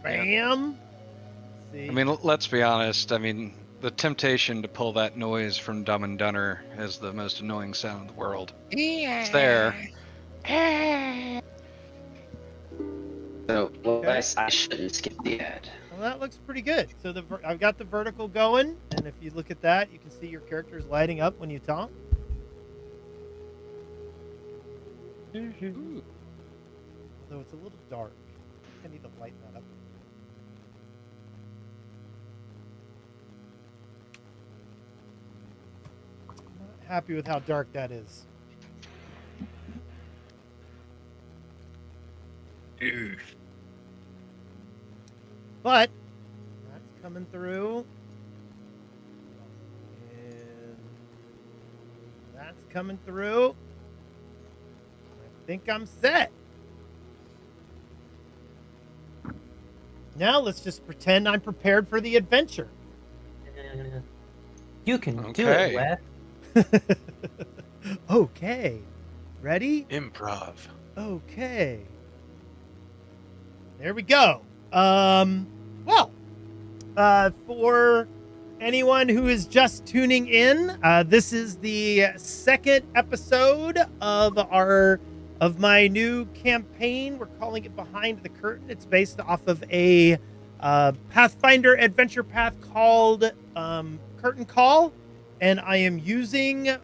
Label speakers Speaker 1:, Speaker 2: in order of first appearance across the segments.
Speaker 1: Bam.
Speaker 2: I mean, let's be honest. I mean, the temptation to pull that noise from Dumb and Dunner as the most annoying sound in the world. It's there.
Speaker 3: So, I shouldn't skip the ad.
Speaker 1: Well, that looks pretty good. So I've got the vertical going, and if you look at that, you can see your characters lighting up when you talk.
Speaker 2: Ooh.
Speaker 1: Although it's a little dark. I need to lighten that up. I'm not happy with how dark that is. But that's coming through. And that's coming through. I think I'm set. Now let's just pretend I'm prepared for the adventure.
Speaker 4: You can do it, Wes.
Speaker 1: Okay. Ready?
Speaker 5: Improv.
Speaker 1: Okay. There we go. Well, for anyone who is just tuning in, this is the second episode of my new campaign. We're calling it Behind the Curtain. It's based off of a Pathfinder adventure path called Curtain Call, and I am using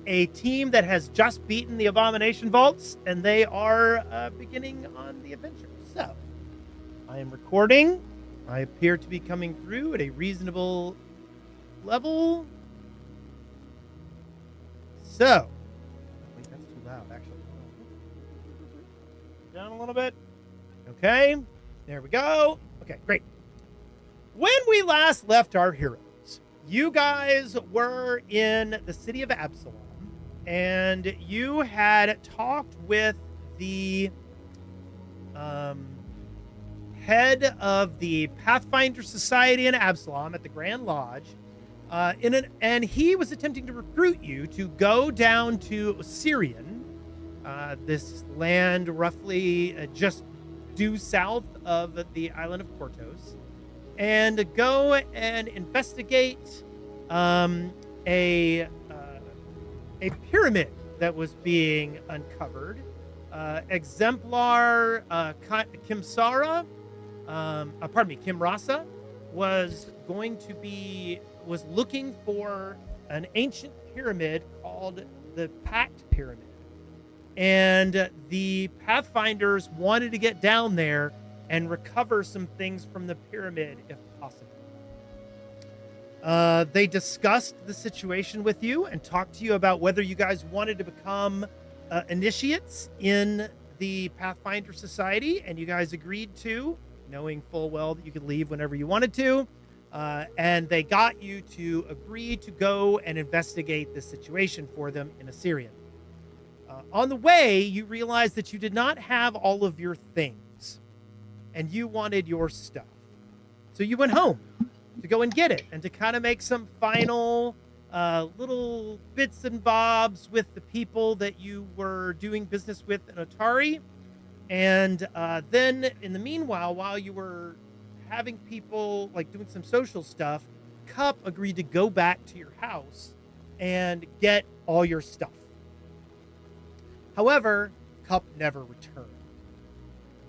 Speaker 1: a team that has just beaten the Abomination Vaults, and they are beginning on the adventure. So, I am recording. I appear to be coming through at a reasonable level. So, wait, that's too loud, actually. Down a little bit. Okay, there we go. Okay, great. When we last left our heroes, you guys were in the city of Absalom, and you had talked with the head of the Pathfinder Society in Absalom at the Grand Lodge, and he was attempting to recruit you to go down to Osirian, this land roughly just due south of the island of Kortos, and go and investigate a pyramid that was being uncovered. Exemplar Kimrasa was looking for an ancient pyramid called the Pact Pyramid. And the Pathfinders wanted to get down there and recover some things from the pyramid if possible. They discussed the situation with you and talked to you about whether you guys wanted to become initiates in the Pathfinder Society, and you guys agreed to, knowing full well that you could leave whenever you wanted to. And they got you to agree to go and investigate the situation for them in Osirian. On the way, you realized that you did not have all of your things, and you wanted your stuff. So you went home to go and get it, and to kind of make some final little bits and bobs with the people that you were doing business with in Otari. And then, in the meanwhile, while you were having people, like, doing some social stuff, Cup agreed to go back to your house and get all your stuff. However, Cup never returned.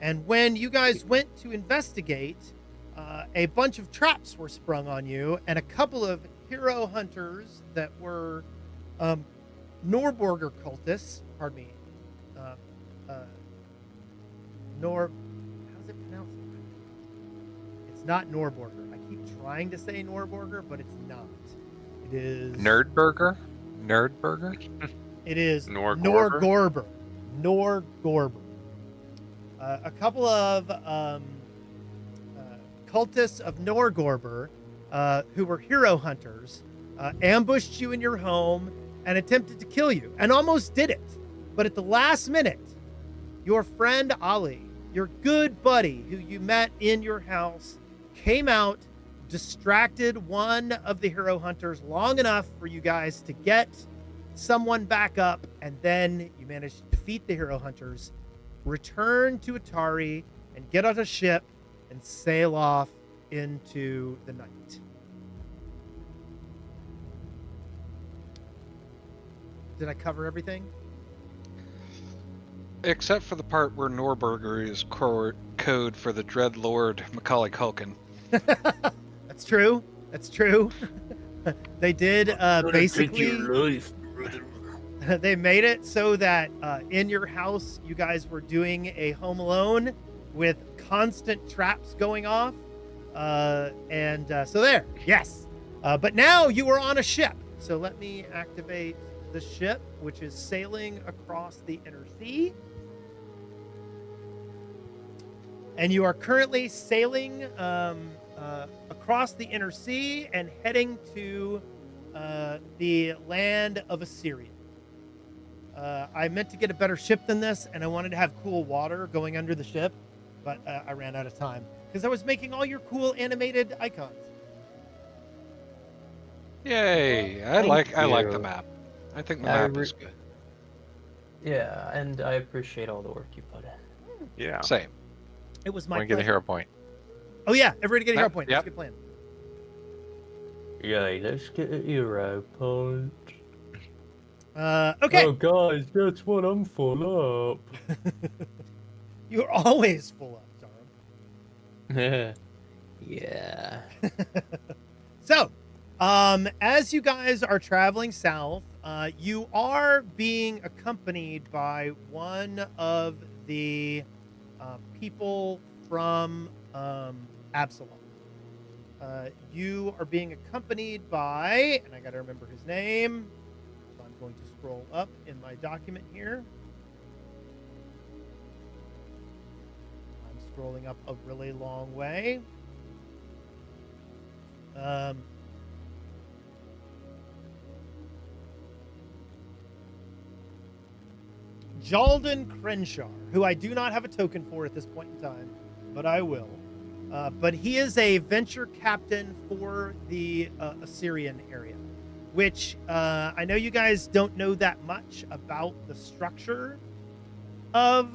Speaker 1: And when you guys went to investigate, a bunch of traps were sprung on you, and a couple of hero hunters that were Norborger cultists, pardon me, how's it pronounced? It's not Norborger. I keep trying to say Norborger, but it's not. It is
Speaker 5: Nerdburger?
Speaker 1: It is
Speaker 5: Norgorber?
Speaker 1: Norgorber. A couple of cultists of Norgorber, who were hero hunters, ambushed you in your home and attempted to kill you, and almost did it. But at the last minute, your friend Ali, your good buddy who you met in your house, came out, distracted one of the hero hunters long enough for you guys to get someone back up, and then you managed to defeat the hero hunters, return to Atari, and get on a ship and sail off into the night. Did I cover everything?
Speaker 2: Except for the part where Norberger is code for the Dread Lord Macaulay Culkin.
Speaker 1: That's true. That's true. They did basically. They made it so that in your house, you guys were doing a Home Alone with constant traps going off. So there, yes. But now you are on a ship. So let me activate the ship, which is sailing across the inner sea. And you are currently sailing across the inner sea and heading to the land of Assyria. I meant to get a better ship than this, and I wanted to have cool water going under the ship, but I ran out of time because I was making all your cool animated icons.
Speaker 2: Yay! I like the map. I think the map is good.
Speaker 4: Yeah, and I appreciate all the work you put in.
Speaker 5: Yeah.
Speaker 2: Same.
Speaker 1: It was
Speaker 5: I
Speaker 1: my
Speaker 5: want to get a
Speaker 1: pleasure.
Speaker 5: hero point.
Speaker 1: Oh yeah, everybody get a hero point.
Speaker 2: Yep.
Speaker 1: That's a good plan.
Speaker 4: Yay, let's get a hero point.
Speaker 1: Okay.
Speaker 4: Oh, guys, guess what? I'm full up.
Speaker 1: You're always full up, Zarum.
Speaker 4: Yeah.
Speaker 1: So, as you guys are traveling south, you are being accompanied by one of the people from Absalom. You are being accompanied by, and I got to remember his name. So I'm going to scroll up in my document here. I'm scrolling up a really long way. Jaldan Crenshaw, who I do not have a token for at this point in time, but I will. But he is a venture captain for the Assyrian area, which I know you guys don't know that much about the structure of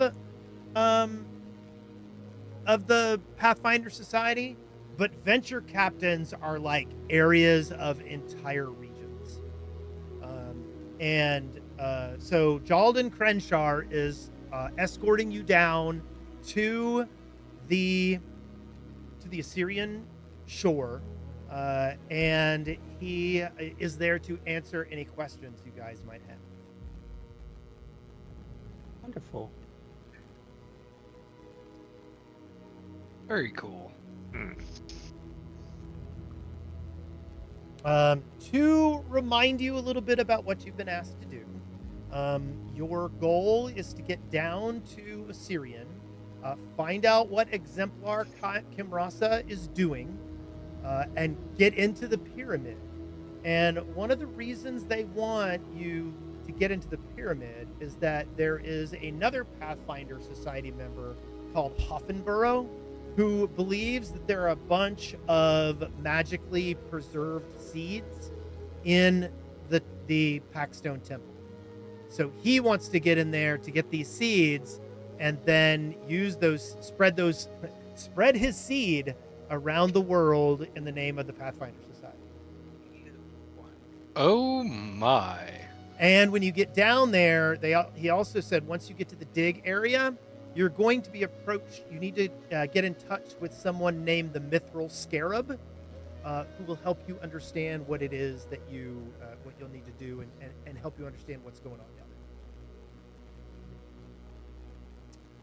Speaker 1: the Pathfinder Society, but venture captains are like areas of entire regions. So Jaldan Crenshaw is escorting you down to the Assyrian shore, and he is there to answer any questions you guys might have.
Speaker 4: Wonderful.
Speaker 2: Very cool.
Speaker 1: To remind you a little bit about what you've been asked to do, your goal is to get down to Assyrian, find out what exemplar Kimrasa is doing, and get into the pyramid. And one of the reasons they want you to get into the pyramid is that there is another Pathfinder Society member called Hoffenborough, who believes that there are a bunch of magically preserved seeds in the Packstone Temple. So he wants to get in there to get these seeds and then use those, spread his seed around the world in the name of the Pathfinder Society.
Speaker 2: Oh my.
Speaker 1: And when you get down there, he also said once you get to the dig area, you're going to be approached. You need to get in touch with someone named the Mithril Scarab, who will help you understand what it is that what you'll need to do and help you understand what's going on down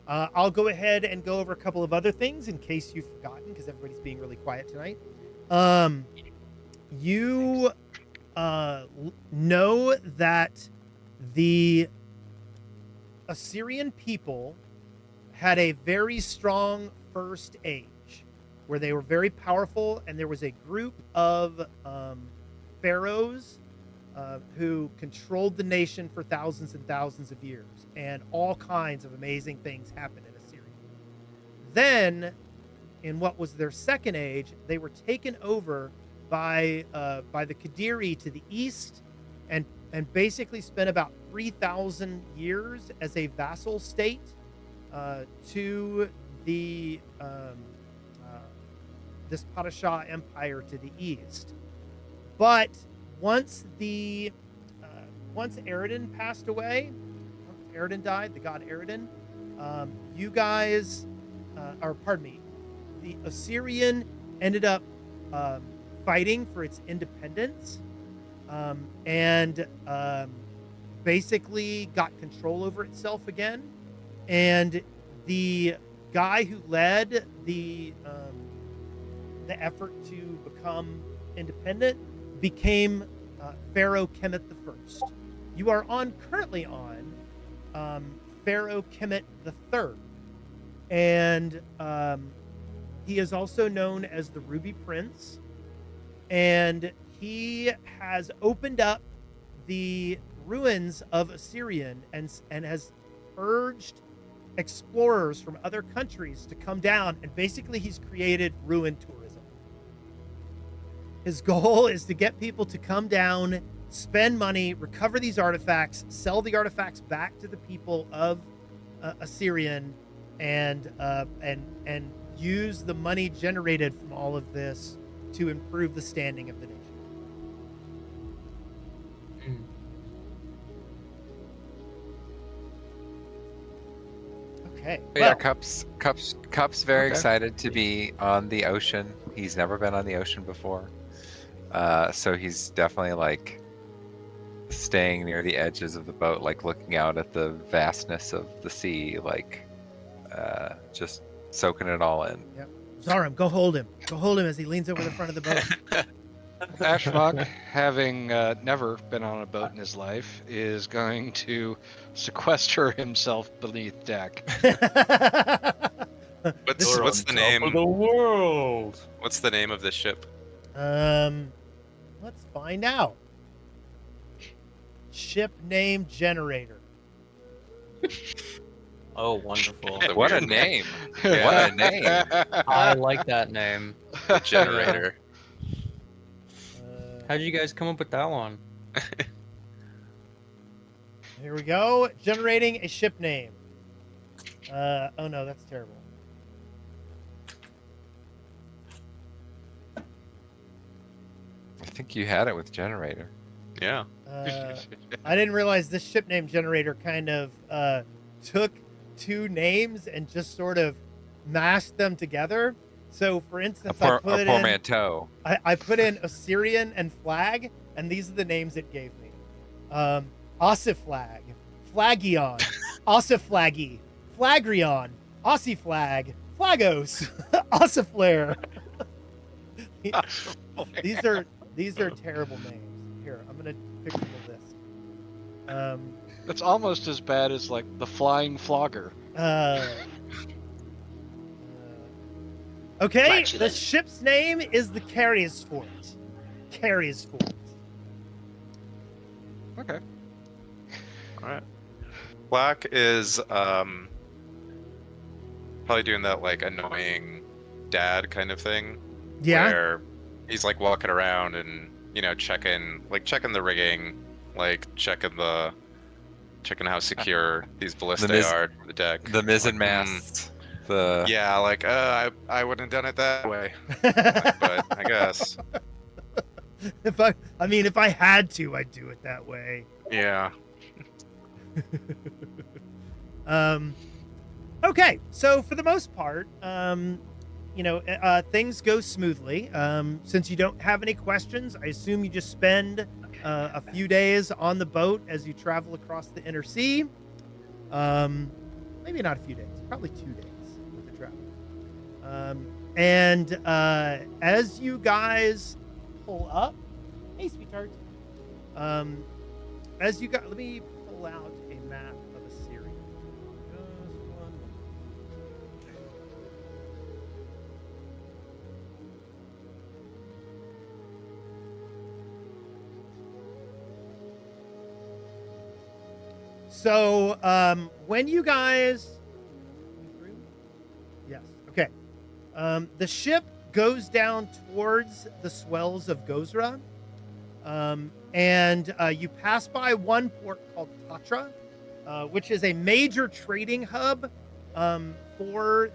Speaker 1: there. I'll go ahead and go over a couple of other things in case you've forgotten, because everybody's being really quiet tonight. You know that the Assyrian people had a very strong first age where they were very powerful, and there was a group of pharaohs who controlled the nation for thousands and thousands of years, and all kinds of amazing things happened in Assyria. Then, in what was their second age, they were taken over by the Kadiri to the east, and basically spent about 3,000 years as a vassal state to the this Padishah Empire to the east. But once Eridan passed away, once Eridan died, the god Eridan, you guys, the Assyrian ended up fighting for its independence, and basically got control over itself again. And the guy who led the effort to become independent became Pharaoh Kemet I. You are currently on Pharaoh Kemet III, and he is also known as the Ruby Prince, and he has opened up the ruins of Assyrian and has urged explorers from other countries to come down, and basically he's created ruin tourism. His goal is to get people to come down, spend money, recover these artifacts, sell the artifacts back to the people of Assyrian, and use the money generated from all of this to improve the standing of the nation. Okay.
Speaker 6: Yeah,
Speaker 1: well,
Speaker 6: Cup's very excited to be on the ocean. He's never been on the ocean before. So he's definitely like staying near the edges of the boat, like looking out at the vastness of the sea, like just soaking it all in.
Speaker 1: Yep. Zarim, go hold him. Go hold him as he leans over the front of the boat.
Speaker 2: Ashmog, having never been on a boat in his life, is going to sequester himself beneath deck.
Speaker 7: What's the name
Speaker 5: of the world?
Speaker 7: What's the name of this ship?
Speaker 1: Let's find out. Ship name generator.
Speaker 4: Oh, wonderful.
Speaker 6: What a name! What a name!
Speaker 4: I like that name.
Speaker 7: The generator.
Speaker 4: How did you guys come up with that one?
Speaker 1: Here we go. Generating a ship name. Oh no, that's terrible.
Speaker 6: I think you had it with generator.
Speaker 7: Yeah.
Speaker 1: I didn't realize this ship name generator kind of took two names and just sort of mashed them together. So, for instance, I put in Assyrian and flag, and these are the names it gave me: Ossiflag, Flagion, Ossiflaggy, Flagrion, Ossiflag, Flagos, Ossiflare. These are terrible names. Here, I'm gonna pick from the list.
Speaker 2: That's almost as bad as like the Flying Flogger.
Speaker 1: Okay,
Speaker 3: Flatulent.
Speaker 1: the ship's name is the Carriesfort. Carriesfort.
Speaker 2: Okay.
Speaker 7: All right. Black is probably doing that like annoying dad kind of thing.
Speaker 1: Yeah.
Speaker 7: Where he's like walking around and checking the rigging, like checking how secure these ballistae are to the deck.
Speaker 6: The mizzen masts.
Speaker 7: Yeah, like I wouldn't have done it that way, but I guess.
Speaker 1: If I had to, I'd do it that way.
Speaker 7: Yeah.
Speaker 1: All Okay, so for the most part, things go smoothly. Since you don't have any questions, I assume you just spend a few days on the boat as you travel across the inner sea. Maybe not a few days, probably 2 days with the travel. And as you guys pull up, hey, sweetheart. As you got, let me pull out a map of Assyria. Just one moment. So, when you guys, yes, okay. The ship goes down towards the swells of Gozra. And you pass by one port called Tatra, which is a major trading hub for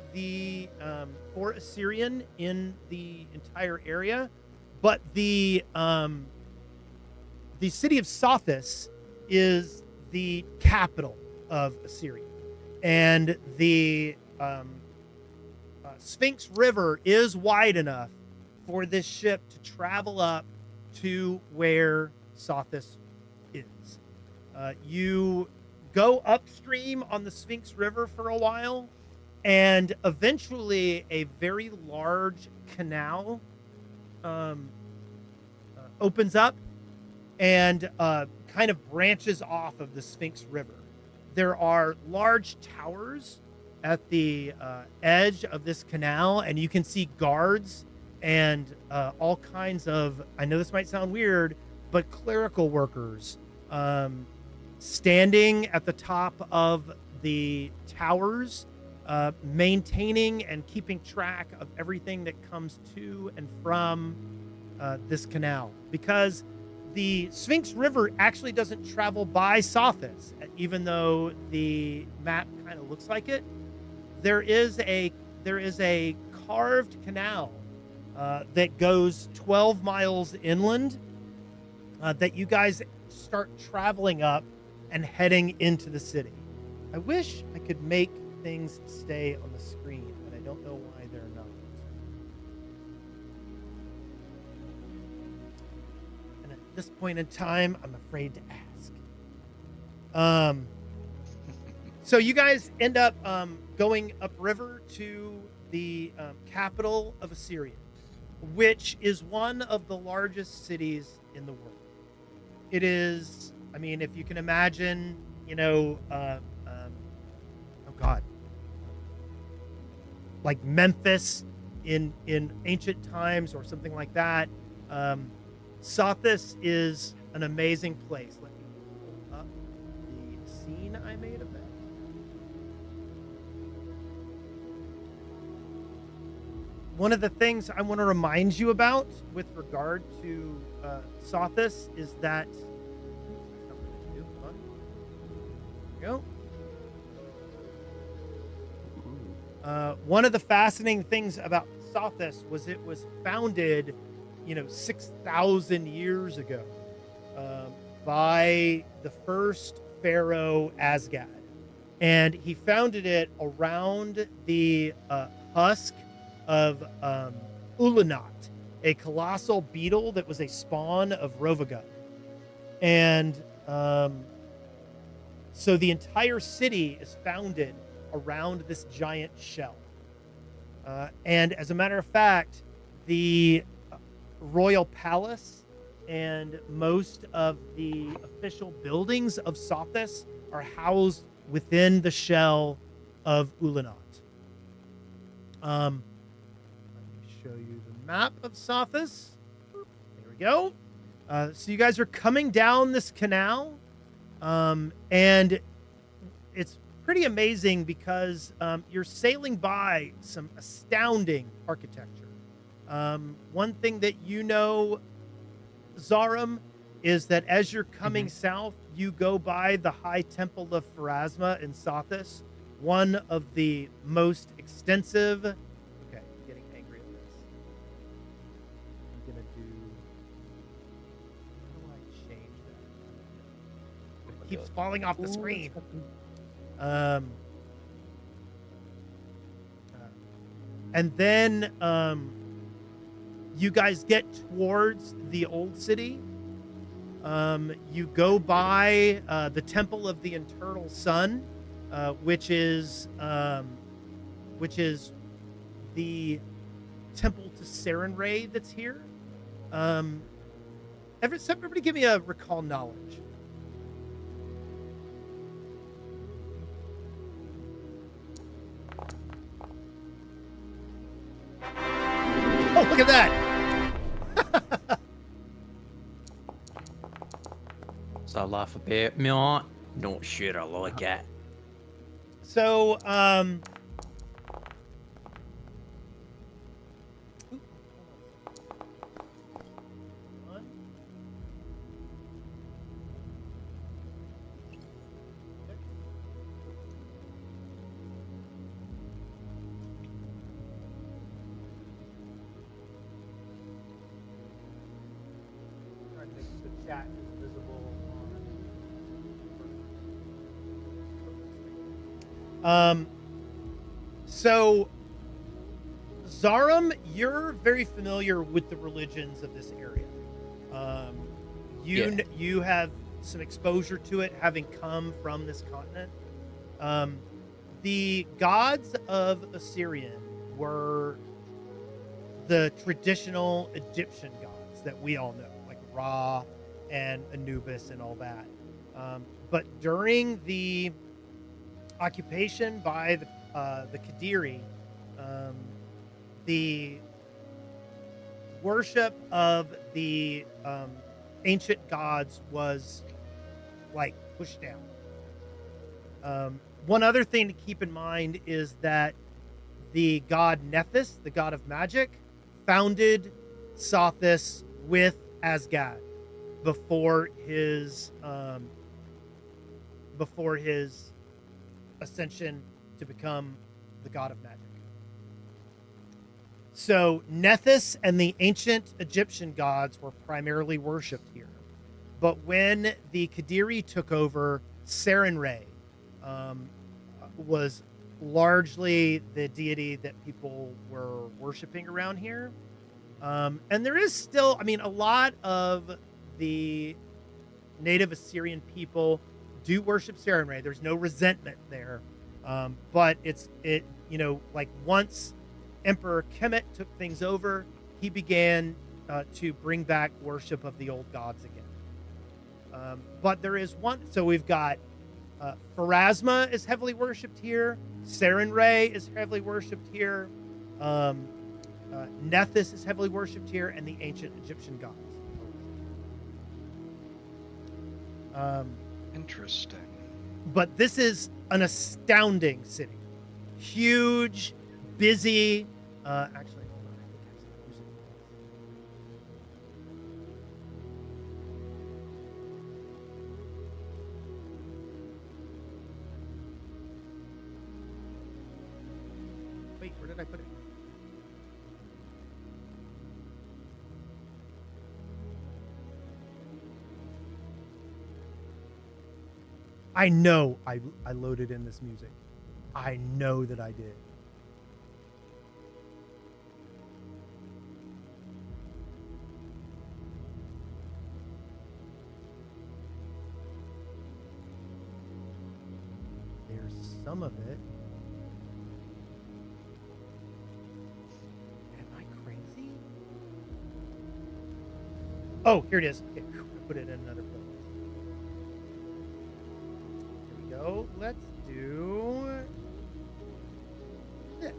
Speaker 1: Assyrian in the entire area. But the city of Sothis is the capital of Assyria, and the Sphinx River is wide enough for this ship to travel up to where Sothis is. You go upstream on the Sphinx River for a while, and eventually a very large canal opens up and kind of branches off of the Sphinx River. There are large towers at the edge of this canal, and you can see guards and all kinds of, I know this might sound weird, but clerical workers standing at the top of the towers, maintaining and keeping track of everything that comes to and from this canal. Because the Sphinx River actually doesn't travel by Sothis, even though the map kind of looks like it. There is a carved canal that goes 12 miles inland that you guys start traveling up and heading into the city. I wish I could make things stay on the screen, but I don't know why they're not. And at this point in time, I'm afraid to ask. So you guys end up going upriver to the capital of Assyria, which is one of the largest cities in the world. It is, I mean, if you can imagine, oh God, like Memphis in ancient times or something like that. Sothis is an amazing place. Let me pull up the scene I made of it. One of the things I want to remind you about with regard to Sothis is that, there we go. One of the fascinating things about Sothis was it was founded, 6,000 years ago by the first pharaoh Asgad. And he founded it around the husk of Ulanat, a colossal beetle that was a spawn of Rovagun. And so the entire city is founded around this giant shell. And as a matter of fact, the royal palace and most of the official buildings of Sothis are housed within the shell of Ulanat. Let me show you the map of Sothis. There we go. So you guys are coming down this canal, and it's pretty amazing because you're sailing by some astounding architecture. One thing that Zarum, is that as you're coming south, you go by the High Temple of Pharasma in Sothis, one of the most extensive. Okay, I'm getting angry at this. I'm gonna do. How do I change that? It keeps falling off the screen. And then you guys get towards the old city. You go by the Temple of the Eternal Sun, which is the temple to Sarenrae that's here. Everybody give me a recall knowledge. Oh, look at that!
Speaker 8: So laugh about me, not sure I like it.
Speaker 1: So, trying to make the chat visible on. So Zarum, you're very familiar with the religions of this area. You have some exposure to it, having come from this continent. The gods of Assyrian were the traditional Egyptian gods that we all know, like Ra and Anubis and all that. But during the occupation by the Qadiri, the worship of the ancient gods was like pushed down. One other thing to keep in mind is that the god Nephthys, the god of magic, founded Sothis with Asgad before his ascension to become the god of magic. So Nephthys and the ancient Egyptian gods were primarily worshipped here. But when the Qadiri took over, Sarenrae was largely the deity that people were worshiping around here. And there is still, a lot of the native Assyrian people do worship Sarenrae. There's no resentment there. But like once Emperor Kemet took things over, he began to bring back worship of the old gods again. But there is one, so we've got Pharasma is heavily worshipped here. Sarenrae is heavily worshipped here. Nephthys is heavily worshipped here, and the ancient Egyptian gods.
Speaker 2: Interesting.
Speaker 1: But this is an astounding city. Huge, busy. Actually, hold on. I think I stopped using it. Wait, where did I put it? I know I loaded in this music. I know that I did. There's some of it. Am I crazy? Oh, here it is. Okay, I put it in another place. So let's do this.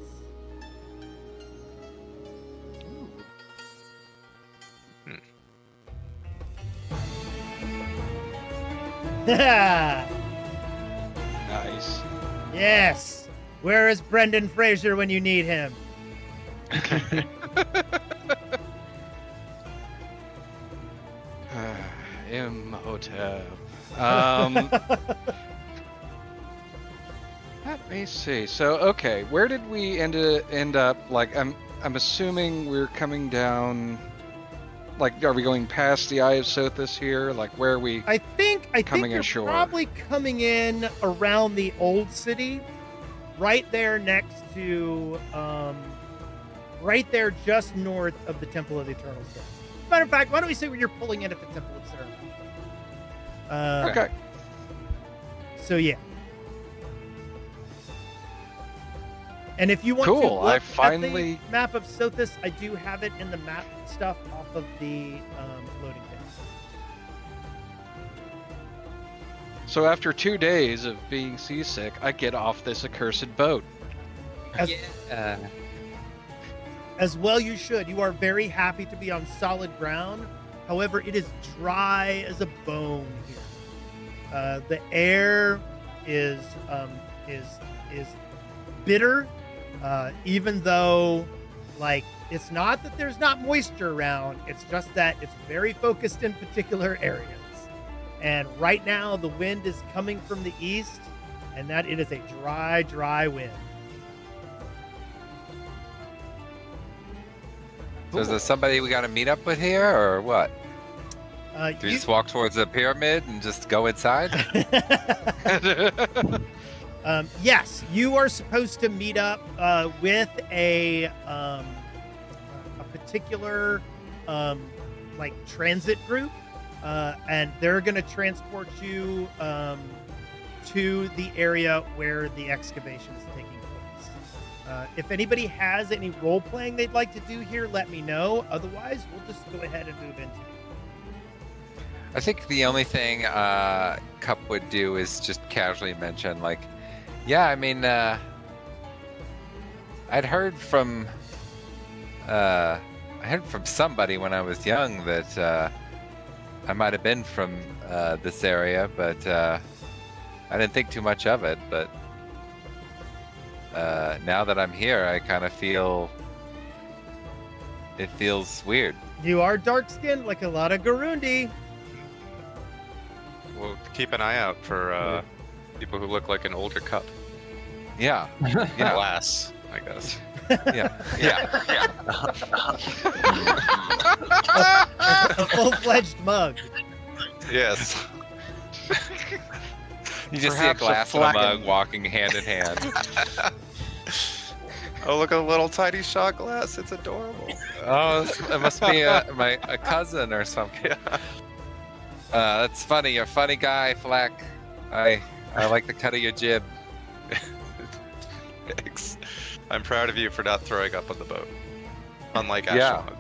Speaker 2: Nice.
Speaker 1: Yes. Where is Brendan Fraser when you need him?
Speaker 2: Imhotep. Let me see. So, okay, where did we end up? Like, I'm assuming we're coming down. Like, are we going past the Eye of Sothis here? Like, where are we?
Speaker 1: I think you're
Speaker 2: ashore?
Speaker 1: probably coming in around the old city, right there next to right there just north of the Temple of the Eternal Sun. Matter of fact, why don't we say where you're pulling in at the Temple of Ceremony?
Speaker 2: Okay.
Speaker 1: So yeah. And if you want
Speaker 2: Cool,
Speaker 1: to look
Speaker 2: I
Speaker 1: at
Speaker 2: finally-
Speaker 1: the map of Sothis, I do have it in the map stuff off of the loading page.
Speaker 2: So after 2 days of being seasick, I get off this accursed boat.
Speaker 1: As well you should. You are very happy to be on solid ground. However, it is dry as a bone here. The air is bitter, even though, like, it's not that there's not moisture around. It's just that it's very focused in particular areas. And right now, the wind is coming from the east, and that it is a dry, dry wind.
Speaker 6: So is there somebody we got to meet up with here, or what? Do we
Speaker 1: You-
Speaker 6: just walk towards the pyramid and just go inside?
Speaker 1: Yes, you are supposed to meet up with a particular like transit group, and they're going to transport you to the area where the excavation is taking place. If anybody has any role playing they'd like to do here, let me know. Otherwise, we'll just go ahead and move into it.
Speaker 6: I think the only thing Cup would do is just casually mention, like, yeah, I mean, I'd heard from somebody when I was young that I might have been from this area, but I didn't think too much of it. But now that I'm here, I kind of feel it feels weird.
Speaker 1: You are dark skinned like a lot of Garundi.
Speaker 7: We'll keep an eye out for people who look like an older Cup.
Speaker 6: Yeah,
Speaker 7: Yeah. Glass, I guess.
Speaker 6: yeah, yeah.
Speaker 1: A full-fledged mug.
Speaker 7: Yes.
Speaker 6: You just see a
Speaker 2: Perhaps a
Speaker 6: glass and a mug
Speaker 2: flagon.
Speaker 6: walking hand in hand.
Speaker 7: Oh, look at the little tiny shot glass. It's adorable.
Speaker 6: Oh, it must be a cousin or something.
Speaker 7: Yeah.
Speaker 6: That's funny. You're a funny guy, Fleck. I like the cut of your jib.
Speaker 7: Thanks. I'm proud of you for not throwing up on the boat. Unlike
Speaker 6: Yeah.
Speaker 7: Ashlon.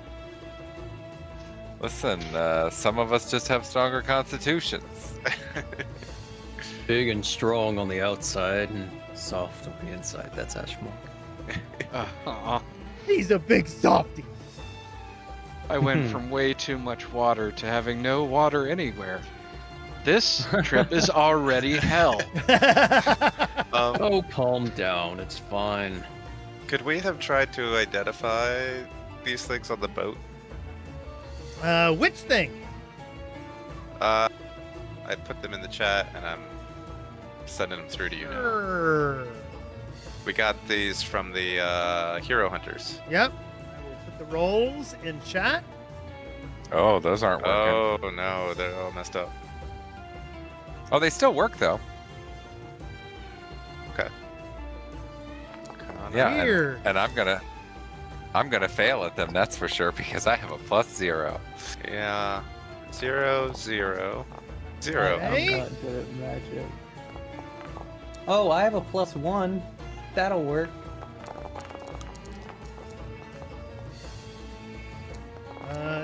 Speaker 6: Listen, some of us just have stronger constitutions.
Speaker 8: Big and strong on the outside and soft on the inside. That's Ashmore.
Speaker 1: He's a big softy.
Speaker 2: I went from way too much water to having no water anywhere. This trip is already hell.
Speaker 8: Oh, calm down. It's fine.
Speaker 7: Could we have tried to identify these things on the boat?
Speaker 1: Which thing?
Speaker 7: I put them in the chat and I'm sending them through to you now.
Speaker 1: Err.
Speaker 7: We got these from the Hero Hunters.
Speaker 1: Yep. I will put the rolls in chat.
Speaker 6: Oh, those aren't working.
Speaker 7: Oh no, they're all messed up.
Speaker 6: Oh, they still work though. Yeah,
Speaker 1: Weird.
Speaker 6: and I'm gonna fail at them. That's for sure because I have a +0.
Speaker 7: Yeah. 0, 0, 0.
Speaker 1: Okay.
Speaker 4: I'm not good at magic. Oh, I have a +1. That'll work.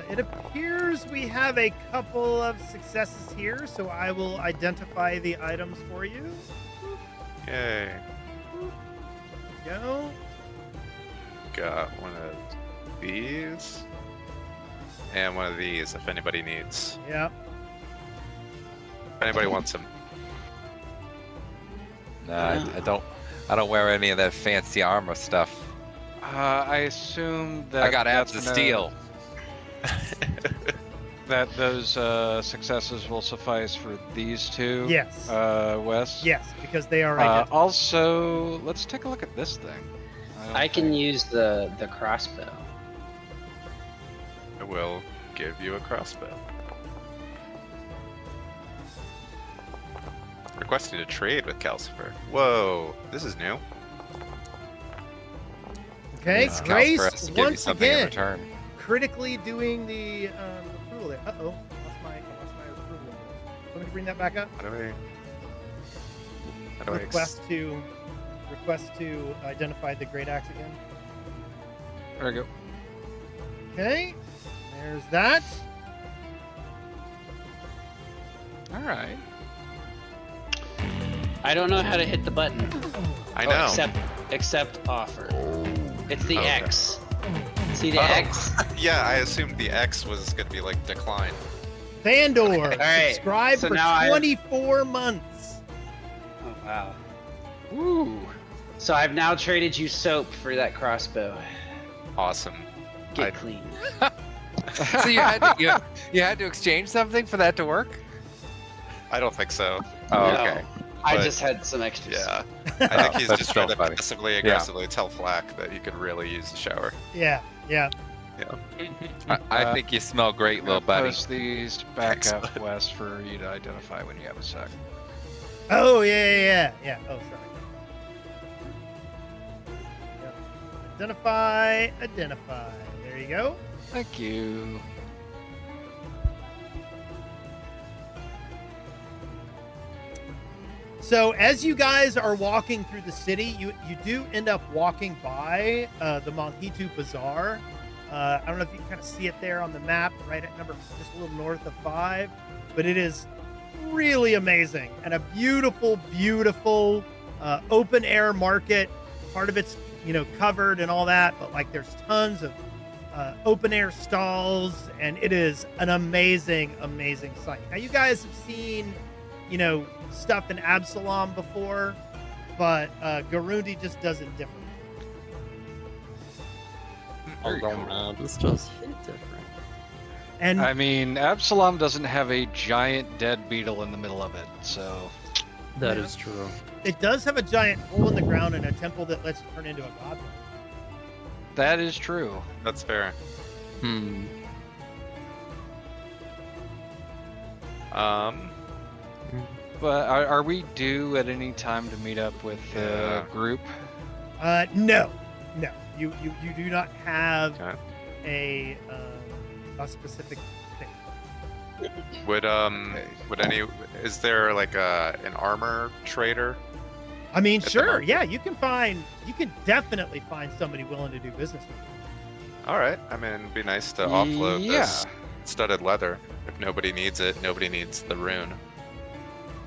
Speaker 1: It appears we have a couple of successes here, so I will identify the items for you.
Speaker 7: Yay.
Speaker 1: Go.
Speaker 7: Got one of these. And one of these if anybody needs.
Speaker 1: Yep.
Speaker 7: If anybody wants them.
Speaker 6: Nah, I don't wear any of that fancy armor stuff.
Speaker 2: I assume that
Speaker 6: I got abs
Speaker 2: that's
Speaker 6: of
Speaker 2: gonna-
Speaker 6: steel.
Speaker 2: That those successes will suffice for these two.
Speaker 1: Yes.
Speaker 2: Wes.
Speaker 1: Yes, because they are identical.
Speaker 2: Also, let's take a look at this thing. don't
Speaker 3: I can
Speaker 2: think-
Speaker 3: use the crossbow.
Speaker 7: I will give you a crossbow. Requesting a trade with Calcifer. Whoa, this is new.
Speaker 1: Okay,
Speaker 6: This counts
Speaker 1: Grace
Speaker 6: for us to give you
Speaker 1: once
Speaker 6: something in
Speaker 1: again
Speaker 6: return.
Speaker 1: critically doing the approval there. Uh-oh, lost my approval. Let me bring that back up.
Speaker 7: How do I
Speaker 1: Request to identify the great axe again.
Speaker 2: There we go.
Speaker 1: Okay, there's that.
Speaker 2: All right.
Speaker 3: I don't know how to hit the button.
Speaker 7: I know.
Speaker 3: Accept offer. It's the
Speaker 7: Okay.
Speaker 3: X. See the
Speaker 7: Oh.
Speaker 3: X?
Speaker 7: Yeah, I assumed the X was gonna be like decline.
Speaker 1: Thandor,
Speaker 3: right,
Speaker 1: subscribe
Speaker 3: so
Speaker 1: for
Speaker 3: now
Speaker 1: 24 months.
Speaker 3: Oh wow.
Speaker 2: Woo.
Speaker 3: So I've now traded you soap for that crossbow.
Speaker 7: Awesome.
Speaker 3: Get
Speaker 7: I-
Speaker 3: clean.
Speaker 6: So you had to you had to exchange something for that to work?
Speaker 7: I don't think so.
Speaker 6: Oh,
Speaker 3: No.
Speaker 6: okay.
Speaker 3: I
Speaker 7: But-
Speaker 3: just had some extra
Speaker 7: Yeah.
Speaker 3: soap.
Speaker 7: I think he's
Speaker 6: That's
Speaker 7: just
Speaker 6: so
Speaker 7: trying to
Speaker 6: funny.
Speaker 7: passively aggressively tell Flack that he could really use the shower.
Speaker 1: Yeah, yeah.
Speaker 6: I think you smell great,
Speaker 2: I'm
Speaker 6: little
Speaker 2: gonna
Speaker 6: buddy.
Speaker 2: post these back
Speaker 7: Excellent.
Speaker 2: up west for you to identify when you have a sec.
Speaker 1: Oh, yeah. Oh, sorry. Yep. Identify. There you go.
Speaker 2: Thank you.
Speaker 1: So as you guys are walking through the city, you do end up walking by the Monhitu Bazaar. I don't know if you can kind of see it there on the map, right at number just a little north of 5, but it is really amazing and a beautiful, beautiful open air market. Part of it's covered and all that, but like there's tons of open air stalls, and it is an amazing, amazing sight. Now you guys have seen stuff in Absalom before, but Garundi just does it differently.
Speaker 8: I don't know. This does hit different.
Speaker 1: And
Speaker 2: I mean, Absalom doesn't have a giant dead beetle in the middle of it, so
Speaker 8: That
Speaker 1: Yeah.
Speaker 8: is true.
Speaker 1: it does have a giant hole in the ground and a temple that lets you turn into a god.
Speaker 2: that is true.
Speaker 7: That's fair.
Speaker 8: Hmm.
Speaker 2: But are we due at any time to meet up with the
Speaker 7: Yeah.
Speaker 2: group?
Speaker 1: No. You do not have
Speaker 7: Okay.
Speaker 1: a specific thing.
Speaker 7: Would is there like an armor trader?
Speaker 1: I mean,
Speaker 7: At the
Speaker 1: sure,
Speaker 7: market.
Speaker 1: yeah, you can definitely find somebody willing to do business with you.
Speaker 7: All right. I mean, it'd be nice to offload
Speaker 2: Yeah.
Speaker 7: this studded leather. If nobody needs it, nobody needs the rune.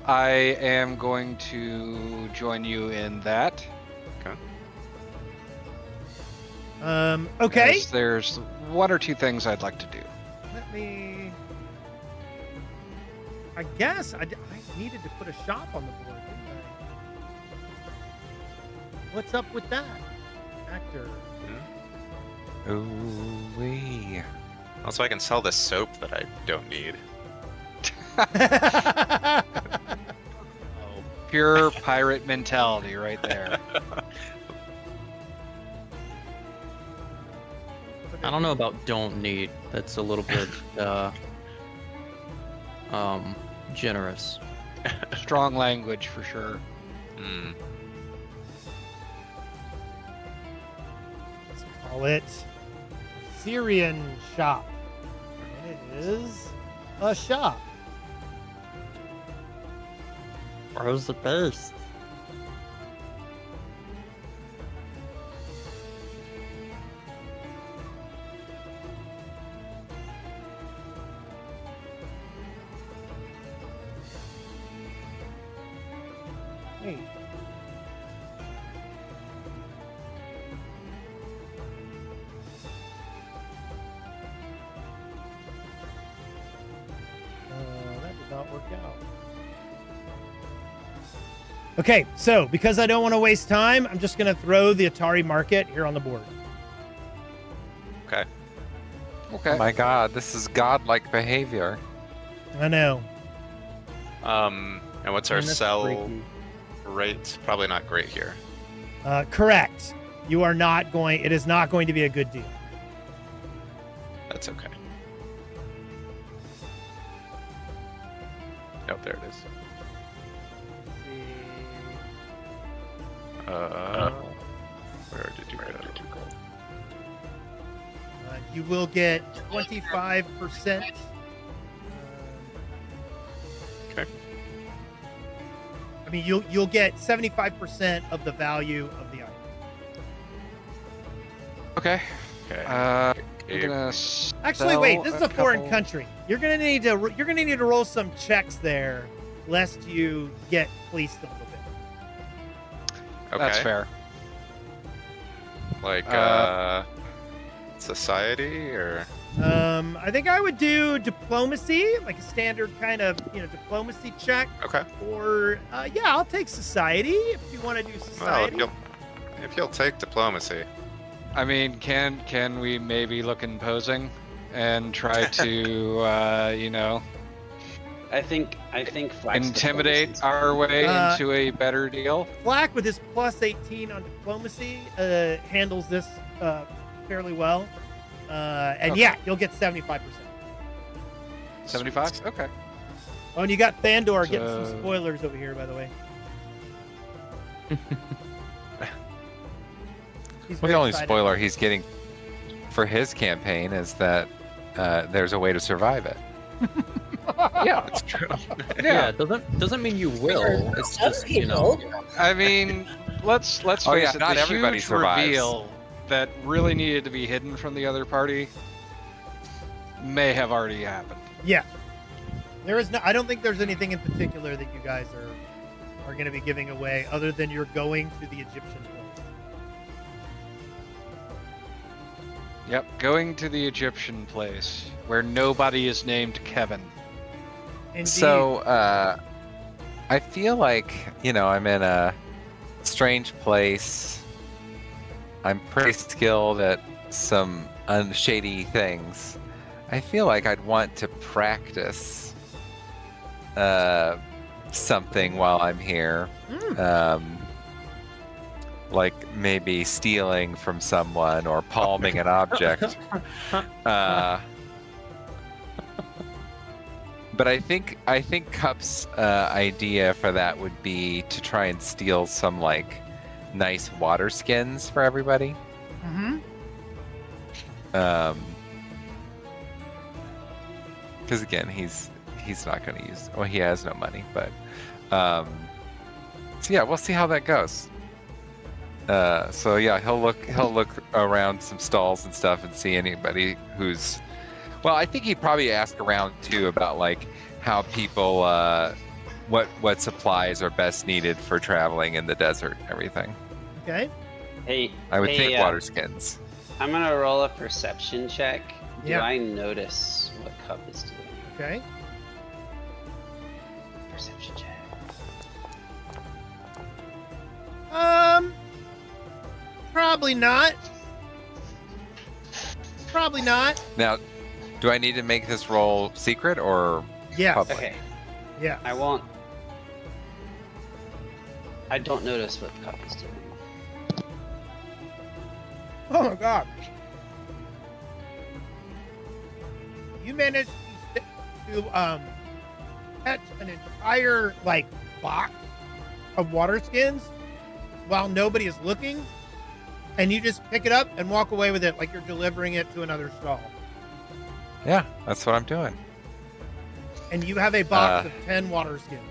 Speaker 2: I am going to join you in that.
Speaker 1: Okay.
Speaker 2: as there's one or two things I'd like to do.
Speaker 1: I guess I needed to put a shop on the board, didn't I? What's up with that, actor?
Speaker 6: Ooh wee.
Speaker 7: Also, I can sell this soap that I don't need.
Speaker 2: Pure pirate mentality right there.
Speaker 8: I don't know about don't need. That's a little bit generous.
Speaker 2: Strong language for sure.
Speaker 7: Hmm.
Speaker 1: Let's call it Syrian shop. And it is a shop.
Speaker 8: Where's the best?
Speaker 1: Hey. That did not work out. Okay, so because I don't want to waste time, I'm just going to throw the Atari Market here on the board.
Speaker 7: Okay.
Speaker 2: Okay.
Speaker 6: Oh my god, this is godlike behavior.
Speaker 1: I know.
Speaker 7: And what's our
Speaker 1: And that's
Speaker 7: sell
Speaker 1: freaky.
Speaker 7: rate? Probably not great here.
Speaker 1: Correct. You are not going. It is not going to be a good deal.
Speaker 7: That's okay. Oh, there it is. Where did you go?
Speaker 1: You will get 25%.
Speaker 7: Okay.
Speaker 1: I mean, you'll get 75% of the value of the item.
Speaker 2: Okay.
Speaker 7: Okay.
Speaker 2: I'm
Speaker 7: Okay.
Speaker 2: gonna
Speaker 1: Actually, wait.
Speaker 2: sell
Speaker 1: This is a foreign
Speaker 2: couple-
Speaker 1: country. You're gonna need to roll some checks there, lest you get fleeced a little bit.
Speaker 7: Okay.
Speaker 2: That's fair.
Speaker 7: Like society or
Speaker 1: I think I would do diplomacy, like a standard kind of diplomacy check.
Speaker 7: okay.
Speaker 1: Or yeah, I'll take society if you want to do
Speaker 7: Well,
Speaker 1: society.
Speaker 7: if you'll take diplomacy.
Speaker 2: I mean, can we maybe look imposing and try to
Speaker 3: I think Flax
Speaker 2: intimidate
Speaker 3: diplomacy's-
Speaker 2: our way
Speaker 1: Uh,
Speaker 2: into a better deal?
Speaker 1: Flack with his plus 18 on diplomacy handles this fairly well. And
Speaker 2: Okay.
Speaker 1: yeah, you'll get 75%.
Speaker 2: 75? Okay.
Speaker 1: Oh, and you got Thandor getting some
Speaker 2: So-
Speaker 1: spoilers over here, by the way. He's
Speaker 6: Well,
Speaker 1: very
Speaker 6: the only
Speaker 1: excited.
Speaker 6: spoiler he's getting for his campaign is that there's a way to survive it.
Speaker 2: Yeah.
Speaker 7: That's true.
Speaker 8: Yeah, it doesn't mean you will. It's just, you know.
Speaker 2: I mean, let's face
Speaker 6: Oh, yeah,
Speaker 2: it.
Speaker 6: not
Speaker 2: The
Speaker 6: everybody
Speaker 2: huge
Speaker 6: survives.
Speaker 2: reveal that really needed to be hidden from the other party may have already happened.
Speaker 1: Yeah. There is no. I don't think there's anything in particular that you guys are going to be giving away, other than you're going to the Egyptian place.
Speaker 2: Yep, going to the Egyptian place where nobody is named Kevin.
Speaker 1: Indeed.
Speaker 6: So I feel like I'm in a strange place. I'm pretty skilled at some unshady things. I feel like I'd want to practice something while I'm here. Like maybe stealing from someone or palming an object. But I think Cup's idea for that would be to try and steal some like nice water skins for everybody.
Speaker 1: Mm-hmm.
Speaker 6: Because again, he's not going to use. Well, he has no money, but so yeah, we'll see how that goes. So yeah, he'll look around some stalls and stuff and see anybody who's. Well, I think he'd probably ask around too about like how people, what supplies are best needed for traveling in the desert and everything.
Speaker 1: Okay.
Speaker 3: Hey,
Speaker 6: I would
Speaker 3: hey,
Speaker 6: think water skins.
Speaker 3: I'm gonna roll a perception check. Do
Speaker 1: Yeah.
Speaker 3: I notice what Cup is doing?
Speaker 1: Okay.
Speaker 3: Perception check.
Speaker 1: Probably not. Probably not.
Speaker 6: Now, do I need to make this roll secret or
Speaker 1: Yes.
Speaker 6: public?
Speaker 3: Okay,
Speaker 1: Yeah.
Speaker 3: I won't. I don't notice what Cup is doing.
Speaker 1: Oh my god. You managed to catch an entire like box of water skins while nobody is looking, and you just pick it up and walk away with it like you're delivering it to another stall.
Speaker 6: Yeah, that's what I'm doing.
Speaker 1: And you have a box of 10 water skins.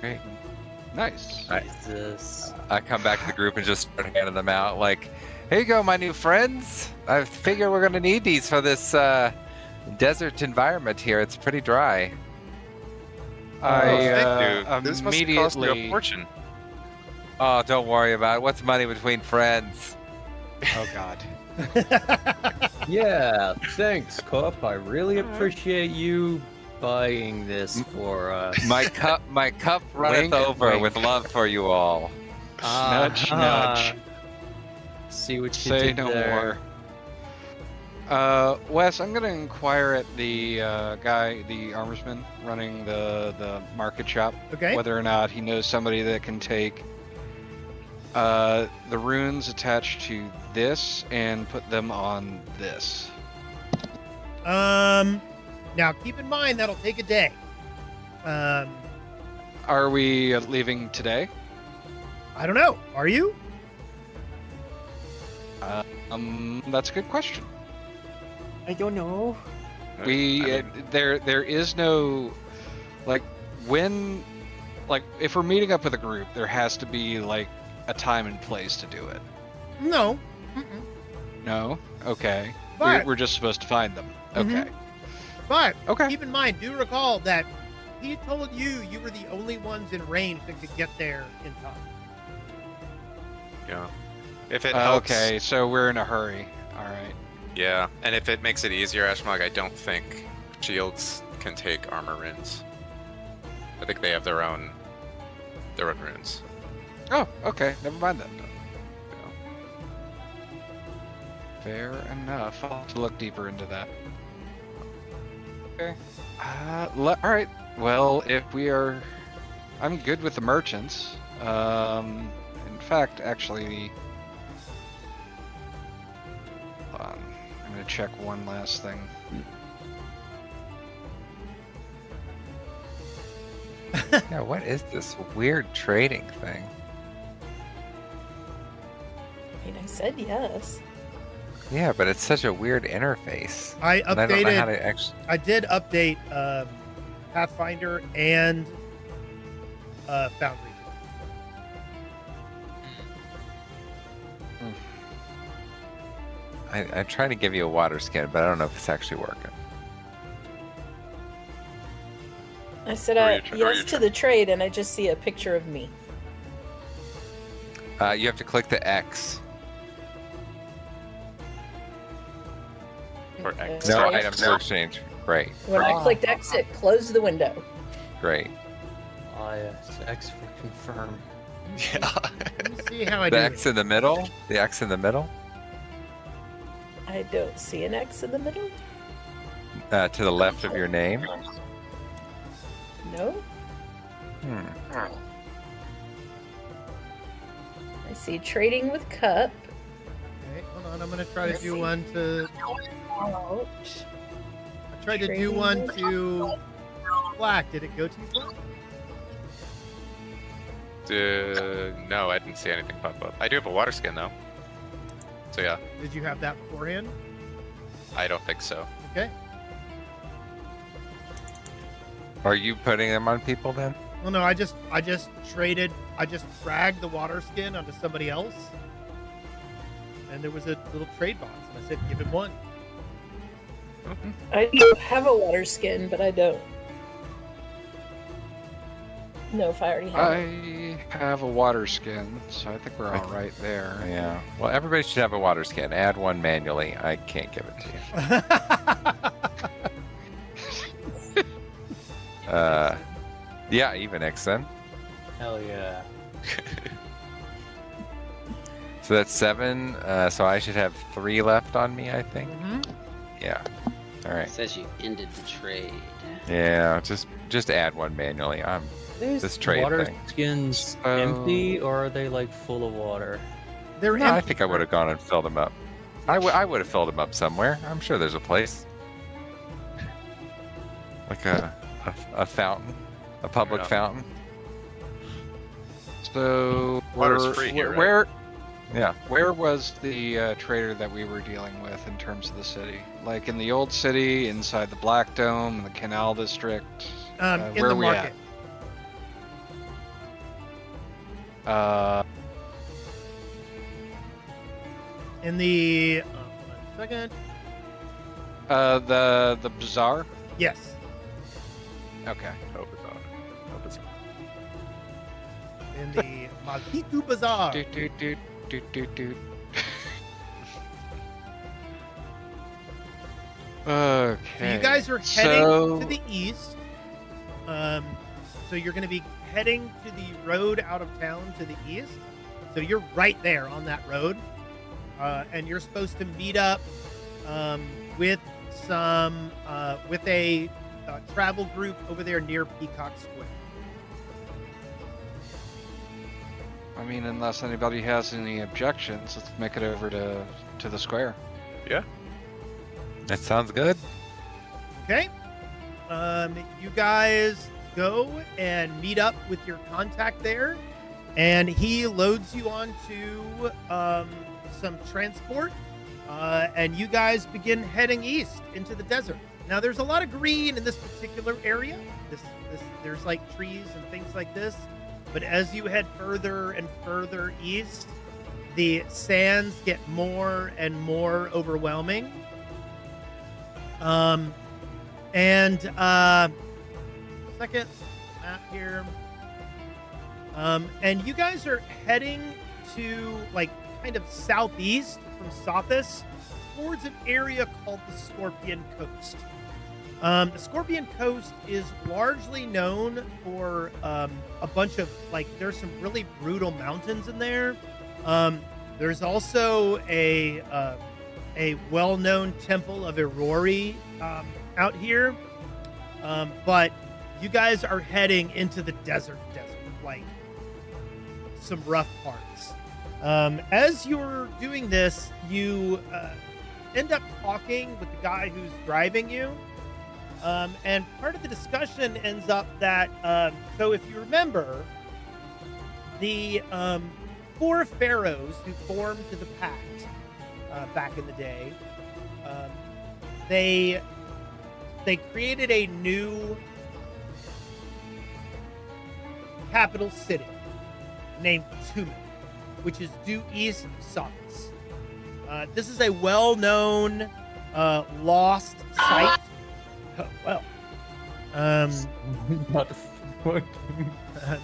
Speaker 6: Great.
Speaker 2: Nice.
Speaker 8: Jesus.
Speaker 6: I come back to the group and just start handing them out. Like, here you go, my new friends. I figure we're gonna need these for this desert environment here. It's pretty dry.
Speaker 7: Dude, this must have cost you a
Speaker 2: immediately.
Speaker 7: fortune.
Speaker 6: Oh, don't worry about it. What's money between friends?
Speaker 2: Oh God.
Speaker 8: Yeah, thanks, Cup. I really appreciate you buying this for us.
Speaker 6: My cup runneth
Speaker 2: Wink,
Speaker 6: over
Speaker 2: wink.
Speaker 6: with love for you all.
Speaker 2: Nudge, nudge.
Speaker 8: See what you
Speaker 2: Say
Speaker 8: did
Speaker 2: no
Speaker 8: there.
Speaker 2: more. Wes, I'm gonna inquire at the guy, the armorsman running the market shop,
Speaker 1: Okay.
Speaker 2: whether or not he knows somebody that can take the runes attached to this and put them on this.
Speaker 1: Now keep in mind that'll take a day.
Speaker 2: Are we leaving today?
Speaker 1: I don't know. Are you?
Speaker 2: That's a good question.
Speaker 8: I don't know.
Speaker 2: There is no, like, when, like, if we're meeting up with a group, there has to be like a time and place to do it.
Speaker 1: No.
Speaker 2: No? Okay.
Speaker 1: But-
Speaker 2: We're just supposed to find them.
Speaker 1: Mhm.
Speaker 2: Okay.
Speaker 1: But
Speaker 2: Okay.
Speaker 1: keep in mind, do recall that he told you were the only ones in range that could get there in time.
Speaker 7: Yeah. If it helps.
Speaker 2: Okay, so we're in a hurry. All right.
Speaker 7: Yeah, and if it makes it easier, Ashmog, I don't think shields can take armor runes. I think they have their own runes.
Speaker 2: Oh, okay. Never mind then. Fair enough. I'll have to look deeper into that. Okay. All right. Well, if we are, I'm good with the merchants. In fact, actually, hold on. I'm gonna check one last thing.
Speaker 6: Yeah, what is this weird trading thing?
Speaker 9: I mean, I said yes.
Speaker 6: Yeah, but it's such a weird interface.
Speaker 1: I
Speaker 6: And I don't know how
Speaker 1: updated.
Speaker 6: to actually.
Speaker 1: I did update Pathfinder and Foundry.
Speaker 6: I'm trying to give you a water skin, but I don't know if it's actually working.
Speaker 9: I said
Speaker 7: Or you
Speaker 9: yes to the trade, and I just see a picture of me.
Speaker 6: You have to click the X.
Speaker 7: For X.
Speaker 6: No
Speaker 9: Okay.
Speaker 6: items to exchange. Great,
Speaker 9: When I clicked exit, close the window.
Speaker 6: great.
Speaker 8: Ah, yes. X for confirm.
Speaker 7: Yeah.
Speaker 1: Let me see how I
Speaker 6: The
Speaker 1: do
Speaker 6: X
Speaker 1: it.
Speaker 6: in the middle. The X in the middle.
Speaker 9: I don't see an X in the middle.
Speaker 6: To the left of your name.
Speaker 9: No.
Speaker 6: Hmm.
Speaker 9: I see trading with cup.
Speaker 1: Okay, hold on. I'm gonna try to do one to.
Speaker 9: Out.
Speaker 1: I tried to do one to black. Did it go too black?
Speaker 7: No, I didn't see anything pop up. I do have a water skin though. So yeah,
Speaker 1: Did you have that beforehand?
Speaker 7: I don't think so.
Speaker 1: Okay.
Speaker 6: Are you putting them on people then?
Speaker 1: Well, no. I just traded. I just dragged the water skin onto somebody else, and there was a little trade box, and I said, "Give him one."
Speaker 9: I do have a water skin, but I don't. No, if I already have it.
Speaker 2: I have a water skin, so I think we're all right there.
Speaker 6: Yeah. Well, everybody should have a water skin. Add one manually. I can't give it to you. Yeah, even X then.
Speaker 8: Hell yeah.
Speaker 6: So that's 7. So I should have 3 left on me, I think.
Speaker 1: Mhm.
Speaker 6: Yeah. All
Speaker 3: It
Speaker 6: right.
Speaker 3: says you ended the trade.
Speaker 6: Yeah. Just add one manually.
Speaker 8: These
Speaker 6: This trade
Speaker 8: water
Speaker 6: thing.
Speaker 8: skins
Speaker 2: So-
Speaker 8: empty, or are they like full of water?
Speaker 1: They're
Speaker 6: No, I
Speaker 1: empty.
Speaker 6: think I would have gone and filled them up. I would have filled them up somewhere. I'm sure there's a place. Like a fountain, a public
Speaker 7: Yeah.
Speaker 6: fountain.
Speaker 2: So
Speaker 7: Water's
Speaker 2: we're-
Speaker 7: free here, right?
Speaker 6: Yeah.
Speaker 2: Where was the trader that we were dealing with in terms of the city? Like in the old city, inside the Black Dome, in the Canal District?
Speaker 1: in
Speaker 2: where
Speaker 1: the
Speaker 2: are we
Speaker 1: market.
Speaker 2: at?
Speaker 1: In the hold on a second.
Speaker 2: The bazaar?
Speaker 1: Yes.
Speaker 2: Okay.
Speaker 7: Hope it's on. Hope it's on.
Speaker 1: In the Malkitu Bazaar.
Speaker 2: Doot, doot, doot, doot, doot, doot. Okay.
Speaker 1: So you guys are heading
Speaker 2: So-
Speaker 1: to the east. So you're going to be heading to the road out of town to the east. So you're right there on that road, and you're supposed to meet up with with a travel group over there near Peacock Square.
Speaker 2: I mean, unless anybody has any objections, let's make it over to the square.
Speaker 6: That sounds good.
Speaker 1: Okay. You guys go and meet up with your contact there, and he loads you onto some transport and you guys begin heading east into the desert. Now, there's a lot of green in this particular area. There's like trees and things like this. But as you head further and further east, the sands get more and more overwhelming. Second map here. And you guys are heading to like kind of southeast from Sothis towards an area called the Scorpion Coast. The Scorpion Coast is largely known for a bunch of like, there's some really brutal mountains in there. There's also a well-known temple of Irori out here. But you guys are heading into the desert, like some rough parts. As you're doing this, you end up talking with the guy who's driving you. And part of the discussion ends up that, so if you remember, the 4 pharaohs who formed the pact back in the day, they created a new capital city named Tumen, which is due east of Sothis. This is a well-known lost site. Oh, well,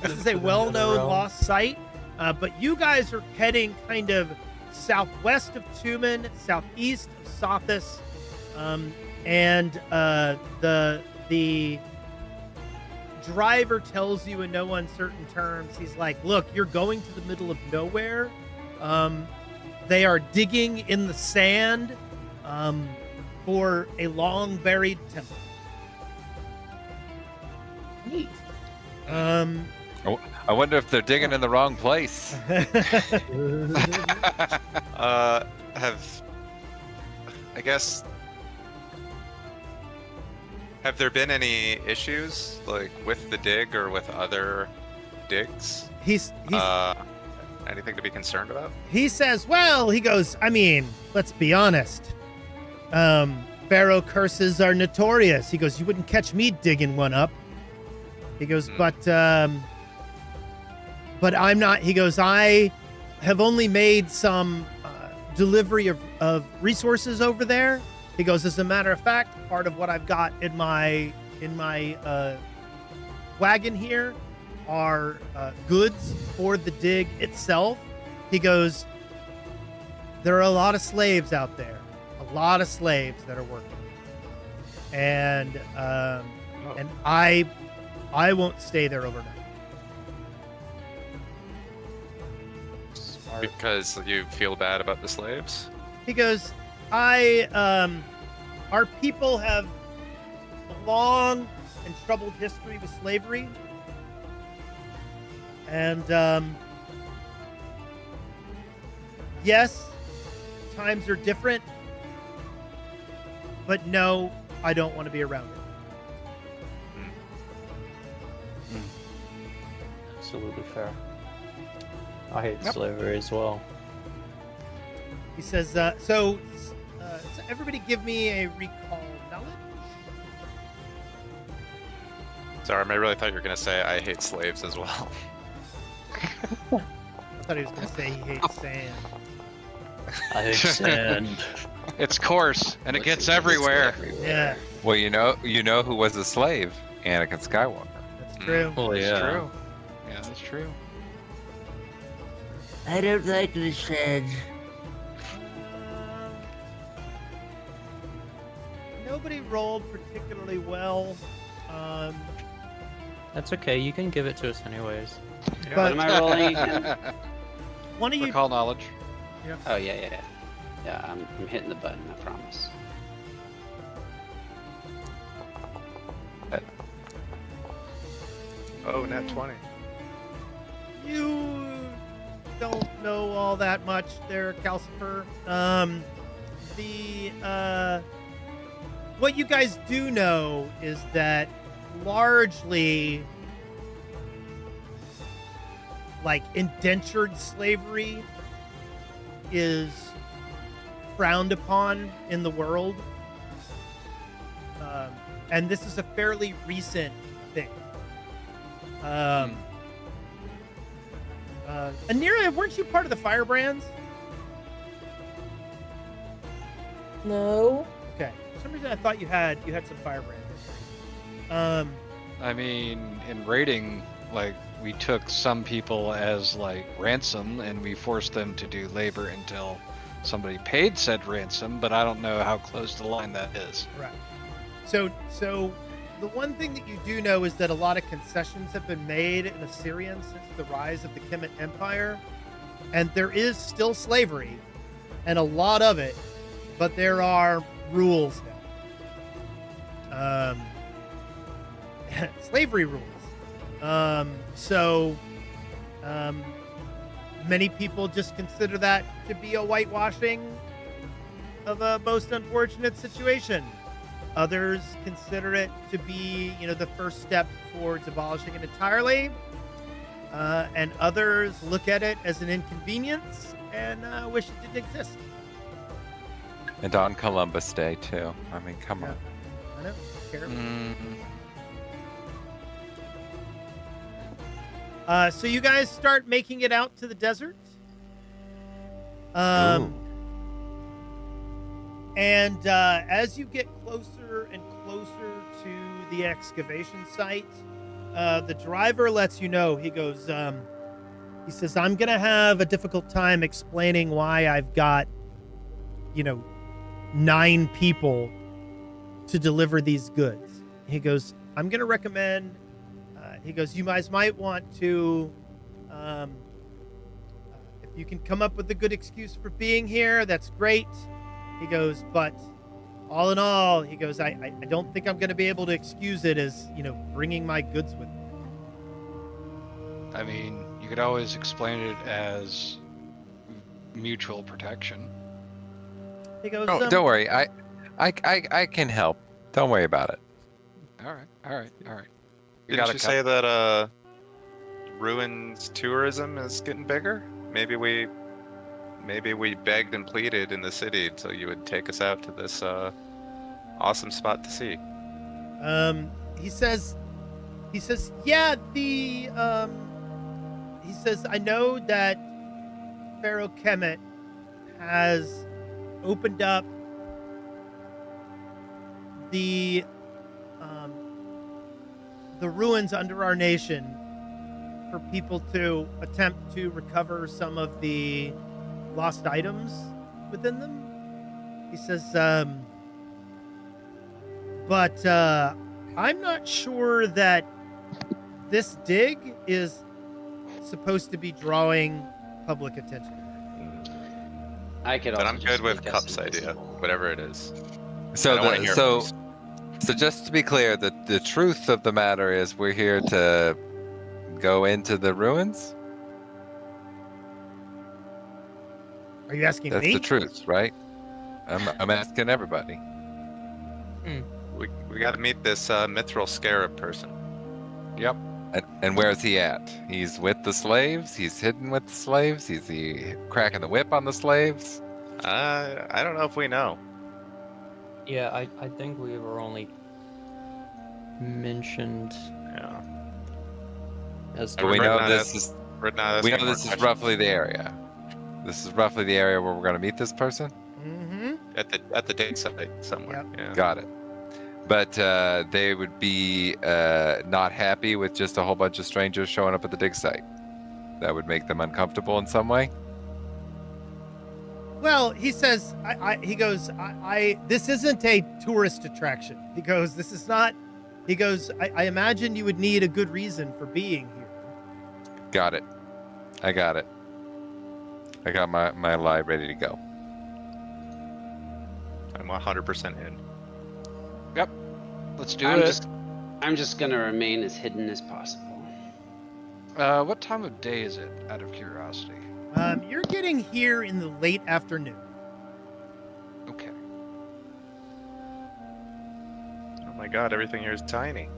Speaker 1: this is a well-known lost site, but you guys are heading kind of southwest of Tumen, southeast of Sothis, and the driver tells you in no uncertain terms, he's like, look, you're going to the middle of nowhere. They are digging in the sand for a long buried temple.
Speaker 9: Neat.
Speaker 6: I wonder if they're digging in the wrong place.
Speaker 7: Have there been any issues like with the dig or with other digs?
Speaker 1: He's
Speaker 7: anything to be concerned about?
Speaker 1: He says, well, he goes, I mean, let's be honest. Pharaoh curses are notorious. He goes, you wouldn't catch me digging one up. He goes, but I'm not. He goes, I have only made some delivery of resources over there. He goes, as a matter of fact, part of what I've got in my wagon here are goods for the dig itself. He goes, there are a lot of slaves out there, a lot of slaves that are working, and I won't stay there overnight.
Speaker 4: Smart.
Speaker 7: Because you feel bad about the slaves?
Speaker 1: He goes, our people have a long and troubled history with slavery. And, yes, times are different, but no, I don't want to be around it.
Speaker 4: Absolutely fair. I hate slavery as well.
Speaker 1: He says, so everybody give me a recall knowledge.
Speaker 7: Sorry, I really thought you were going to say I hate slaves as well.
Speaker 1: I thought he was going to say he hates sand.
Speaker 8: I hate sand.
Speaker 2: It's coarse, and it gets everywhere.
Speaker 1: Yeah,
Speaker 6: Well, you know who was a slave? Anakin Skywalker.
Speaker 1: that's true.
Speaker 8: Well,
Speaker 2: That's
Speaker 8: yeah.
Speaker 2: true. Yeah, that's true.
Speaker 9: I don't like the sand.
Speaker 1: Nobody rolled particularly well.
Speaker 4: That's okay. You can give it to us anyways.
Speaker 3: What
Speaker 1: But
Speaker 3: am I rolling again?
Speaker 1: one of you,
Speaker 2: Recall knowledge.
Speaker 3: Oh, yeah. Yeah, I'm hitting the button, I promise.
Speaker 5: Oh, nat 20.
Speaker 1: you don't know all that much there, Calcifer. What you guys do know is that largely, like, indentured slavery is frowned upon in the world. And this is a fairly recent thing. Anira, weren't you part of the Firebrands?
Speaker 9: No.
Speaker 1: Okay. For some reason, I thought you had some Firebrands.
Speaker 2: I mean, in raiding, like, we took some people as, like, ransom, and we forced them to do labor until somebody paid said ransom, but I don't know how close to the line that is.
Speaker 1: Right. So the one thing that you do know is that a lot of concessions have been made in Assyrian since the rise of the Kemet Empire, and there is still slavery, and a lot of it, but there are rules now. Slavery rules. Many people just consider that to be a whitewashing of a most unfortunate situation. Others consider it to be, the first step towards abolishing it entirely. And others look at it as an inconvenience and wish it didn't exist.
Speaker 6: And on Columbus Day too. I mean, come on.
Speaker 1: I know. Terrible. So you guys start making it out to the desert. And as you get closer and closer to the excavation site, the driver lets you know. He goes, he says, I'm going to have a difficult time explaining why I've got, 9 people to deliver these goods. He goes, I'm going to recommend, he goes, you guys might want to, if you can come up with a good excuse for being here, that's great. He goes, but all in all, he goes, I don't think I'm going to be able to excuse it as, bringing my goods with me.
Speaker 2: I mean, you could always explain it as mutual protection.
Speaker 1: He goes,
Speaker 6: Oh, don't worry. I can help. Don't worry about it.
Speaker 2: All right.
Speaker 7: Didn't you say that ruins tourism is getting bigger? Maybe we begged and pleaded in the city until you would take us out to this awesome spot to see.
Speaker 1: He says, yeah, he says, I know that Pharaoh Kemet has opened up the ruins under our nation for people to attempt to recover some of the lost items within them. He says, but I'm not sure that this dig is supposed to be drawing public attention.
Speaker 3: I could.
Speaker 7: But
Speaker 3: Also
Speaker 7: I'm
Speaker 3: just
Speaker 7: good with
Speaker 3: make us
Speaker 7: Cup's idea,
Speaker 3: invisible.
Speaker 7: whatever it is.
Speaker 6: So
Speaker 7: I don't wanna hear it.
Speaker 6: So just to be clear, the truth of the matter is we're here to go into the ruins.
Speaker 1: Are you asking
Speaker 6: That's
Speaker 1: me?
Speaker 6: the truth, right? I'm asking everybody.
Speaker 7: We got to meet this mithril scarab person.
Speaker 2: Yep.
Speaker 6: And where's he at? He's with the slaves? He's hidden with the slaves? Is he cracking the whip on the slaves?
Speaker 7: I don't know if we know.
Speaker 8: Yeah, I think we were only mentioned
Speaker 7: Yeah.
Speaker 8: as
Speaker 6: But we
Speaker 7: Right
Speaker 6: know
Speaker 7: now
Speaker 6: this
Speaker 7: that's-
Speaker 6: is
Speaker 7: We're not
Speaker 6: we
Speaker 7: asking
Speaker 6: know
Speaker 7: more
Speaker 6: this is
Speaker 7: questions.
Speaker 6: roughly the area. This is roughly the area where we're going to meet this person.
Speaker 1: Mm-hmm.
Speaker 7: at the dig site somewhere. Yeah.
Speaker 6: Got it. But they would be not happy with just a whole bunch of strangers showing up at the dig site. That would make them uncomfortable in some way.
Speaker 1: Well, he says, he goes, this isn't a tourist attraction. He goes, this is not, he goes, I imagine you would need a good reason for being here.
Speaker 6: Got it. I got it. I got my lie ready to go.
Speaker 7: I'm 100% in.
Speaker 2: Yep. Let's do it.
Speaker 3: I'm just gonna remain as hidden as possible.
Speaker 2: What time of day is it, out of curiosity?
Speaker 1: You're getting here in the late afternoon.
Speaker 2: Okay.
Speaker 7: Oh my god, everything here is tiny.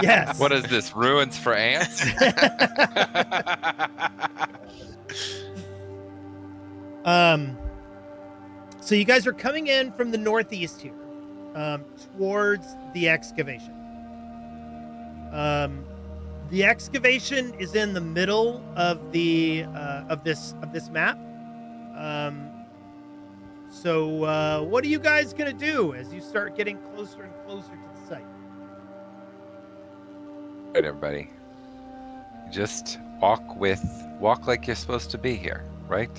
Speaker 1: Yes.
Speaker 6: What is this? Ruins for ants?
Speaker 1: So you guys are coming in from the northeast here, towards the excavation. The excavation is in the middle of the of this map. So what are you guys gonna do as you start getting closer and closer to the site?
Speaker 6: All right, everybody. Just walk like you're supposed to be here, right?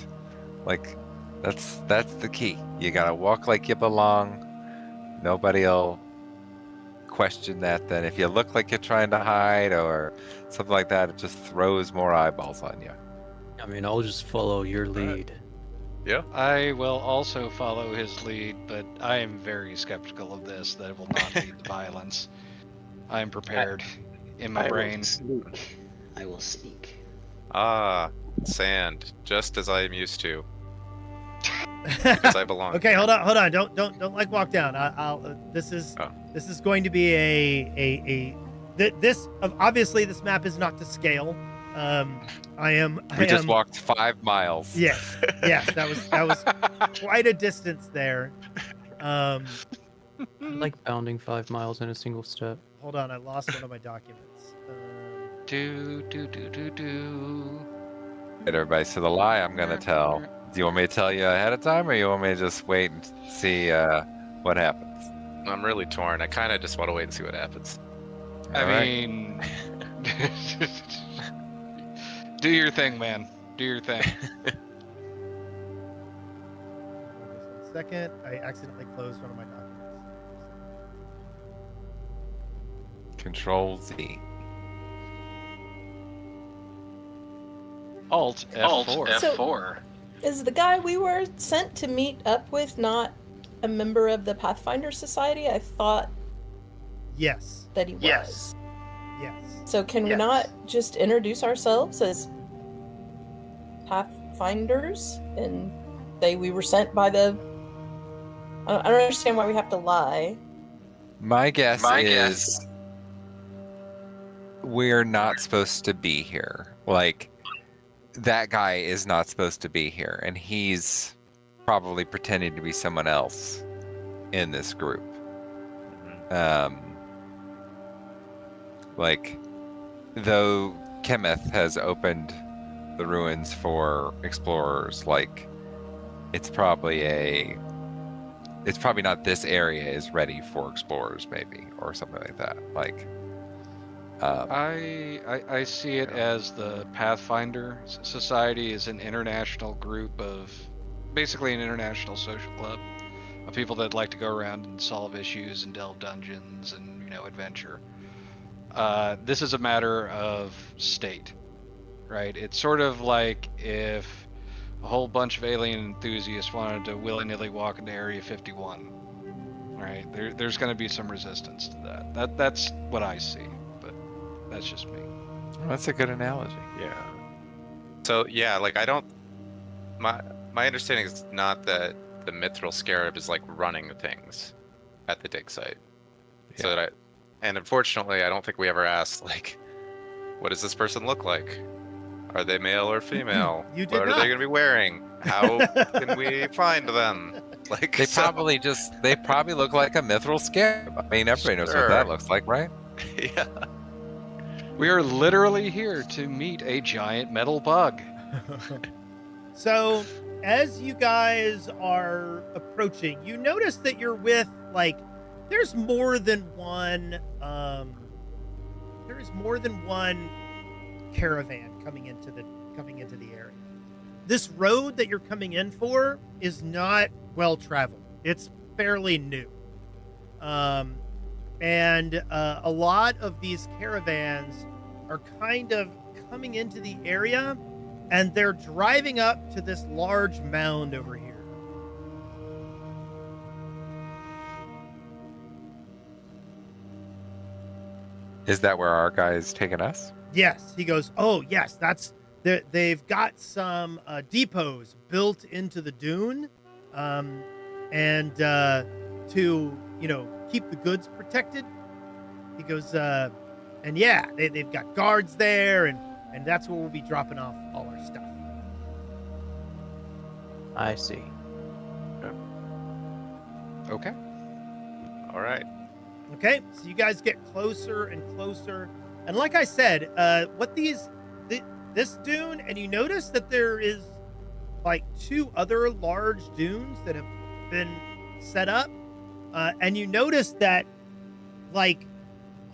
Speaker 6: Like, that's the key. You gotta walk like you belong. Nobody'll question that. Then if you look like you're trying to hide or something like that, it just throws more eyeballs on you.
Speaker 8: I mean, I'll just follow your lead.
Speaker 7: Yeah.
Speaker 2: I will also follow his lead, but I am very skeptical of this, that it will not lead to violence. I am prepared in my brain.
Speaker 3: I will sneak.
Speaker 7: Ah, sand, just as I am used to. Because I belong.
Speaker 1: Okay, hold on. Don't like walk down. This is going to be obviously this map is not to scale.
Speaker 6: We just walked 5 miles.
Speaker 1: Yes, that was quite a distance there.
Speaker 8: I like bounding 5 miles in a single step.
Speaker 1: Hold on, I lost one of my documents.
Speaker 2: Do.
Speaker 6: Right, everybody. So the lie I'm gonna tell. Do you want me to tell you ahead of time, or you want me to just wait and see what happens?
Speaker 7: I'm really torn. I kind of just want to wait and see what happens.
Speaker 2: I
Speaker 6: All right.
Speaker 2: mean, do your thing, man. Do your thing.
Speaker 1: Just 1 second. I accidentally closed one of my documents.
Speaker 6: Control Z.
Speaker 2: Alt F4.
Speaker 9: So- Is the guy we were sent to meet up with not a member of the Pathfinder Society? I thought
Speaker 1: Yes.
Speaker 9: that he was.
Speaker 1: Yes.
Speaker 9: So can we not just introduce ourselves as Pathfinders and say we were sent by the... I don't understand why we have to lie.
Speaker 6: My guess is we're not supposed to be here. Like, that guy is not supposed to be here, and he's probably pretending to be someone else in this group. Like, though Kemeth has opened the ruins for explorers, like, it's probably not this area is ready for explorers, maybe, or something like that. Like,
Speaker 2: I see it as the Pathfinder Society is an international group of, basically an international social club of people that like to go around and solve issues and delve dungeons and, adventure. This is a matter of state, right? It's sort of like if a whole bunch of alien enthusiasts wanted to willy-nilly walk into Area 51, right? There's going to be some resistance to that. That's what I see. That's just me.
Speaker 6: that's a good analogy.
Speaker 7: Yeah. So yeah, like I don't. My understanding is not that the Mithril Scarab is like running things at the dig site.
Speaker 6: Yeah.
Speaker 7: So that and unfortunately, I don't think we ever asked like, what does this person look like? Are they male or female?
Speaker 1: You did
Speaker 7: what are
Speaker 1: not.
Speaker 7: they going to be wearing? How can we find them? Like
Speaker 6: They probably look like a mithril scarab. I mean, everybody knows what
Speaker 7: Sure.
Speaker 6: that looks like, right?
Speaker 7: Yeah.
Speaker 2: We are literally here to meet a giant metal bug.
Speaker 1: So, as you guys are approaching, you notice that you're with there's more than one caravan coming into the area. This road that you're coming in for is not well traveled. It's fairly new. And a lot of these caravans are kind of coming into the area, and they're driving up to this large mound over here.
Speaker 6: Is that where our guy is taking us?
Speaker 1: Yes, he goes, oh, yes, they've got some depots built into the dune, and to, keep the goods protected. He goes, and yeah, they've got guards there, and that's where we'll be dropping off all our stuff.
Speaker 8: I see.
Speaker 2: Okay.
Speaker 7: All right.
Speaker 1: Okay, so you guys get closer and closer, and like I said, this dune, and you notice that there is like 2 other large dunes that have been set up, and you notice that like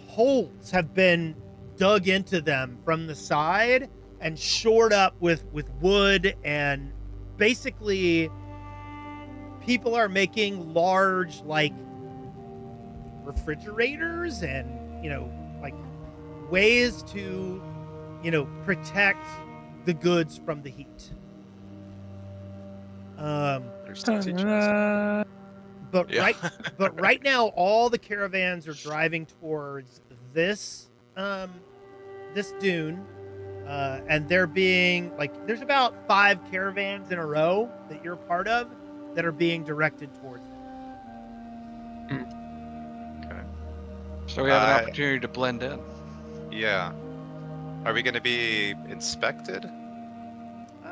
Speaker 1: holes have been dug into them from the side and shored up with wood, and basically people are making large like refrigerators and like ways to protect the goods from the heat.
Speaker 7: There's two teachers.
Speaker 1: But
Speaker 7: Yeah.
Speaker 1: right now all the caravans are driving towards this this dune, and they're being like, there's about 5 caravans in a row that you're a part of that are being directed towards them.
Speaker 2: So we have an opportunity to blend in.
Speaker 7: Yeah. Are we going to be inspected?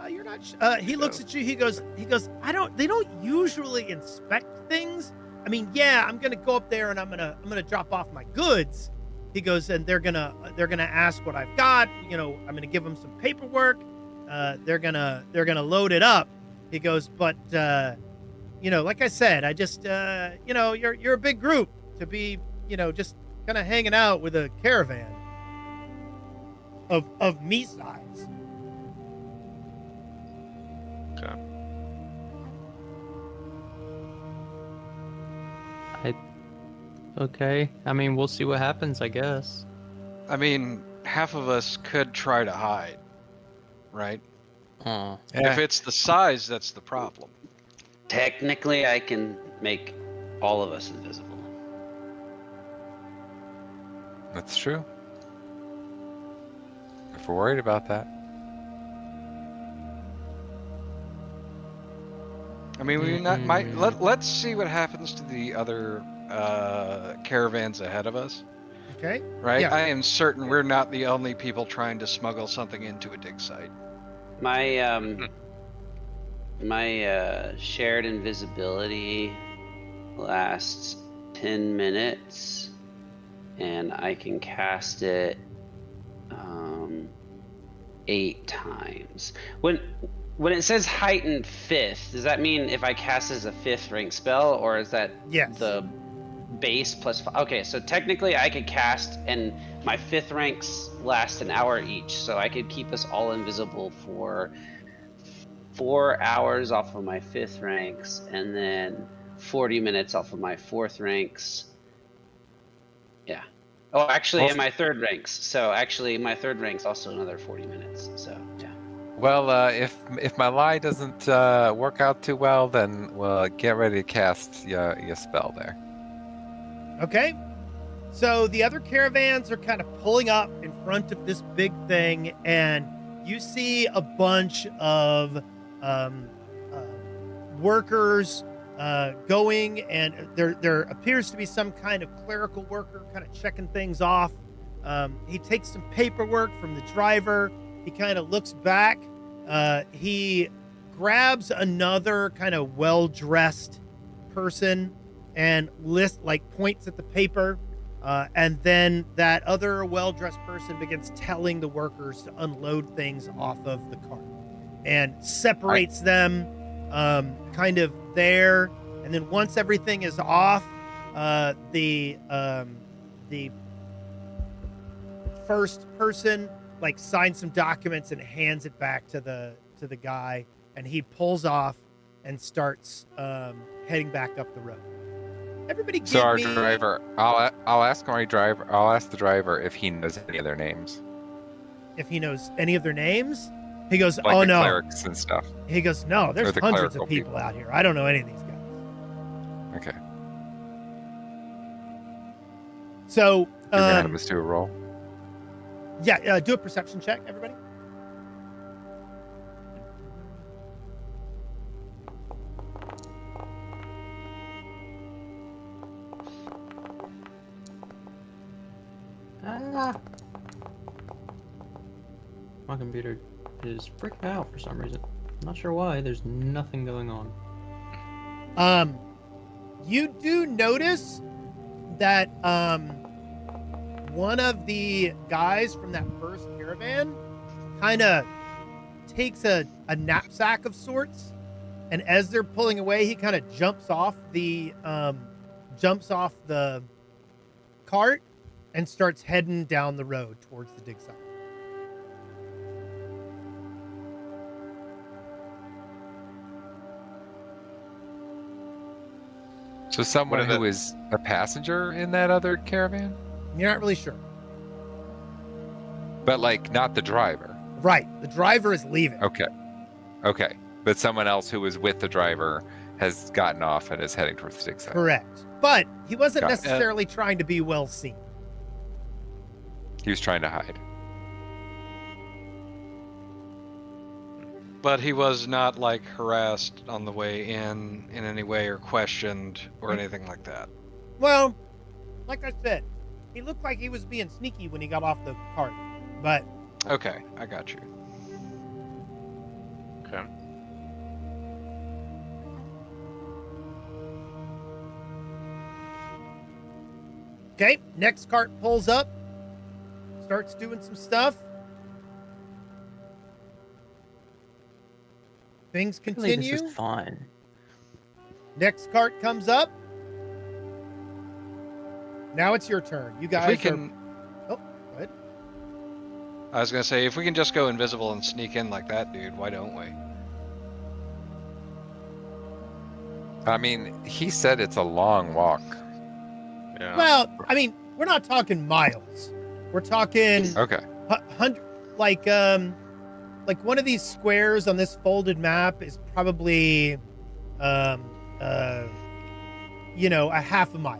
Speaker 1: You're not. He looks at you. He goes. They don't usually inspect things. I mean, yeah, I'm gonna go up there and I'm gonna drop off my goods. He goes, and they're gonna ask what I've got. I'm gonna give them some paperwork. They're gonna load it up. He goes, but like I said, I just you're a big group to be just kind of hanging out with a caravan of me size.
Speaker 7: Okay.
Speaker 8: Okay. I mean, we'll see what happens, I guess.
Speaker 2: I mean, half of us could try to hide, right?
Speaker 8: Oh.
Speaker 2: If it's the size, that's the problem.
Speaker 3: Technically, I can make all of us invisible.
Speaker 6: That's true. If we're worried about that.
Speaker 2: I mean, we not might let's see what happens to the other caravans ahead of us.
Speaker 1: Okay.
Speaker 2: Right?
Speaker 1: Yeah.
Speaker 2: I am certain we're not the only people trying to smuggle something into a dig site.
Speaker 3: My my shared invisibility lasts 10 minutes, and I can cast it 8 times. When it says heightened 5th, does that mean if I cast as a 5th rank spell, or is that the base plus 5? Okay, so technically I could cast, and my 5th ranks last an hour each, so I could keep us all invisible for 4 hours off of my 5th ranks, and then 40 minutes off of my 4th ranks. Yeah. Oh, actually, in my 3rd ranks. So actually, my 3rd rank's also another 40 minutes. So yeah.
Speaker 6: Well, if my lie doesn't work out too well, then we'll get ready to cast your spell there.
Speaker 1: Okay. So the other caravans are kind of pulling up in front of this big thing, and you see a bunch of workers going, and there appears to be some kind of clerical worker kind of checking things off. He takes some paperwork from the driver. He kind of looks back. He grabs another kind of well-dressed person and points at the paper. And then that other well-dressed person begins telling the workers to unload things off of the cart and separates them kind of there. And then once everything is off, the first person signs some documents and hands it back to the guy, and he pulls off and starts heading back up the road. Everybody give
Speaker 6: So our
Speaker 1: me...
Speaker 6: driver, I'll ask the driver if he knows any of their names.
Speaker 1: If he knows any of their names? He goes,
Speaker 6: Like
Speaker 1: oh
Speaker 6: the
Speaker 1: no.
Speaker 6: clerics and stuff.
Speaker 1: He goes, no, there's
Speaker 6: Or the
Speaker 1: hundreds of
Speaker 6: clerical
Speaker 1: people out here. I don't know any of these guys.
Speaker 6: Okay.
Speaker 1: So,
Speaker 6: You're gonna have us do a roll.
Speaker 1: yeah, do a perception check, everybody.
Speaker 8: My computer is freaking out for some reason.
Speaker 4: Not sure why. There's nothing going on.
Speaker 1: You do notice that one of the guys from that first caravan kind of takes a knapsack of sorts, and as they're pulling away, he kind of jumps off the cart and starts heading down the road towards the dig site.
Speaker 6: So someone who is a passenger in that other caravan?
Speaker 1: You're not really sure.
Speaker 6: But like not the driver.
Speaker 1: Right. The driver is leaving.
Speaker 6: Okay. Okay. But someone else who was with the driver has gotten off and is heading towards the dig site.
Speaker 1: Correct. But he wasn't
Speaker 6: Got it.
Speaker 1: necessarily trying to be well seen.
Speaker 6: He was trying to hide.
Speaker 2: But he was not like harassed on the way in any way or questioned or anything like that.
Speaker 1: Well, like I said, he looked like he was being sneaky when he got off the cart. But
Speaker 2: Okay, I got you.
Speaker 7: Okay.
Speaker 1: okay, next cart pulls up, starts doing some stuff. Things
Speaker 4: I believe
Speaker 1: continue.
Speaker 4: This is fine.
Speaker 1: Next cart comes up. Now it's your turn. You guys
Speaker 2: If we can,
Speaker 1: Oh, go ahead.
Speaker 2: I was gonna say, if we can just go invisible and sneak in like that, dude, why don't we?
Speaker 6: I mean, he said it's a long walk.
Speaker 7: Yeah.
Speaker 1: Well, I mean, we're not talking miles. We're talking
Speaker 6: Okay.
Speaker 1: hundred, like one of these squares on this folded map is probably, a half a mile.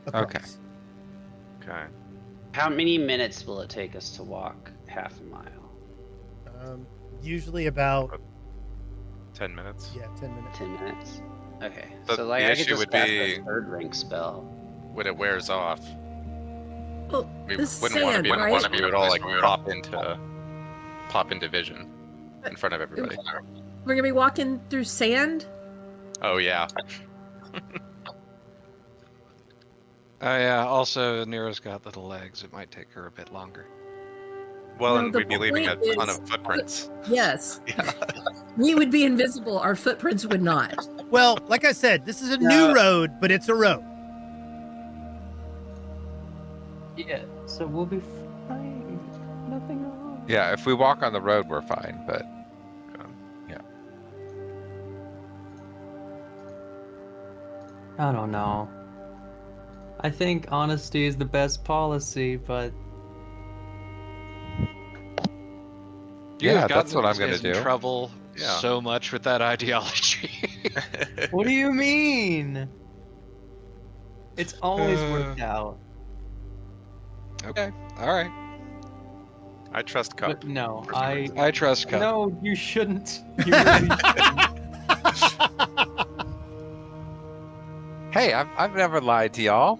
Speaker 1: Across.
Speaker 6: Okay.
Speaker 7: Okay.
Speaker 3: How many minutes will it take us to walk half a mile?
Speaker 1: Usually about
Speaker 7: 10 minutes.
Speaker 1: 10 minutes.
Speaker 3: 10 minutes. Okay.
Speaker 7: So
Speaker 3: So like
Speaker 7: the
Speaker 3: I could
Speaker 7: issue
Speaker 3: just
Speaker 7: would
Speaker 3: cast
Speaker 7: be-
Speaker 3: a third rank spell.
Speaker 7: When it wears off,
Speaker 10: Well,
Speaker 7: we
Speaker 10: this
Speaker 7: wouldn't want to
Speaker 10: sand,
Speaker 7: be in a
Speaker 10: right?
Speaker 7: place where we would all like pop into vision in front of everybody.
Speaker 10: We're gonna be walking through sand.
Speaker 7: Oh yeah.
Speaker 2: Oh yeah, also Nero's got little legs, it might take her a bit longer.
Speaker 7: Well,
Speaker 10: No,
Speaker 7: and
Speaker 10: the
Speaker 7: we'd be leaving a
Speaker 10: point
Speaker 7: ton
Speaker 10: is-
Speaker 7: of footprints.
Speaker 10: Yes. We would be invisible. Our footprints would not.
Speaker 1: Well, like I said, this is a
Speaker 4: No.
Speaker 1: new road, but it's a road.
Speaker 4: Yeah, so we'll be fine. Nothing wrong.
Speaker 6: Yeah, if we walk on the road, we're fine, but
Speaker 4: I don't know. I think honesty is the best policy, but
Speaker 2: You
Speaker 6: Yeah,
Speaker 2: have
Speaker 6: that's
Speaker 2: gotten
Speaker 6: what I'm
Speaker 2: these
Speaker 6: gonna
Speaker 2: guys in
Speaker 6: do.
Speaker 2: trouble
Speaker 7: Yeah.
Speaker 2: so much with that ideology.
Speaker 4: what do you mean? It's always worked out.
Speaker 2: Okay, all right.
Speaker 7: I trust Cup.
Speaker 4: But no, I
Speaker 2: I trust Cup.
Speaker 4: no, you shouldn't. You really shouldn't.
Speaker 6: hey, I've never lied to y'all.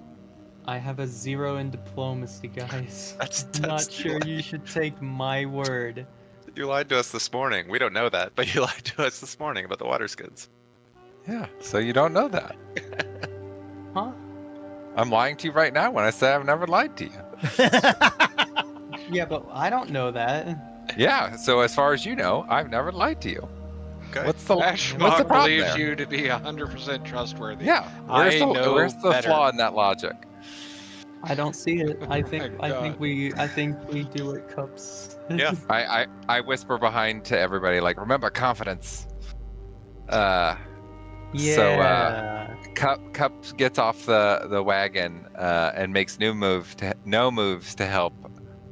Speaker 4: I have a 0 in diplomacy, guys.
Speaker 7: That's
Speaker 4: Not sure you should take my word.
Speaker 7: You lied to us this morning. We don't know that, but you lied to us this morning about the water skids.
Speaker 6: Yeah, so you don't know that.
Speaker 4: Huh?
Speaker 6: I'm lying to you right now when I say I've never lied to you.
Speaker 4: Yeah, but I don't know that.
Speaker 6: Yeah, so as far as you know, I've never lied to you.
Speaker 7: Okay.
Speaker 6: What's the
Speaker 2: Ashmog
Speaker 6: problem
Speaker 2: believes
Speaker 6: there?
Speaker 2: you to be 100% trustworthy.
Speaker 6: Yeah, where's
Speaker 2: I know
Speaker 6: where's the
Speaker 2: better.
Speaker 6: flaw in that logic?
Speaker 4: I don't see it. I think
Speaker 2: my God.
Speaker 4: we do it, Cups.
Speaker 7: Yeah.
Speaker 6: I whisper behind to everybody like, remember confidence.
Speaker 4: Yeah.
Speaker 6: Cup gets off the wagon and makes no moves to help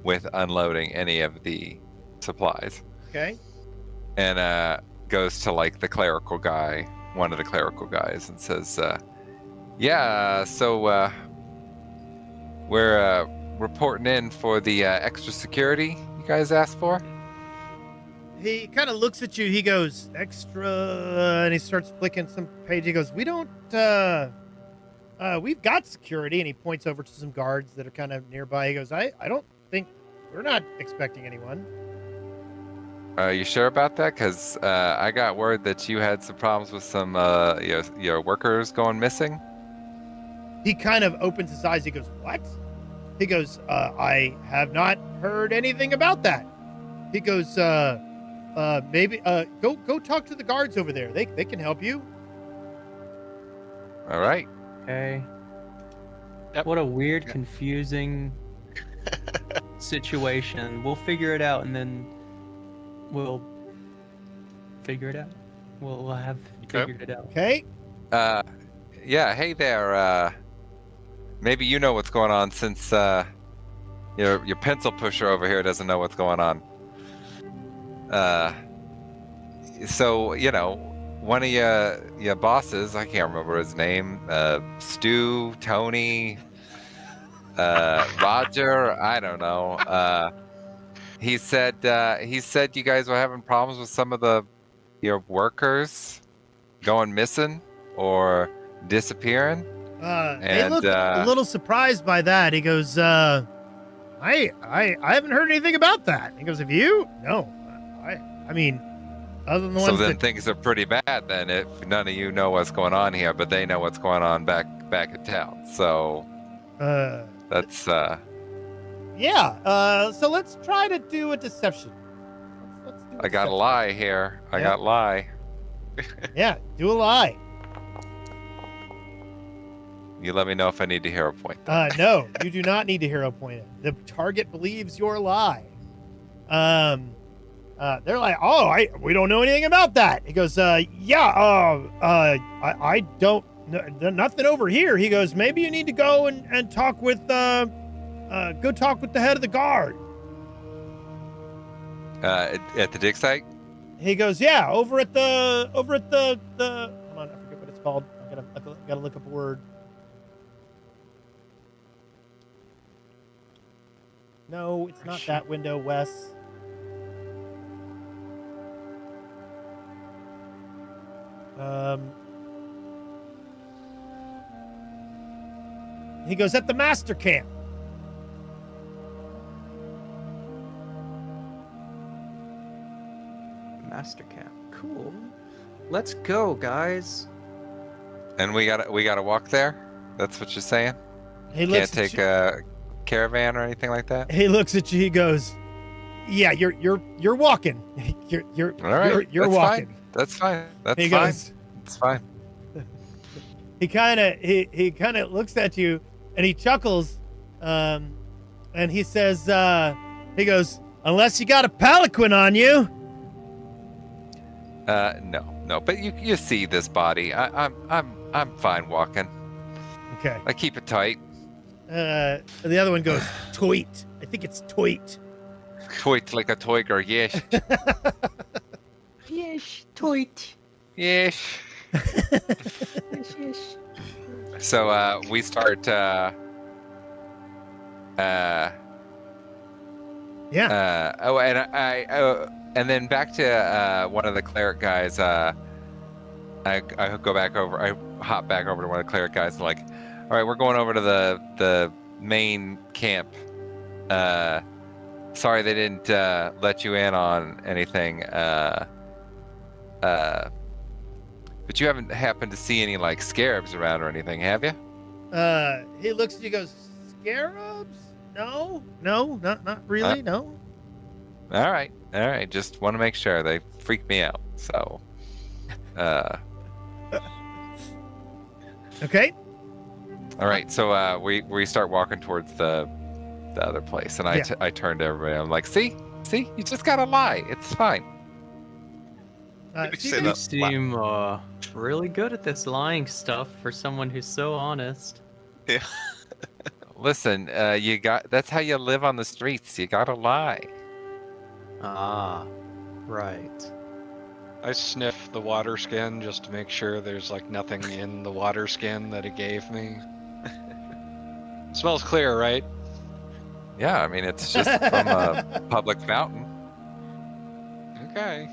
Speaker 6: with unloading any of the supplies,
Speaker 1: Okay.
Speaker 6: and goes to like the clerical guy, one of the clerical guys, and says, "Yeah, so we're reporting in for the extra security you guys asked for."
Speaker 1: He kind of looks at you. He goes, extra, and he starts flicking some page. He goes, we don't, we've got security. And he points over to some guards that are kind of nearby. He goes, I don't think, we're not expecting anyone.
Speaker 6: Are you sure about that? Because I got word that you had some problems with some your workers going missing.
Speaker 1: He kind of opens his eyes. He goes, "What?" He goes, "I have not heard anything about that." He goes, "Maybe go talk to the guards over there. They can help you."
Speaker 6: All right.
Speaker 4: Okay.
Speaker 2: Yep.
Speaker 4: What a weird, confusing situation. We'll figure it out, and then we'll figure it out. We'll have figured it out.
Speaker 1: Okay.
Speaker 6: Yeah. Hey there. Maybe you know what's going on, since your pencil pusher over here doesn't know what's going on. So one of your bosses, I can't remember his name, Stu, Tony, Roger, I don't know. He said you guys were having problems with some of your workers going missing or disappearing.
Speaker 1: They look a little surprised by that. He goes, I haven't heard anything about that. He goes, "Have you?" "No. I mean, other than the ones
Speaker 6: So then
Speaker 1: that..."
Speaker 6: things are pretty bad then, if none of you know what's going on here, but they know what's going on back in town. So that's
Speaker 1: Yeah. So let's try to do a deception. Let's do
Speaker 6: I got a
Speaker 1: deception.
Speaker 6: lie here. I
Speaker 1: Yeah.
Speaker 6: got lie.
Speaker 1: Yeah. Do a lie.
Speaker 6: You let me know if I need to hero point.
Speaker 1: No, you do not need to hero point it. The target believes your lie. They're like, "Oh, we don't know anything about that." He goes, I don't know nothing over here." He goes, "Maybe you need to go and talk with go talk with the head of the guard."
Speaker 6: At the dig site?
Speaker 1: He goes, "Yeah, over at the hold on, I forget what it's called. I gotta look up a word. No, it's not that window, Wes. He goes, "At the master camp."
Speaker 4: Master camp. Cool. Let's go, guys.
Speaker 6: And we gotta walk there? That's what you're saying?
Speaker 1: He
Speaker 6: Can't
Speaker 1: looks at
Speaker 6: take
Speaker 1: you.
Speaker 6: a caravan or anything like that?
Speaker 1: He looks at you. He goes, "Yeah, you're walking. You're
Speaker 6: All right.
Speaker 1: you're
Speaker 6: that's
Speaker 1: walking."
Speaker 6: Fine. That's fine. That's
Speaker 1: He
Speaker 6: fine.
Speaker 1: goes,
Speaker 6: It's fine.
Speaker 1: he kind of looks at you and he chuckles, and he says, he goes, "Unless you got a palanquin on you."
Speaker 6: No. But you see this body. I'm fine walking.
Speaker 1: Okay.
Speaker 6: I keep it tight.
Speaker 1: The other one goes, "Toit." I think it's toit.
Speaker 6: Toit like a tiger, yes.
Speaker 4: Yes, toit.
Speaker 6: Yes.
Speaker 4: Yes.
Speaker 6: So we start
Speaker 1: Yeah.
Speaker 6: and then back to one of the cleric guys. I go back over. I hop back over to one of the cleric guys and like, "All right, we're going over to the main camp. Sorry they didn't let you in on anything. But you haven't happened to see any like scarabs around or anything, have you?"
Speaker 1: He looks at you, goes, "Scarabs? No, not really. No."
Speaker 6: All right. Just want to make sure. They freak me out. So,
Speaker 1: Okay.
Speaker 6: all right. So we start walking towards the other place, and
Speaker 1: Yeah.
Speaker 6: I turn to everybody. I'm like, see, you just gotta lie. It's fine.
Speaker 7: Did you
Speaker 1: so
Speaker 7: say
Speaker 1: you
Speaker 4: You
Speaker 7: that?
Speaker 4: seem really good at this lying stuff for someone who's so honest.
Speaker 7: Yeah.
Speaker 6: Listen, that's how you live on the streets. You gotta lie.
Speaker 4: Ah, right.
Speaker 2: I sniff the water skin just to make sure there's like nothing in the water skin that it gave me. Smells clear, right?
Speaker 6: Yeah, I mean it's just from a public fountain.
Speaker 2: Okay.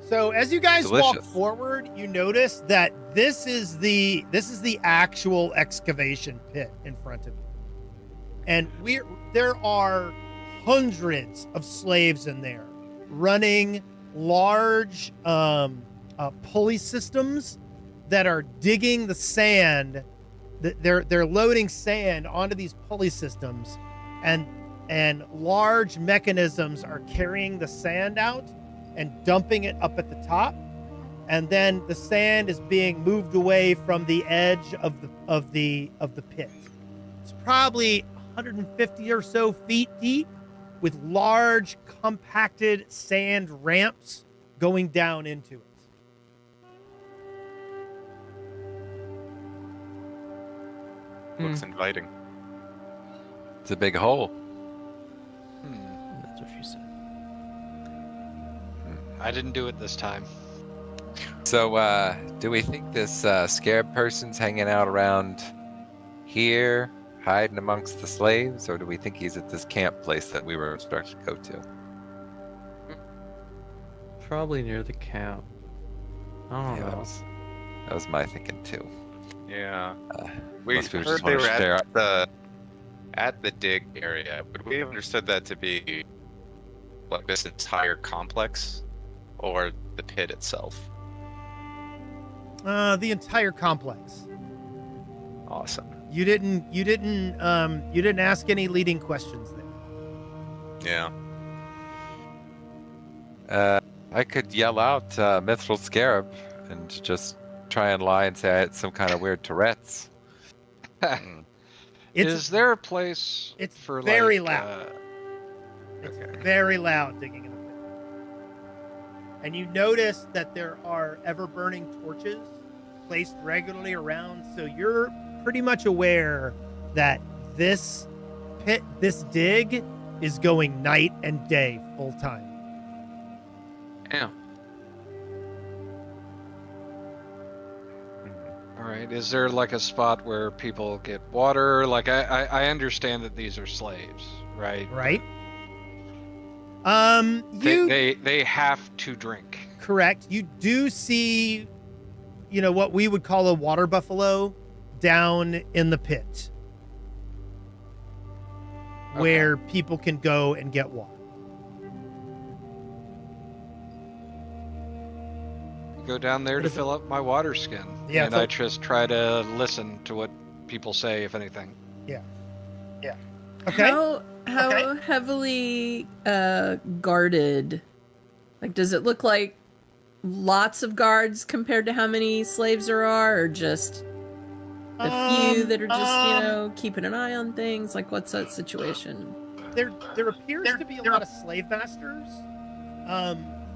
Speaker 1: So as you guys walk
Speaker 6: Delicious.
Speaker 1: forward, you notice that this is the actual excavation pit in front of you, and there are hundreds of slaves in there running large pulley systems that are digging the sand. They're loading sand onto these pulley systems, and large mechanisms are carrying the sand out and dumping it up at the top, and then the sand is being moved away from the edge of the pit. It's probably 150 or so feet deep, with large compacted sand ramps going down into it.
Speaker 7: Looks inviting.
Speaker 6: It's a big hole.
Speaker 4: That's what she said.
Speaker 2: I didn't do it this time.
Speaker 6: So, do we think this scarab person's hanging out around here, hiding amongst the slaves, or do we think he's at this camp place that we were instructed to go to?
Speaker 4: Probably near the camp. I don't know.
Speaker 6: That was my thinking too.
Speaker 7: Yeah. We
Speaker 6: most people
Speaker 7: heard
Speaker 6: just
Speaker 7: they
Speaker 6: wanna
Speaker 7: were
Speaker 6: stare
Speaker 7: at the dig area. Would we have understood that to be like this entire complex, or the pit itself?
Speaker 1: The entire complex.
Speaker 7: Awesome.
Speaker 1: You didn't ask any leading questions there.
Speaker 7: Yeah.
Speaker 6: I could yell out Mithril Scarab and just try and lie and say I had some kind of weird Tourette's.
Speaker 2: Is there a place
Speaker 1: It's
Speaker 2: for
Speaker 1: very
Speaker 2: like,
Speaker 1: loud. It's very loud digging in the pit. And you notice that there are ever-burning torches placed regularly around, so you're pretty much aware that this pit, this dig, is going night and day full time.
Speaker 8: Yeah.
Speaker 2: All right. Is there like a spot where people get water? Like I understand that these are slaves, right?
Speaker 1: Right.
Speaker 2: They have to drink.
Speaker 1: Correct. You do see, what we would call a water buffalo down in the pit, where people can go and get water.
Speaker 2: Go down there to fill up my water skin.
Speaker 1: Yeah,
Speaker 2: and I just try to listen to what people say, if anything.
Speaker 1: Yeah. Okay.
Speaker 10: How heavily guarded? Like, does it look like lots of guards compared to how many slaves there are, or just a few that are just keeping an eye on things? Like, what's that situation?
Speaker 1: There appears to be a lot of slave masters.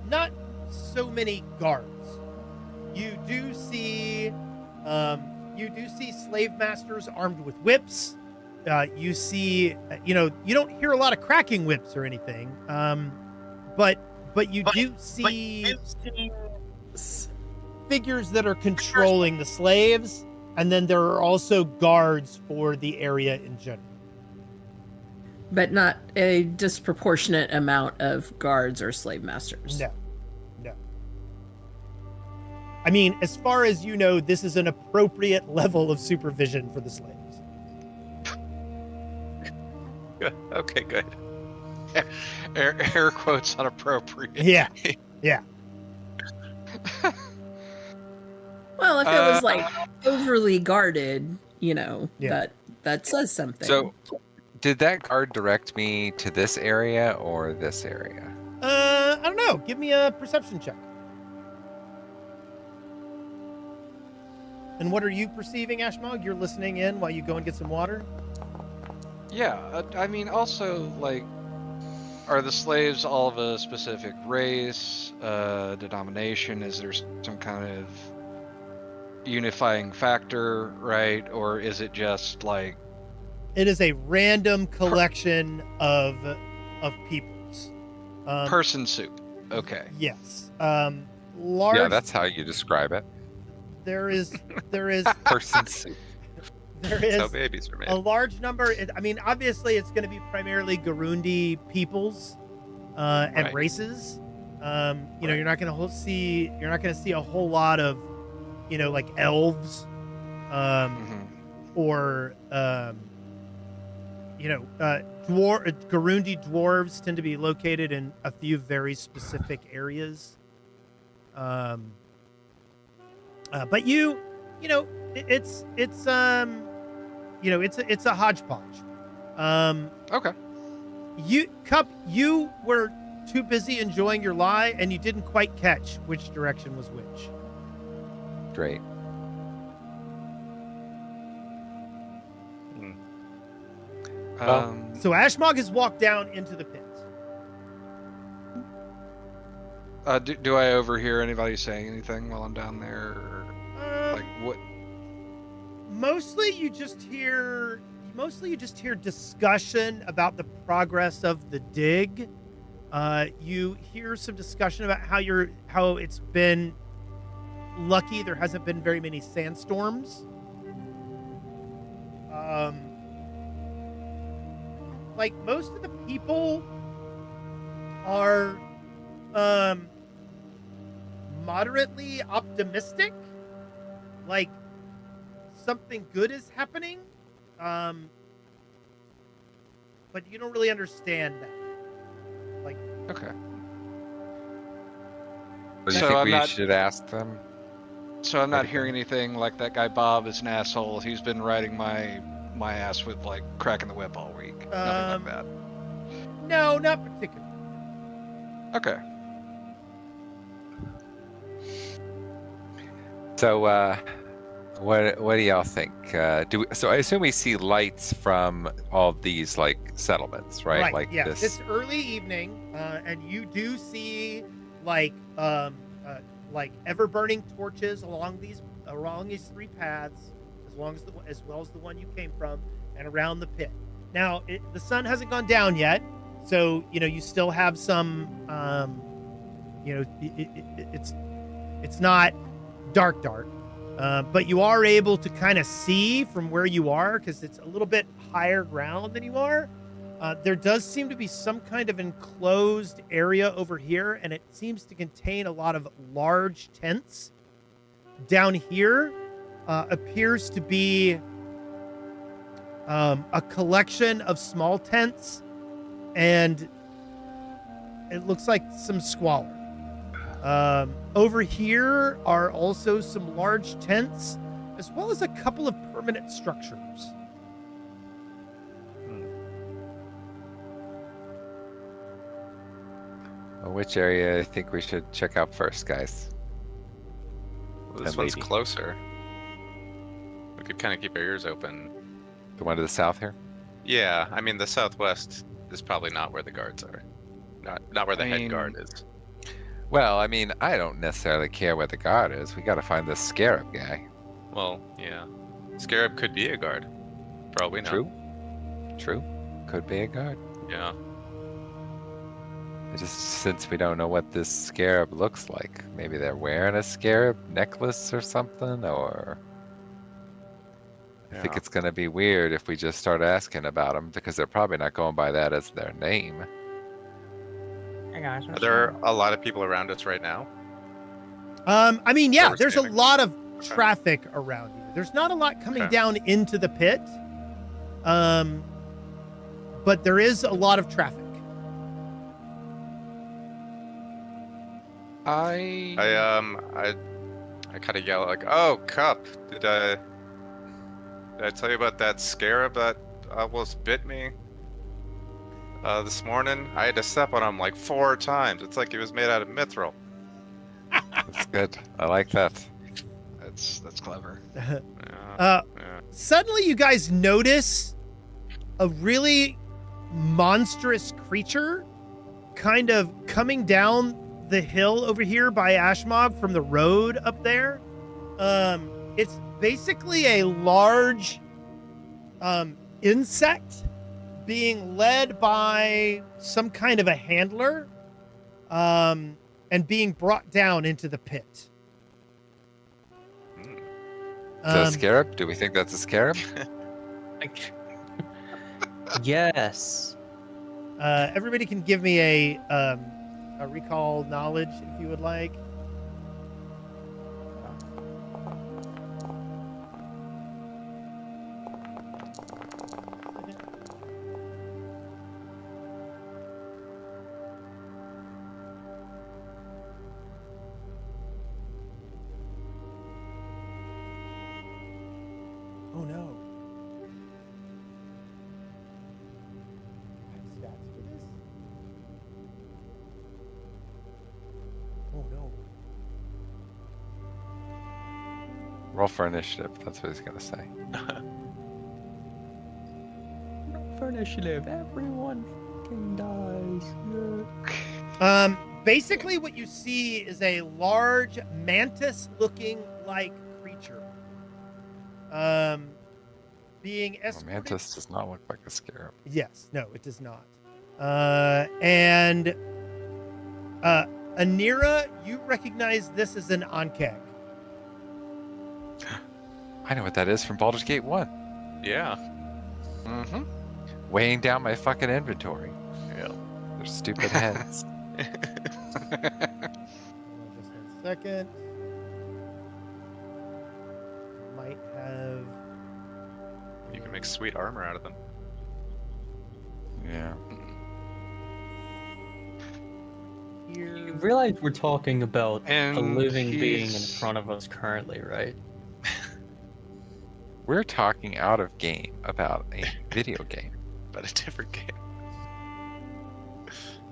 Speaker 1: Not so many guards. You do see slave masters armed with whips. You see, you don't hear a lot of cracking whips or anything. But you do see figures that are controlling the slaves, and then there are also guards for the area in general.
Speaker 10: But not a disproportionate amount of guards or slave masters.
Speaker 1: No. I mean, as far as you know, this is an appropriate level of supervision for the slaves.
Speaker 7: Okay, good.
Speaker 2: Air quotes on appropriate.
Speaker 1: Yeah.
Speaker 10: Well, if it was like overly guarded, that says something.
Speaker 6: So, did that guard direct me to this area or this area?
Speaker 1: I don't know. Give me a perception check. And what are you perceiving, Ashmog? You're listening in while you go and get some water?
Speaker 2: Yeah, I mean, also, like, are the slaves all of a specific race, denomination? Is there some kind of unifying factor, right? Or is it just like...
Speaker 1: It is a random collection of peoples.
Speaker 2: Person soup. Okay.
Speaker 1: Yes. Large...
Speaker 6: Yeah, that's how you describe it.
Speaker 1: There is
Speaker 6: person soup.
Speaker 1: There is
Speaker 7: how babies are made.
Speaker 1: A large number. Obviously, it's going to be primarily Garundi peoples and races. You're not going to see a whole lot of, like elves, or Garundi dwarves tend to be located in a few very specific areas. But it's a hodgepodge.
Speaker 2: Okay.
Speaker 1: You were too busy enjoying your lie, and you didn't quite catch which direction was which.
Speaker 6: Great.
Speaker 1: So Ashmog has walked down into the pit.
Speaker 2: Do I overhear anybody saying anything while I'm down there? Or, like what?
Speaker 1: Mostly you just hear discussion about the progress of the dig. You hear some discussion about how it's been lucky there hasn't been very many sandstorms. Like most of the people are moderately optimistic, like something good is happening, but you don't really understand that. Like,
Speaker 2: okay.
Speaker 6: Do you think we should ask them?
Speaker 2: So I'm not hearing anything like that guy Bob is an asshole. He's been riding my ass with like cracking the whip all week. Nothing like that.
Speaker 1: No, not particularly.
Speaker 2: Okay.
Speaker 6: So, what do y'all think? So I assume we see lights from all these like settlements, right?
Speaker 1: Right.
Speaker 6: Like
Speaker 1: yes.
Speaker 6: this.
Speaker 1: It's early evening, and you do see like ever burning torches along these three paths, as well as the one you came from, and around the pit. Now the sun hasn't gone down yet, so you still have some. It's not dark, but you are able to kind of see from where you are because it's a little bit higher ground than you are. There does seem to be some kind of enclosed area over here, and it seems to contain a lot of large tents. Down here appears to be a collection of small tents, and it looks like some squalor. Over here are also some large tents, as well as a couple of permanent structures.
Speaker 6: Which area I think we should check out first, guys?
Speaker 7: Well, this one's closer. We could kind of keep our ears open.
Speaker 6: The one to the south here?
Speaker 7: Yeah, I mean the southwest is probably not where the guards are. Not where the head guard is.
Speaker 6: Well, I mean, I don't necessarily care where the guard is. We gotta find this Scarab guy.
Speaker 7: Well, yeah. Scarab could be a guard. Probably not.
Speaker 6: True. Could be a guard.
Speaker 7: Yeah.
Speaker 6: Just since we don't know what this Scarab looks like. Maybe they're wearing a Scarab necklace or something, or... I think it's gonna be weird if we just start asking about them, because they're probably not going by that as their name.
Speaker 11: Hey guys,
Speaker 7: Are there a lot of people around us right now?
Speaker 1: I mean, yeah, there's a lot of traffic around you. There's not a lot coming down into the pit, but there is a lot of traffic.
Speaker 7: I kind of yell like, "Oh, Cup! Did I tell you about that Scarab that almost bit me this morning? I had to step on him like 4 times. It's like he was made out of mithril."
Speaker 6: That's good. I like that.
Speaker 2: That's clever.
Speaker 1: Suddenly, you guys notice a really monstrous creature kind of coming down the hill over here by Ashmog from the road up there. It's basically a large insect being led by some kind of a handler, and being brought down into the pit.
Speaker 6: Is that a Scarab? Do we think that's a Scarab?
Speaker 4: Yes.
Speaker 1: Everybody can give me a recall knowledge if you would like.
Speaker 6: Roll for initiative. That's what he's gonna say.
Speaker 4: For initiative, everyone fucking dies.
Speaker 1: Basically, what you see is a large mantis-looking like creature. Being escorted.
Speaker 6: Mantis does not look like a scarab.
Speaker 1: Yes, no, it does not. And Anira, you recognize this as an Ankeg.
Speaker 6: I know what that is from Baldur's Gate 1.
Speaker 7: Yeah.
Speaker 2: Mm-hmm.
Speaker 6: Weighing down my fucking inventory.
Speaker 7: Yeah.
Speaker 6: Their stupid heads.
Speaker 1: Just 1 second. Might have.
Speaker 7: You can make sweet armor out of them.
Speaker 6: Yeah.
Speaker 4: You realize we're talking about
Speaker 2: And
Speaker 4: a living being in
Speaker 2: he's-
Speaker 4: front of us currently, right?
Speaker 6: We're talking out of game about a video game.
Speaker 7: But a different game.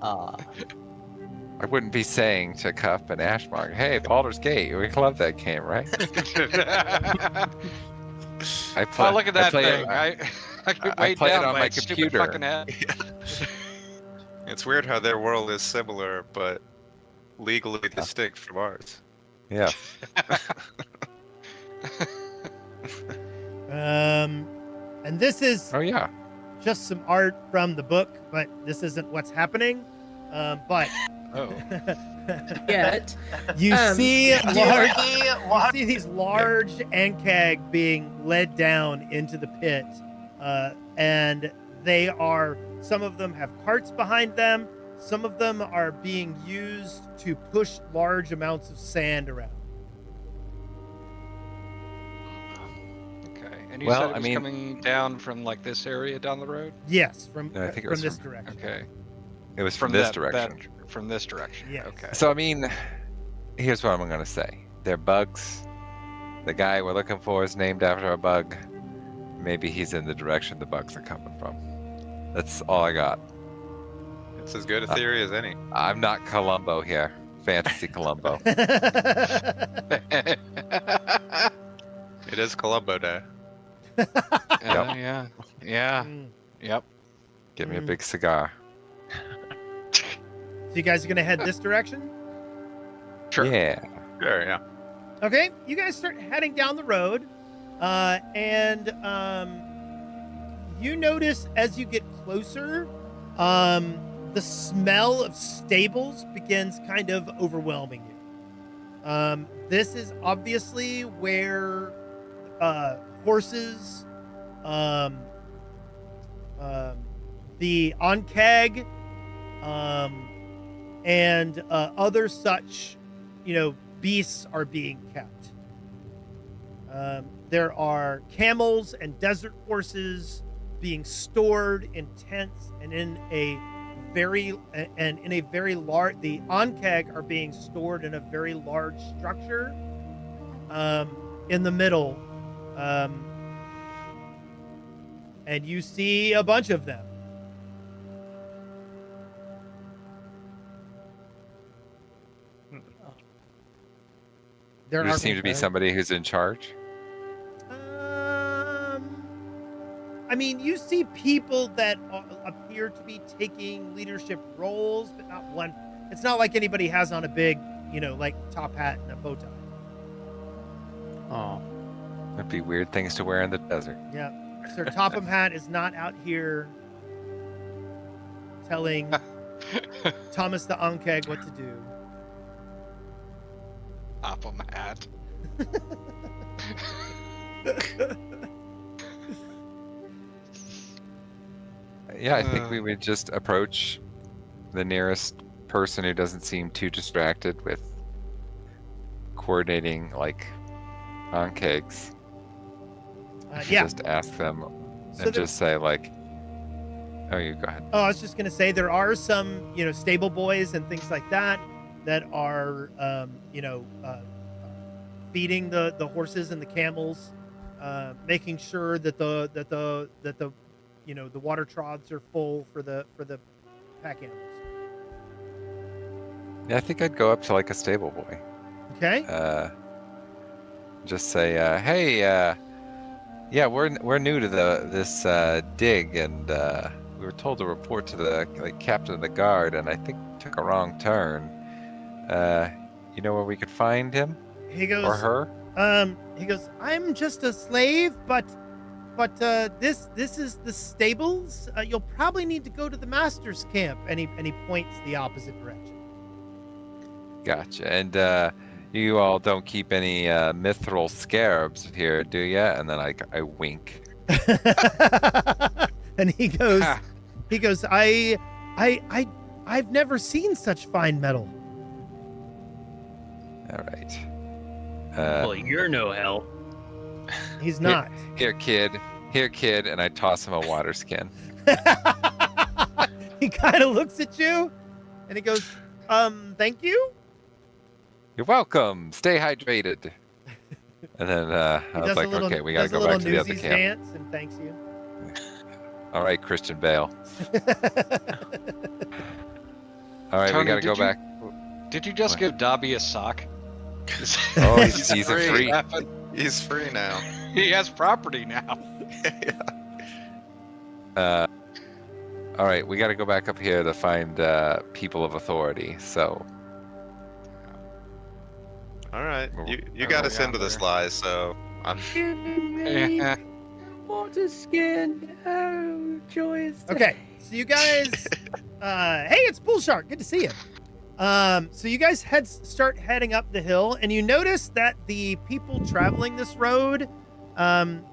Speaker 4: Ah.
Speaker 6: I wouldn't be saying to Cup and Ashmark, hey, Baldur's Gate, we love that game, right? I play,
Speaker 2: Oh, look at that
Speaker 6: play
Speaker 2: thing!
Speaker 6: It,
Speaker 2: I get
Speaker 6: I
Speaker 2: weighed
Speaker 6: play it
Speaker 2: down
Speaker 6: on
Speaker 2: by
Speaker 6: my
Speaker 2: its stupid
Speaker 6: computer.
Speaker 2: fucking head.
Speaker 7: It's weird how their world is similar, but legally distinct from ours.
Speaker 6: yeah.
Speaker 1: And this is
Speaker 6: Oh, yeah.
Speaker 1: just some art from the book, but this isn't what's happening. But
Speaker 2: Oh.
Speaker 10: Yet.
Speaker 1: you see
Speaker 10: you
Speaker 1: these large Ankeg being led down into the pit, and they are. Some of them have carts behind them. Some of them are being used to push large amounts of sand around.
Speaker 2: Okay. And you
Speaker 6: Well,
Speaker 2: said it
Speaker 6: I
Speaker 2: was
Speaker 6: mean-
Speaker 2: coming down from like this area down the road?
Speaker 1: Yes, from
Speaker 6: No, I think it
Speaker 1: from
Speaker 6: was
Speaker 1: this
Speaker 6: from-
Speaker 1: direction.
Speaker 2: Okay.
Speaker 6: It was from this
Speaker 2: that-
Speaker 6: direction.
Speaker 2: from this direction.
Speaker 1: Yes.
Speaker 2: Okay.
Speaker 6: So, I mean, here's what I'm going to say. They're bugs. The guy we're looking for is named after a bug. Maybe he's in the direction the bugs are coming from. That's all I got.
Speaker 7: It's as good a theory as any.
Speaker 6: I'm not Columbo here. Fantasy Columbo.
Speaker 7: It is Columbo Day.
Speaker 2: Yeah. Yeah.
Speaker 1: Mm.
Speaker 2: Yep.
Speaker 6: Give me a big cigar.
Speaker 1: So you guys are gonna head this direction?
Speaker 2: Sure.
Speaker 6: Yeah.
Speaker 7: Sure, yeah.
Speaker 1: Okay, you guys start heading down the road, and you notice as you get closer, the smell of stables begins kind of overwhelming you. This is obviously where horses, the Ankeg, and other such, beasts are being kept. There are camels and desert horses being stored in tents and in a very large. The Ankeg are being stored in a very large structure in the middle, and you see a bunch of them.
Speaker 6: There seems to be somebody who's in charge.
Speaker 1: I mean, you see people that appear to be taking leadership roles, but not one. It's not like anybody has on a big, like top hat and a bow tie.
Speaker 4: Oh.
Speaker 6: That'd be weird things to wear in the desert.
Speaker 1: Yeah. Sir Topham Hat is not out here telling Thomas the Ankeg what to do.
Speaker 2: Topham Hat.
Speaker 6: Yeah, I think we would just approach the nearest person who doesn't seem too distracted with coordinating, like, Ankegs.
Speaker 1: Yeah.
Speaker 6: Just ask them
Speaker 1: So
Speaker 6: and
Speaker 1: there-
Speaker 6: just say, like, oh, you go ahead.
Speaker 1: Oh, I was just gonna say there are some, stable boys and things like that are, feeding the horses and the camels, making sure that the water troughs are full for the pack animals.
Speaker 6: Yeah, I think I'd go up to, like, a stable boy.
Speaker 1: Okay.
Speaker 6: Just say, hey, yeah, we're new to this dig, and we were told to report to the captain of the guard, and I think took a wrong turn. You know where we could find him?
Speaker 1: He goes,
Speaker 6: or her?
Speaker 1: He goes, I'm just a slave, but this is the stables. You'll probably need to go to the master's camp, and he points the opposite direction.
Speaker 6: Gotcha. And you all don't keep any mithril scarabs here, do you? And then I wink.
Speaker 1: And he goes, I've never seen such fine metal.
Speaker 6: All right.
Speaker 8: Well, you're no help.
Speaker 1: He's not.
Speaker 6: Here, kid, and I toss him a water skin.
Speaker 1: He kind of looks at you, and he goes, thank you.
Speaker 6: You're welcome. Stay hydrated. And then I was like, okay, we gotta go back to the other camp.
Speaker 1: Dance and thanks you.
Speaker 6: All right, Christian Bale. All right,
Speaker 2: Tony,
Speaker 6: we gotta go back.
Speaker 2: Did you just give Dobby a sock?
Speaker 6: Oh, he's free.
Speaker 7: He's free now.
Speaker 2: He has property now.
Speaker 6: All right, we gotta go back up here to find people of authority. So.
Speaker 7: All right, you got us into this lie, so I'm.
Speaker 4: Water skin. Oh, joyous.
Speaker 1: Okay, so you guys, hey, it's Bull Shark. Good to see you. So you guys start heading up the hill, and you notice that the people traveling this road, some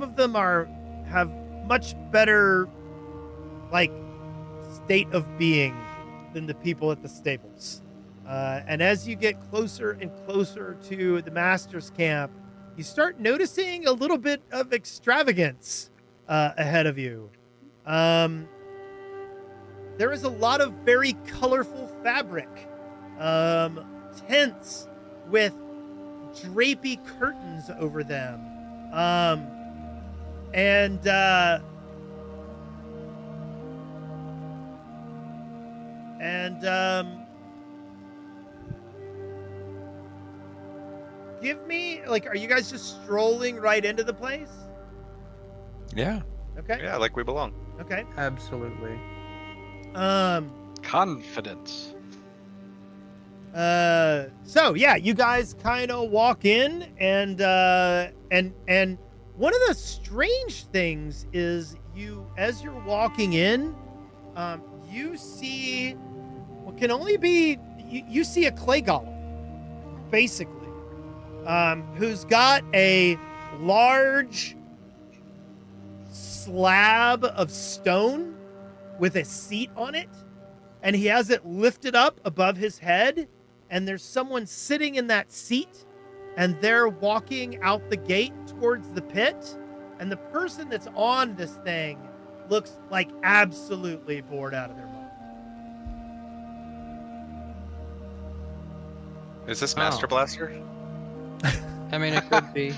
Speaker 1: of them have much better, state of being than the people at the stables. And as you get closer and closer to the master's camp, you start noticing a little bit of extravagance ahead of you. There is a lot of very colorful fabric, tents with drapey curtains over them, give me, are you guys just strolling right into the place?
Speaker 6: Yeah.
Speaker 1: Okay.
Speaker 7: Yeah, like we belong.
Speaker 1: Okay.
Speaker 4: Absolutely.
Speaker 2: Confidence.
Speaker 1: So yeah, you guys kind of walk in, and one of the strange things is as you're walking in, you see what can only be you see a clay golem, basically, who's got a large slab of stone with a seat on it, and he has it lifted up above his head, and there's someone sitting in that seat, and they're walking out the gate towards the pit, and the person that's on this thing looks like absolutely bored out of their mind.
Speaker 7: Is this Master Blaster?
Speaker 4: I mean, it could be.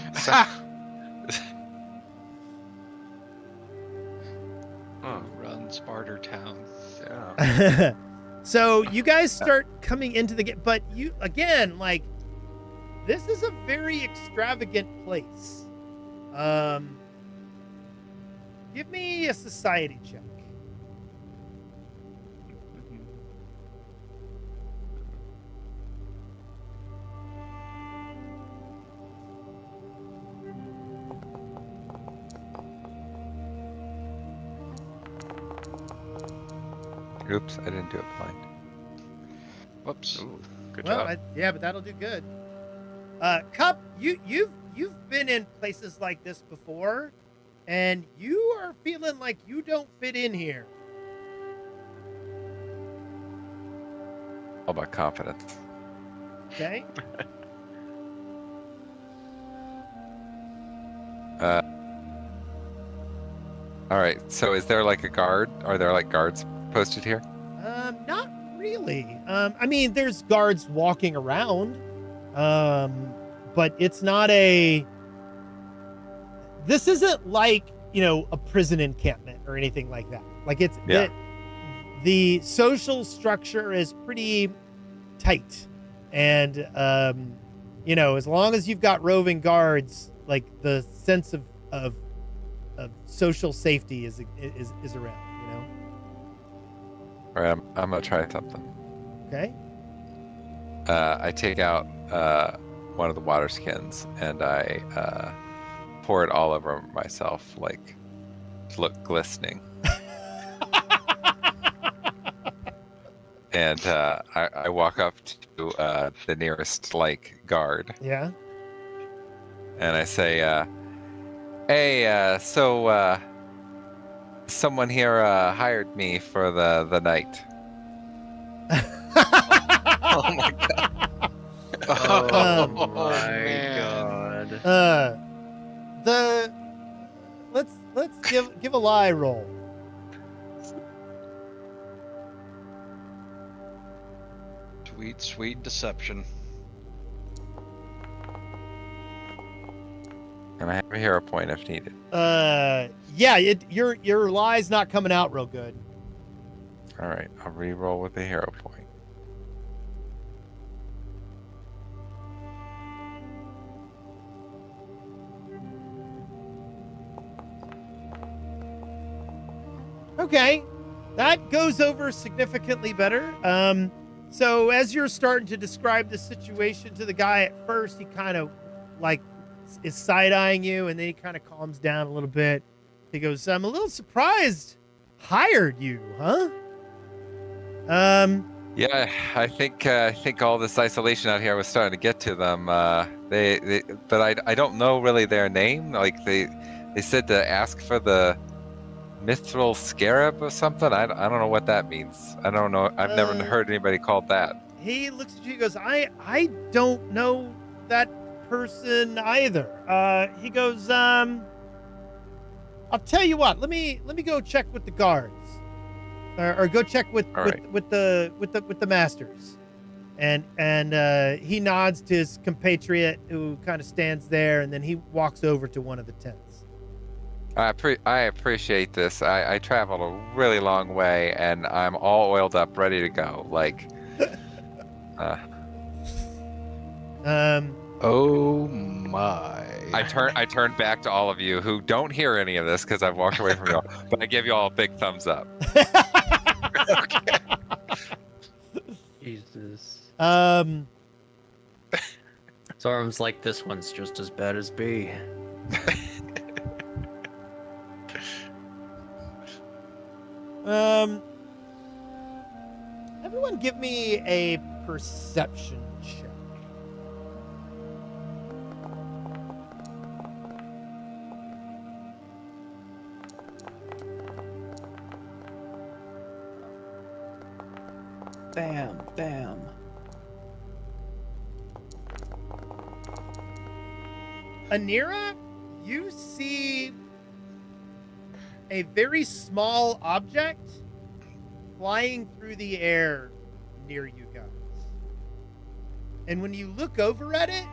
Speaker 2: Run Sparta Town.
Speaker 7: Yeah.
Speaker 1: So you guys start coming into the gate, but you again, this is a very extravagant place. Give me a society check.
Speaker 6: Oops, I didn't do it blind.
Speaker 2: Whoops.
Speaker 7: Ooh, good
Speaker 1: Well,
Speaker 7: job.
Speaker 1: yeah, but that'll do good. Cup, you've been in places like this before, and you are feeling like you don't fit in here.
Speaker 6: All about confidence.
Speaker 1: Okay.
Speaker 6: All right. So, is there a guard? Are there guards posted here?
Speaker 1: Not really. I mean, there's guards walking around, but it's not this isn't a prison encampment or anything like that. The social structure is pretty tight, and you know, as long as you've got roving guards, like the sense of social safety is around, you know.
Speaker 6: All right, I'm gonna try something.
Speaker 1: Okay.
Speaker 6: I take out one of the water skins and I pour it all over myself, like to look glistening. And I walk up to the nearest like guard.
Speaker 1: Yeah.
Speaker 6: And I say, "Hey, so someone here hired me for the night."
Speaker 8: Oh my god.
Speaker 2: Oh,
Speaker 8: my
Speaker 2: man.
Speaker 8: god.
Speaker 1: Let's give a lie roll.
Speaker 2: Sweet, sweet deception.
Speaker 6: And I have a hero point if needed.
Speaker 1: Yeah, your lie's not coming out real good.
Speaker 6: All right, I'll re-roll with a hero point.
Speaker 1: Okay, that goes over significantly better. So as you're starting to describe the situation to the guy at first, he kind of like is side-eyeing you, and then he kind of calms down a little bit. He goes, "I'm a little surprised. Hired you, huh?"
Speaker 6: Yeah, I think all this isolation out here was starting to get to them. But I don't know really their name. Like they said to ask for the Mithril Scarab or something. I don't know what that means. I don't know. I've never heard anybody called that.
Speaker 1: He looks at you and goes, I don't know that person either. He goes, I'll tell you what, let me go check with the guards. Or go check with the masters. And he nods to his compatriot who kind of stands there, and then he walks over to one of the tents.
Speaker 6: I appreciate this. I traveled a really long way, and I'm all oiled up, ready to go. Like,
Speaker 2: Oh my!
Speaker 6: I turn back to all of you who don't hear any of this because I've walked away from you all, but I give you all a big thumbs up.
Speaker 8: Jesus.
Speaker 4: Zarum's like, this one's just as bad as B.
Speaker 1: Everyone give me a perception check.
Speaker 4: Bam, bam.
Speaker 1: Anira, you see a very small object flying through the air near you guys. And when you look over at it,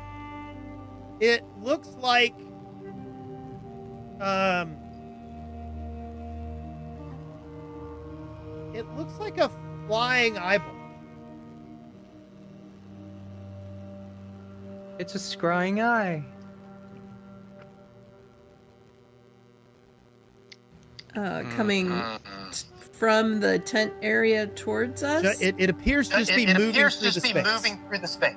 Speaker 1: it looks like a flying eyeball.
Speaker 4: It's a scrying eye.
Speaker 10: Coming from the tent area towards us.
Speaker 1: It appears to just be moving through the space.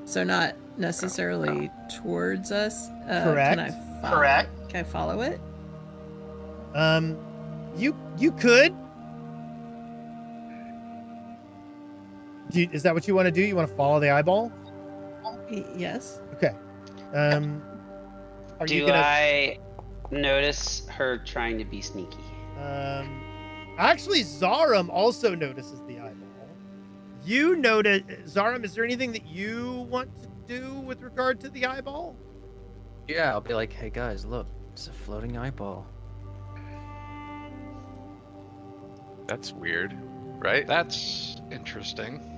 Speaker 10: So not necessarily towards us.
Speaker 1: Correct.
Speaker 10: Can I follow it?
Speaker 1: You could. Is that what you want to do? You want to follow the eyeball?
Speaker 10: Yes.
Speaker 1: Okay.
Speaker 3: I notice her trying to be sneaky?
Speaker 1: Actually, Zarum also notices the eyeball. You notice, Zarum, is there anything that you want to do with regard to the eyeball?
Speaker 4: Yeah, I'll be like, hey guys, look, it's a floating eyeball.
Speaker 7: That's weird, right?
Speaker 2: That's interesting.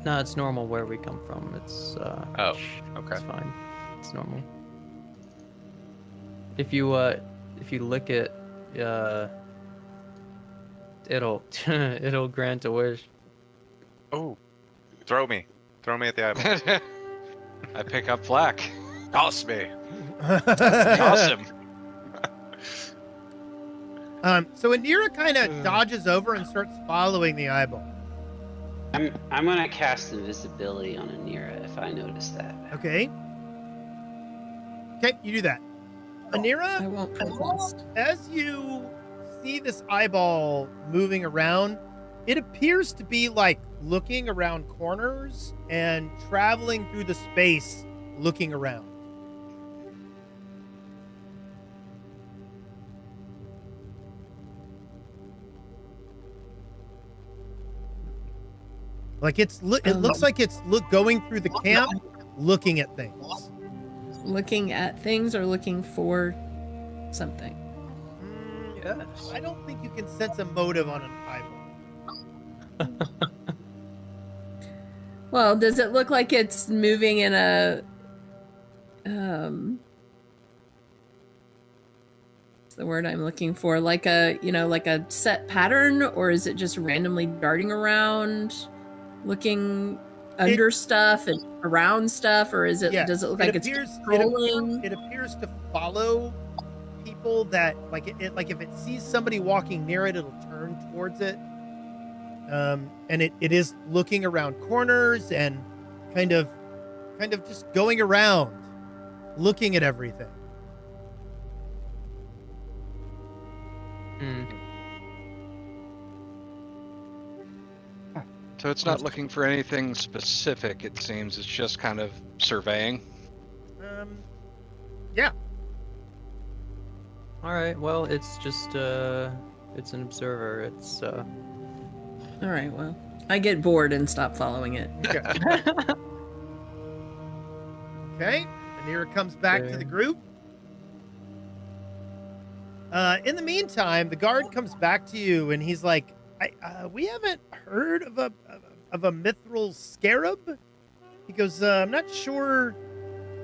Speaker 4: No, it's normal where we come from. It's
Speaker 7: oh, okay.
Speaker 4: It's fine. It's normal. If you lick it, it'll it'll grant a wish.
Speaker 7: Oh, throw me. Throw me at the eyeball.
Speaker 2: I pick up flak.
Speaker 7: Toss me.
Speaker 2: Toss him.
Speaker 1: So Anira kind of dodges over and starts following the eyeball.
Speaker 3: I'm gonna cast invisibility on Anira if I notice that.
Speaker 1: Okay. Okay, you do that. Anira,
Speaker 9: I won't protest.
Speaker 1: as you see this eyeball moving around, it appears to be like looking around corners and traveling through the space, looking around. Like it looks like it's going through the camp, looking at things.
Speaker 10: Looking at things or looking for something?
Speaker 1: I don't think you can sense a motive on an eyeball.
Speaker 10: Well, does it look like it's moving in a what's the word I'm looking for? Like a set pattern, or is it just randomly darting around, looking under stuff and around stuff, or is it?
Speaker 1: Yeah,
Speaker 10: does it look like it's trolling?
Speaker 1: It appears to follow people that like it. Like if it sees somebody walking near it, it'll turn towards it. And it is looking around corners and kind of just going around, looking at everything.
Speaker 2: So it's not looking for anything specific, it seems. It's just kind of surveying.
Speaker 1: Yeah.
Speaker 4: All right. Well, it's just it's an observer. It's
Speaker 10: All right. Well, I get bored and stop following it.
Speaker 1: Okay. Anira comes back to the group. In the meantime, the guard comes back to you and he's like, we haven't heard of a mithril scarab. He goes, I'm not sure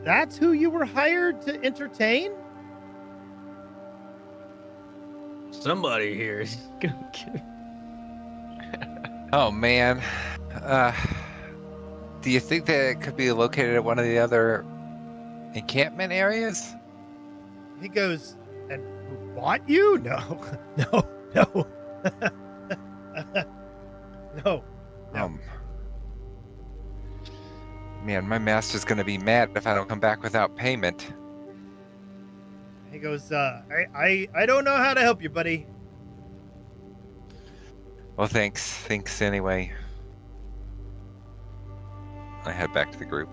Speaker 1: that's who you were hired to entertain.
Speaker 8: Somebody here is gonna kill.
Speaker 6: Oh man, do you think that it could be located at one of the other encampment areas?
Speaker 1: He goes, and who bought you? No. No.
Speaker 6: Man, my master's gonna be mad if I don't come back without payment.
Speaker 1: He goes, I don't know how to help you, buddy.
Speaker 6: Well, thanks anyway. I head back to the group.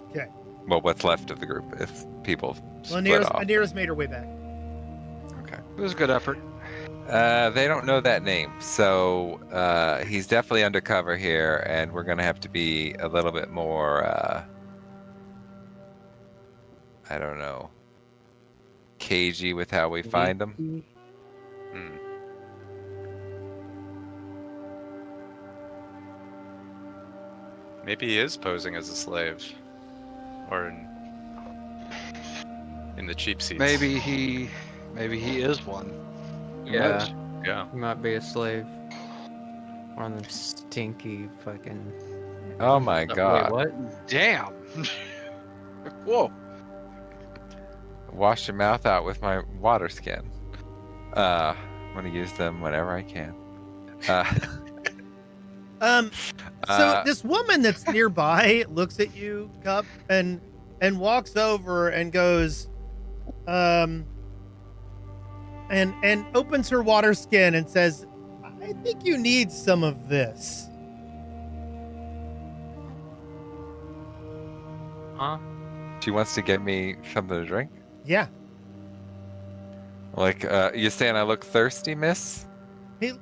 Speaker 1: Okay.
Speaker 6: Well, what's left of the group if people split off.
Speaker 1: Anira's made her way back.
Speaker 6: Okay.
Speaker 2: It was a good effort.
Speaker 6: They don't know that name, so he's definitely undercover here, and we're gonna have to be a little bit more, I don't know, cagey with how we find him.
Speaker 7: Maybe he is posing as a slave, or in the cheap seats.
Speaker 2: Maybe he is one.
Speaker 4: Yeah.
Speaker 7: Yeah.
Speaker 4: He might be a slave. One of them stinky fucking.
Speaker 6: Oh my god.
Speaker 4: Wait, what?
Speaker 2: Damn. Whoa.
Speaker 6: Wash your mouth out with my water skin. I'm gonna use them whenever I can.
Speaker 1: So this woman that's nearby looks at you, Cup, and walks over and goes, and opens her water skin and says, I think you need some of this.
Speaker 4: Huh?
Speaker 6: She wants to get me something to drink?
Speaker 1: Yeah.
Speaker 6: Like, you saying I look thirsty, miss?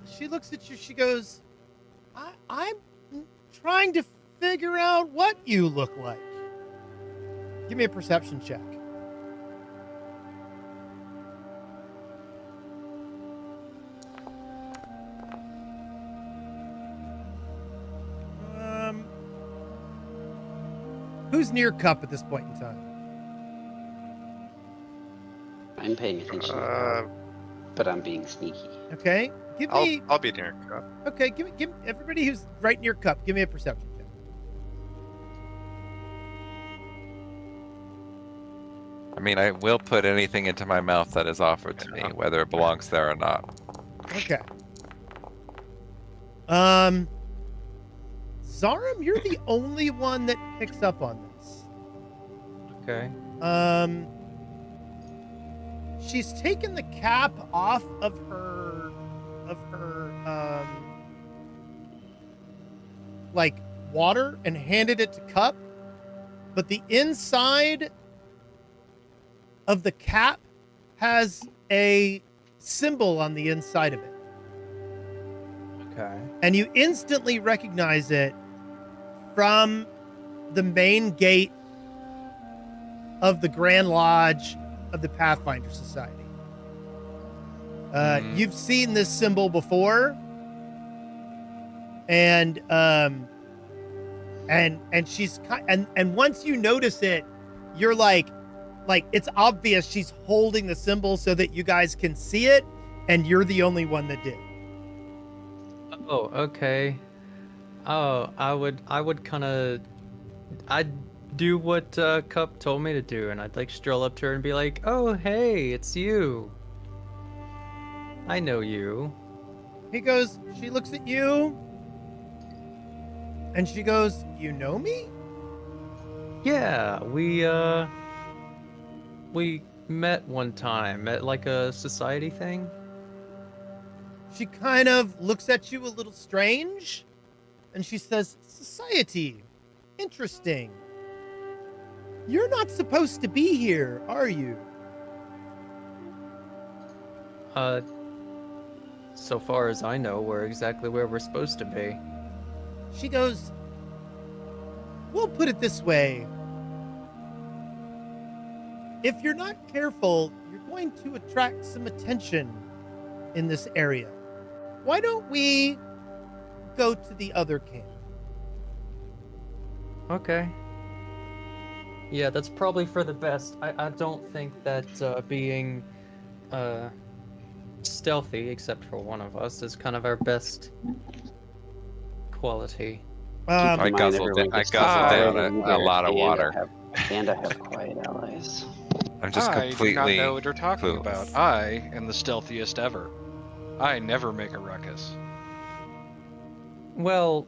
Speaker 1: She looks at you, she goes, I'm trying to figure out what you look like. Give me a perception check. Who's near Cup at this point in time?
Speaker 3: I'm paying attention, but I'm being sneaky.
Speaker 1: Okay, give me.
Speaker 7: I'll be near Cup.
Speaker 1: Okay, give everybody who's right near Cup. Give me a perception check.
Speaker 6: mean, I will put anything into my mouth that is offered to me, whether it belongs there or not.
Speaker 1: Okay. Zarum, you're the only one that picks up on this.
Speaker 4: Okay.
Speaker 1: She's taken the cap off of her like water and handed it to Cup, but the inside of the cap has a symbol on the inside of it.
Speaker 4: Okay.
Speaker 1: And you instantly recognize it from the main gate of the Grand Lodge of the Pathfinder Society. You've seen this symbol before, and she's and once you notice it, you're like it's obvious she's holding the symbol so that you guys can see it, and you're the only one that did.
Speaker 4: Oh, okay. Oh, I would kind of, I'd do what Cup told me to do, and I'd like stroll up to her and be like, "Oh, hey, it's you. I know you."
Speaker 1: She looks at you, and she goes, "You know me?"
Speaker 4: Yeah, we met one time at like a society thing.
Speaker 1: She kind of looks at you a little strange, and she says, "Society, interesting. You're not supposed to be here, are you?"
Speaker 4: So far as I know, we're exactly where we're supposed to be.
Speaker 1: She goes, "We'll put it this way. If you're not careful, you're going to attract some attention in this area. Why don't we go to the other camp?"
Speaker 4: Okay. Yeah, that's probably for the best. I don't think that being stealthy, except for one of us, is kind of our best quality.
Speaker 6: I guzzled down a lot of water.
Speaker 3: And I have quiet allies.
Speaker 6: I'm just completely
Speaker 2: I do not know what you're talking
Speaker 6: clueless.
Speaker 2: about. I am the stealthiest ever. I never make a ruckus.
Speaker 4: Well,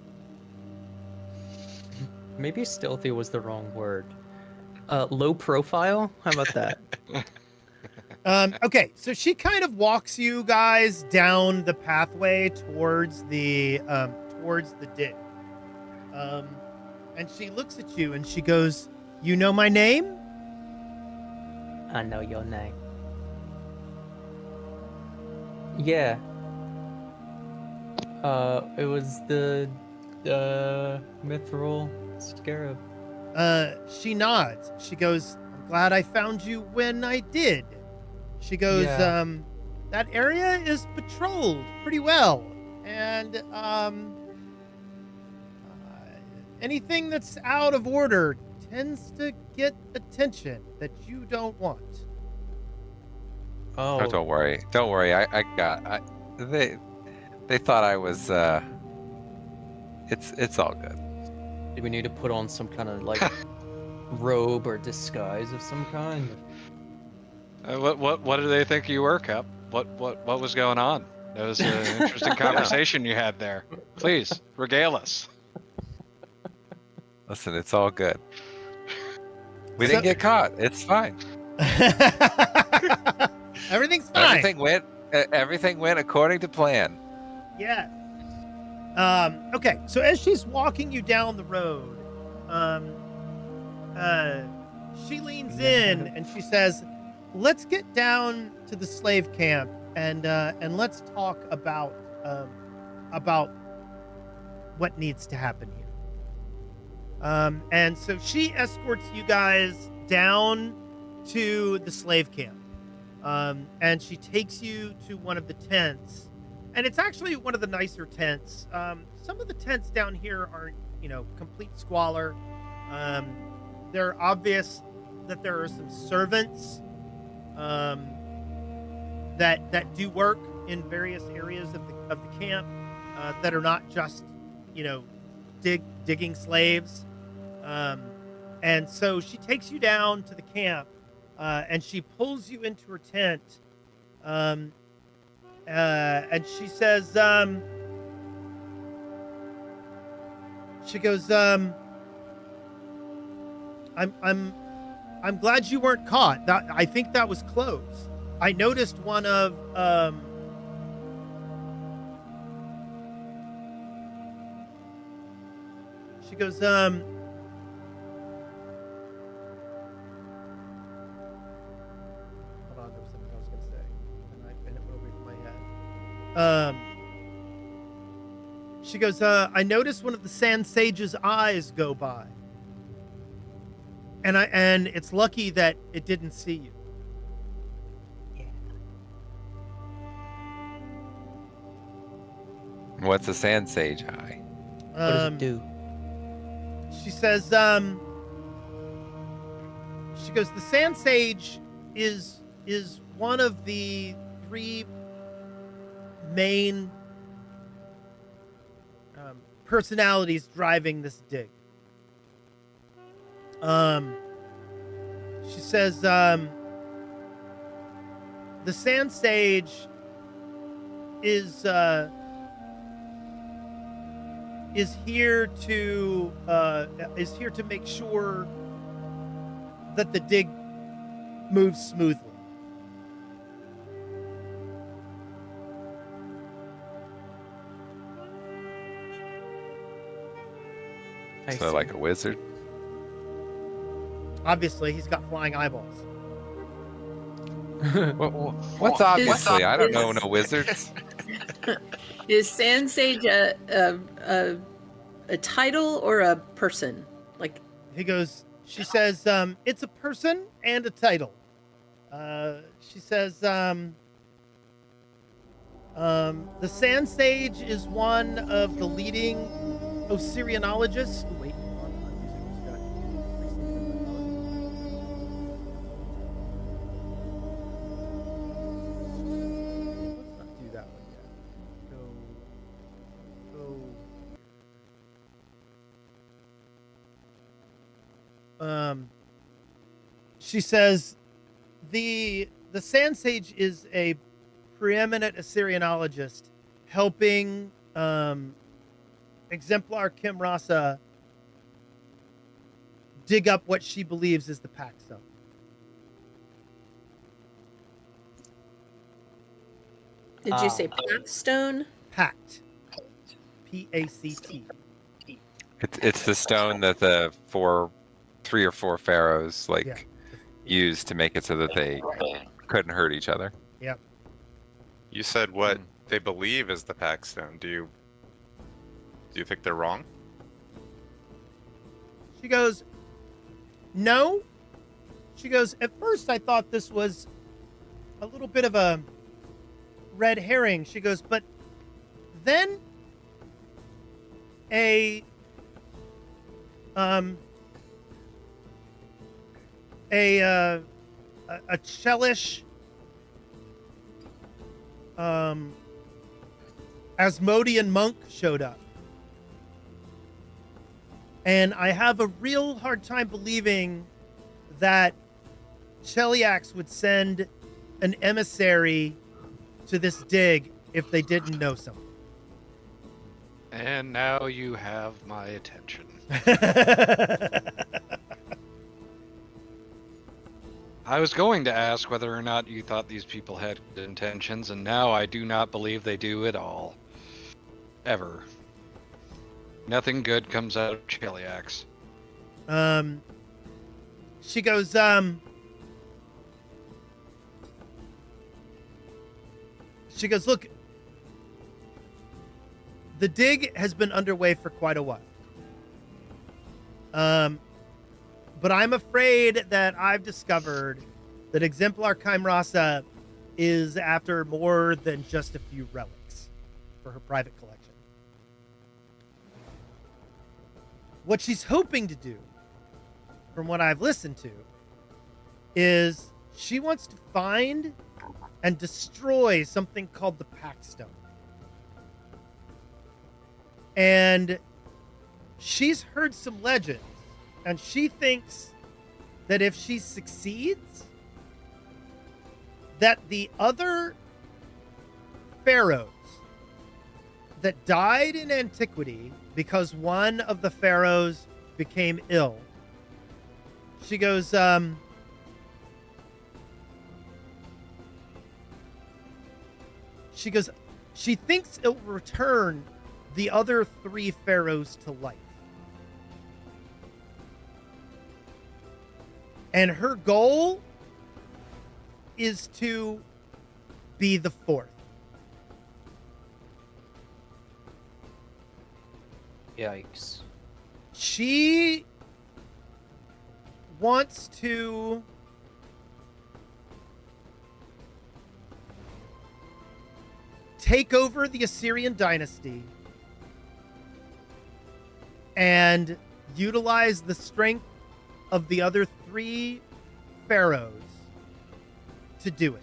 Speaker 4: maybe stealthy was the wrong word. Low profile? How about that?
Speaker 1: Okay, so she kind of walks you guys down the pathway towards the dig. And she looks at you and she goes, "You know my name?"
Speaker 4: I know your name. Yeah. It was the Mithril Scarab.
Speaker 1: She nods. She goes, "I'm glad I found you when I did." She goes,
Speaker 4: Yeah.
Speaker 1: That area is patrolled pretty well. And anything that's out of order tends to get attention that you don't want."
Speaker 4: Oh,
Speaker 6: Oh, don't worry. Don't worry. They thought I was it's all good.
Speaker 4: do we need to put on some kind of like robe or disguise of some kind?
Speaker 2: What do they think you were, Cup? What was going on? That was an interesting conversation you had there. Please regale us.
Speaker 6: Listen, it's all good. We didn't get caught. It's fine.
Speaker 1: Everything's fine.
Speaker 6: Everything went according to plan.
Speaker 1: Yeah. Okay, so as she's walking you down the road, she leans in and she says, "Let's get down to the slave camp and let's talk about what needs to happen here." And so she escorts you guys down to the slave camp. And she takes you to one of the tents. And it's actually one of the nicer tents. Some of the tents down here aren't, complete squalor. They're obvious that there are some servants that do work in various areas of the camp that are not just, digging slaves. And so she takes you down to the camp, and she pulls you into her tent. And she says, she goes, I'm glad you weren't caught. I think that was close. I noticed one of, she goes, hold on, there was something I was going to say, and it went away from my head. She goes, I noticed one of the Sand Sage's eyes go by. And it's lucky that it didn't see you.
Speaker 6: What's a Sand Sage eye?
Speaker 4: What does it do?
Speaker 1: She says, she goes, the Sand Sage is one of the 3 main personalities driving this dig. She says, the Sand Sage is here to make sure that the dig moves smoothly.
Speaker 6: So like a wizard?
Speaker 1: Obviously, he's got flying eyeballs.
Speaker 6: What's obviously? I don't know no wizards.
Speaker 10: Is Sand Sage a title or a person? Like
Speaker 1: he goes. She says, "It's a person and a title." She says, "The Sand Sage is one of the leading Osirianologists." Wait, hold on, I'm using this guy. Let's not do that one yet. Go. She says, the Sand Sage is a preeminent Assyrianologist helping Exemplar Kim Rasa dig up what she believes is the Pact Stone.
Speaker 10: Did you say Pact Stone?
Speaker 1: Pact. P-A-C-T.
Speaker 6: It's the stone that the 3 or 4 pharaohs used to make it so that they couldn't hurt each other.
Speaker 1: Yep.
Speaker 7: You said what they believe is the Pact Stone. Do you think they're wrong?
Speaker 1: She goes, no. She goes, at first I thought this was a little bit of a red herring. She goes, but then a Chelish Asmodean monk showed up. And I have a real hard time believing that Cheliax would send an emissary to this dig if they didn't know something.
Speaker 2: And now you have my attention. I was going to ask whether or not you thought these people had good intentions, and now I do not believe they do at all. Ever. Nothing good comes out of Cheliax.
Speaker 1: She goes, look, the dig has been underway for quite a while. But I'm afraid that I've discovered that Exemplar Kim Rasa is after more than just a few relics for her private collection. What she's hoping to do, from what I've listened to, is she wants to find and destroy something called the Pact Stone. And she's heard some legends, and she thinks that if she succeeds, that the other pharaohs that died in antiquity because one of the pharaohs became ill, she goes, she thinks it will return the other 3 pharaohs to life. And her goal is to be the 4th.
Speaker 8: Yikes.
Speaker 1: She wants to take over the Assyrian dynasty and utilize the strength of the other 3 pharaohs to do it.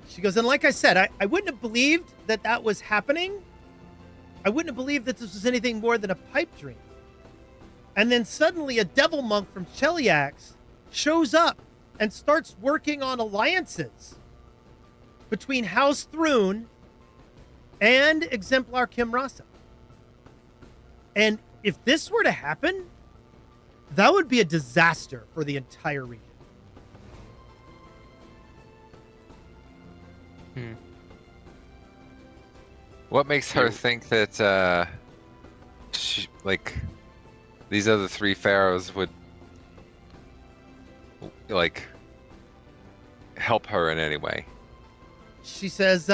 Speaker 1: She goes, and like I said, I wouldn't have believed that that was happening. I wouldn't have believed that this was anything more than a pipe dream. And then suddenly a devil monk from Cheliax shows up and starts working on alliances between House Thrune and Exemplar Kimrasa. And if this were to happen, that would be a disaster for the entire region.
Speaker 6: What makes her think that, these other 3 pharaohs would, help her in any way?
Speaker 1: She says,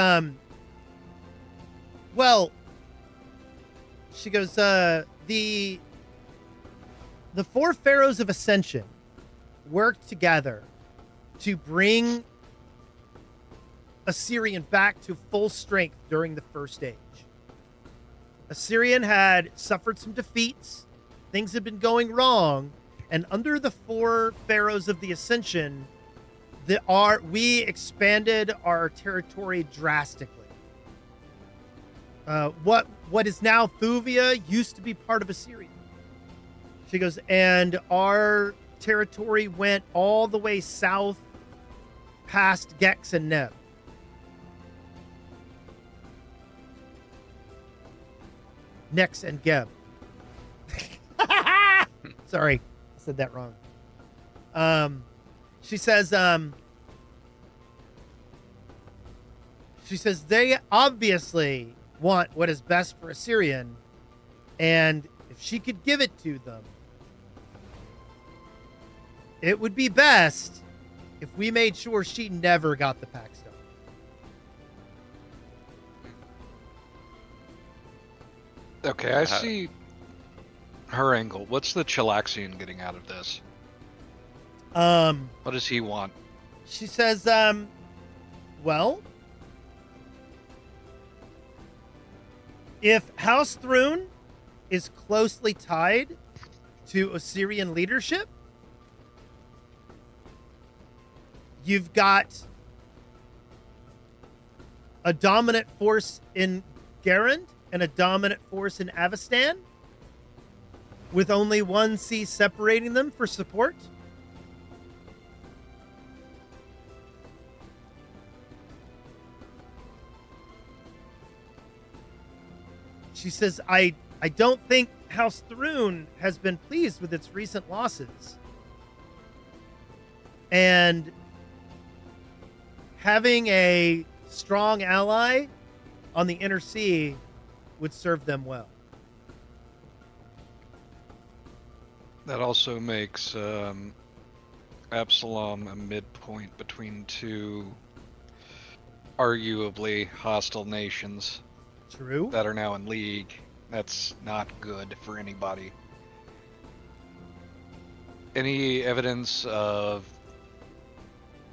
Speaker 1: she goes, the 4 pharaohs of Ascension worked together to bring Assyrian back to full strength during the First Age. Assyrian had suffered some defeats, things had been going wrong, and under the 4 pharaohs of the Ascension, we expanded our territory drastically. What is now Thuvia used to be part of Assyria. She goes, and our territory went all the way south past Gex and Neb. Nex and Geb. Sorry, I said that wrong. She says they obviously want what is best for Assyrian, and if she could give it to them, it would be best if we made sure she never got the Pax Stone.
Speaker 2: Okay, I see her angle. What's the Chilaxian getting out of this? What does he want?
Speaker 1: She says, well, if House Thrune is closely tied to Assyrian leadership, you've got a dominant force in Garand and a dominant force in Avestan, with only 1 sea separating them for support. She says, I don't think House Thrune has been pleased with its recent losses. And having a strong ally on the Inner Sea would serve them well.
Speaker 2: That also makes Absalom a midpoint between 2 arguably hostile nations.
Speaker 1: True.
Speaker 2: That are now in league. That's not good for anybody. Any evidence of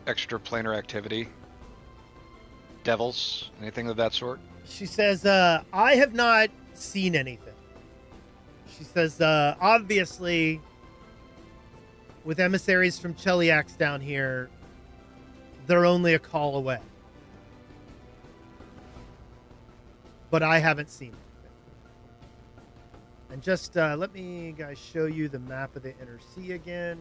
Speaker 2: extraplanar activity? Devils? Anything of that sort?
Speaker 1: She says, I have not seen anything. She says, obviously, with emissaries from Cheliax down here, they're only a call away. But I haven't seen it. And just let me, guys, show you the map of the Inner Sea again.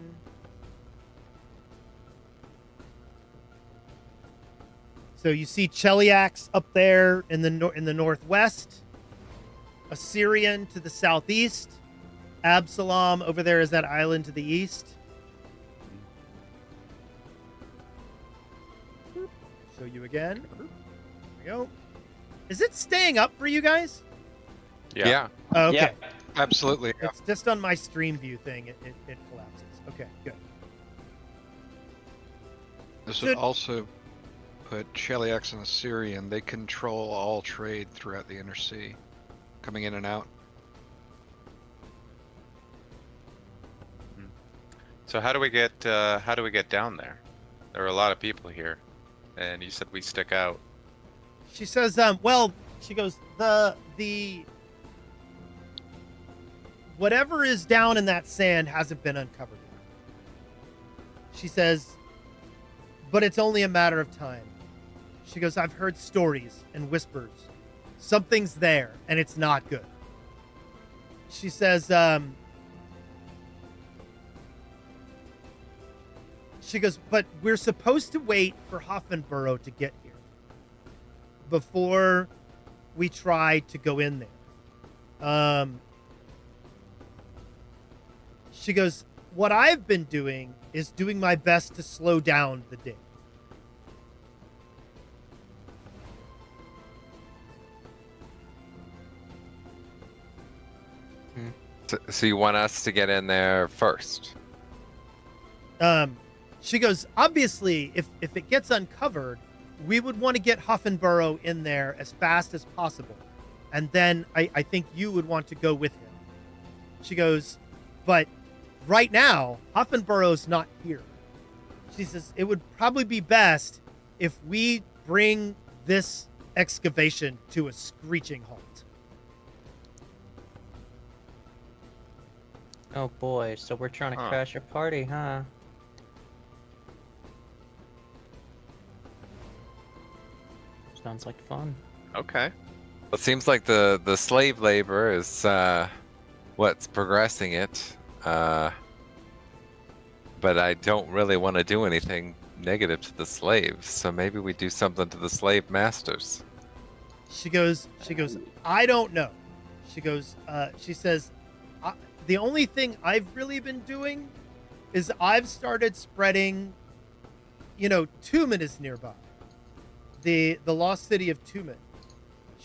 Speaker 1: So you see Cheliax up there in the northwest, Assyrian to the southeast, Absalom over there is that island to the east. Show you again. There we go. Is it staying up for you guys?
Speaker 6: Yeah.
Speaker 1: Oh, okay.
Speaker 3: Yeah.
Speaker 2: Absolutely.
Speaker 1: It's just on my stream view thing. It collapses. Okay, good.
Speaker 2: This would also put Cheliax and Assyrian. They control all trade throughout the Inner Sea, coming in and out.
Speaker 7: So how do we get down there? There are a lot of people here, and you said we stick out.
Speaker 1: She says, well, she goes, the whatever is down in that sand hasn't been uncovered yet. She says, but it's only a matter of time. She goes, I've heard stories and whispers. Something's there, and it's not good. She says, she goes, but we're supposed to wait for Hoffenborough to get here before we try to go in there. She goes, what I've been doing is doing my best to slow down the dig.
Speaker 6: So you want us to get in there first?
Speaker 1: She goes, obviously, if it gets uncovered, we would want to get Hoffenborough in there as fast as possible. And then I think you would want to go with him. She goes, but right now, Hoffenborough's not here. She says, it would probably be best if we bring this excavation to a screeching halt.
Speaker 11: Oh boy, so we're trying to crash a party, huh? Sounds like fun.
Speaker 7: Okay.
Speaker 6: It seems like the slave labor is what's progressing it. But I don't really want to do anything negative to the slaves, so maybe we do something to the slave masters.
Speaker 1: She goes, I don't know. She says, the only thing I've really been doing is I've started spreading, Tumen is nearby. The lost city of Tumen.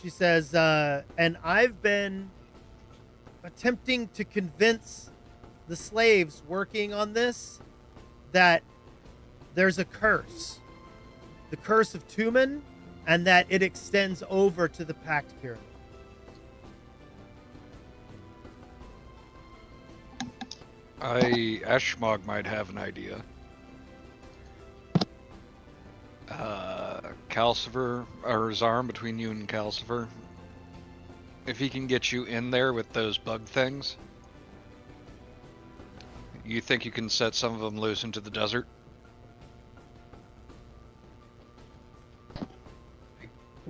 Speaker 1: She says, and I've been attempting to convince the slaves working on this that there's a curse. The curse of Tumen, and that it extends over to the Pact Pyramid.
Speaker 2: Ashmog might have an idea. Calcifer, or Zarm, between you and Calcifer, if he can get you in there with those bug things, you think you can set some of them loose into the desert?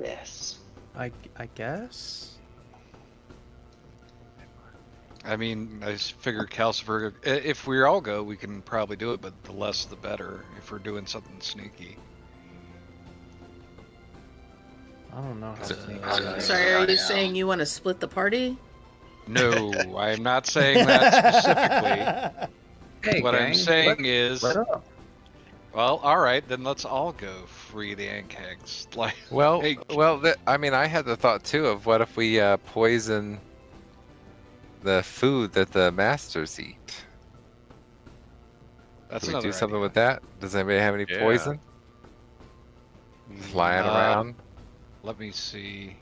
Speaker 3: Yes.
Speaker 4: I guess.
Speaker 2: I mean, I just figure Calcifer, if we all go, we can probably do it, but the less the better if we're doing something sneaky.
Speaker 4: I don't know how
Speaker 10: Sorry, are you saying you want to split the party?
Speaker 2: No, I'm not saying that specifically.
Speaker 8: Hey,
Speaker 2: what I'm
Speaker 8: gang,
Speaker 2: saying is,
Speaker 8: let up.
Speaker 2: well, all right, then let's all go free the Ankegs. Like,
Speaker 6: Well,
Speaker 2: hey,
Speaker 6: I mean, I had the thought too of what if we poison the food that the masters eat?
Speaker 2: that's
Speaker 6: Can we
Speaker 2: another
Speaker 6: do something
Speaker 2: idea.
Speaker 6: with that? Does anybody have any
Speaker 7: Yeah.
Speaker 6: poison flying around?
Speaker 2: Let me see.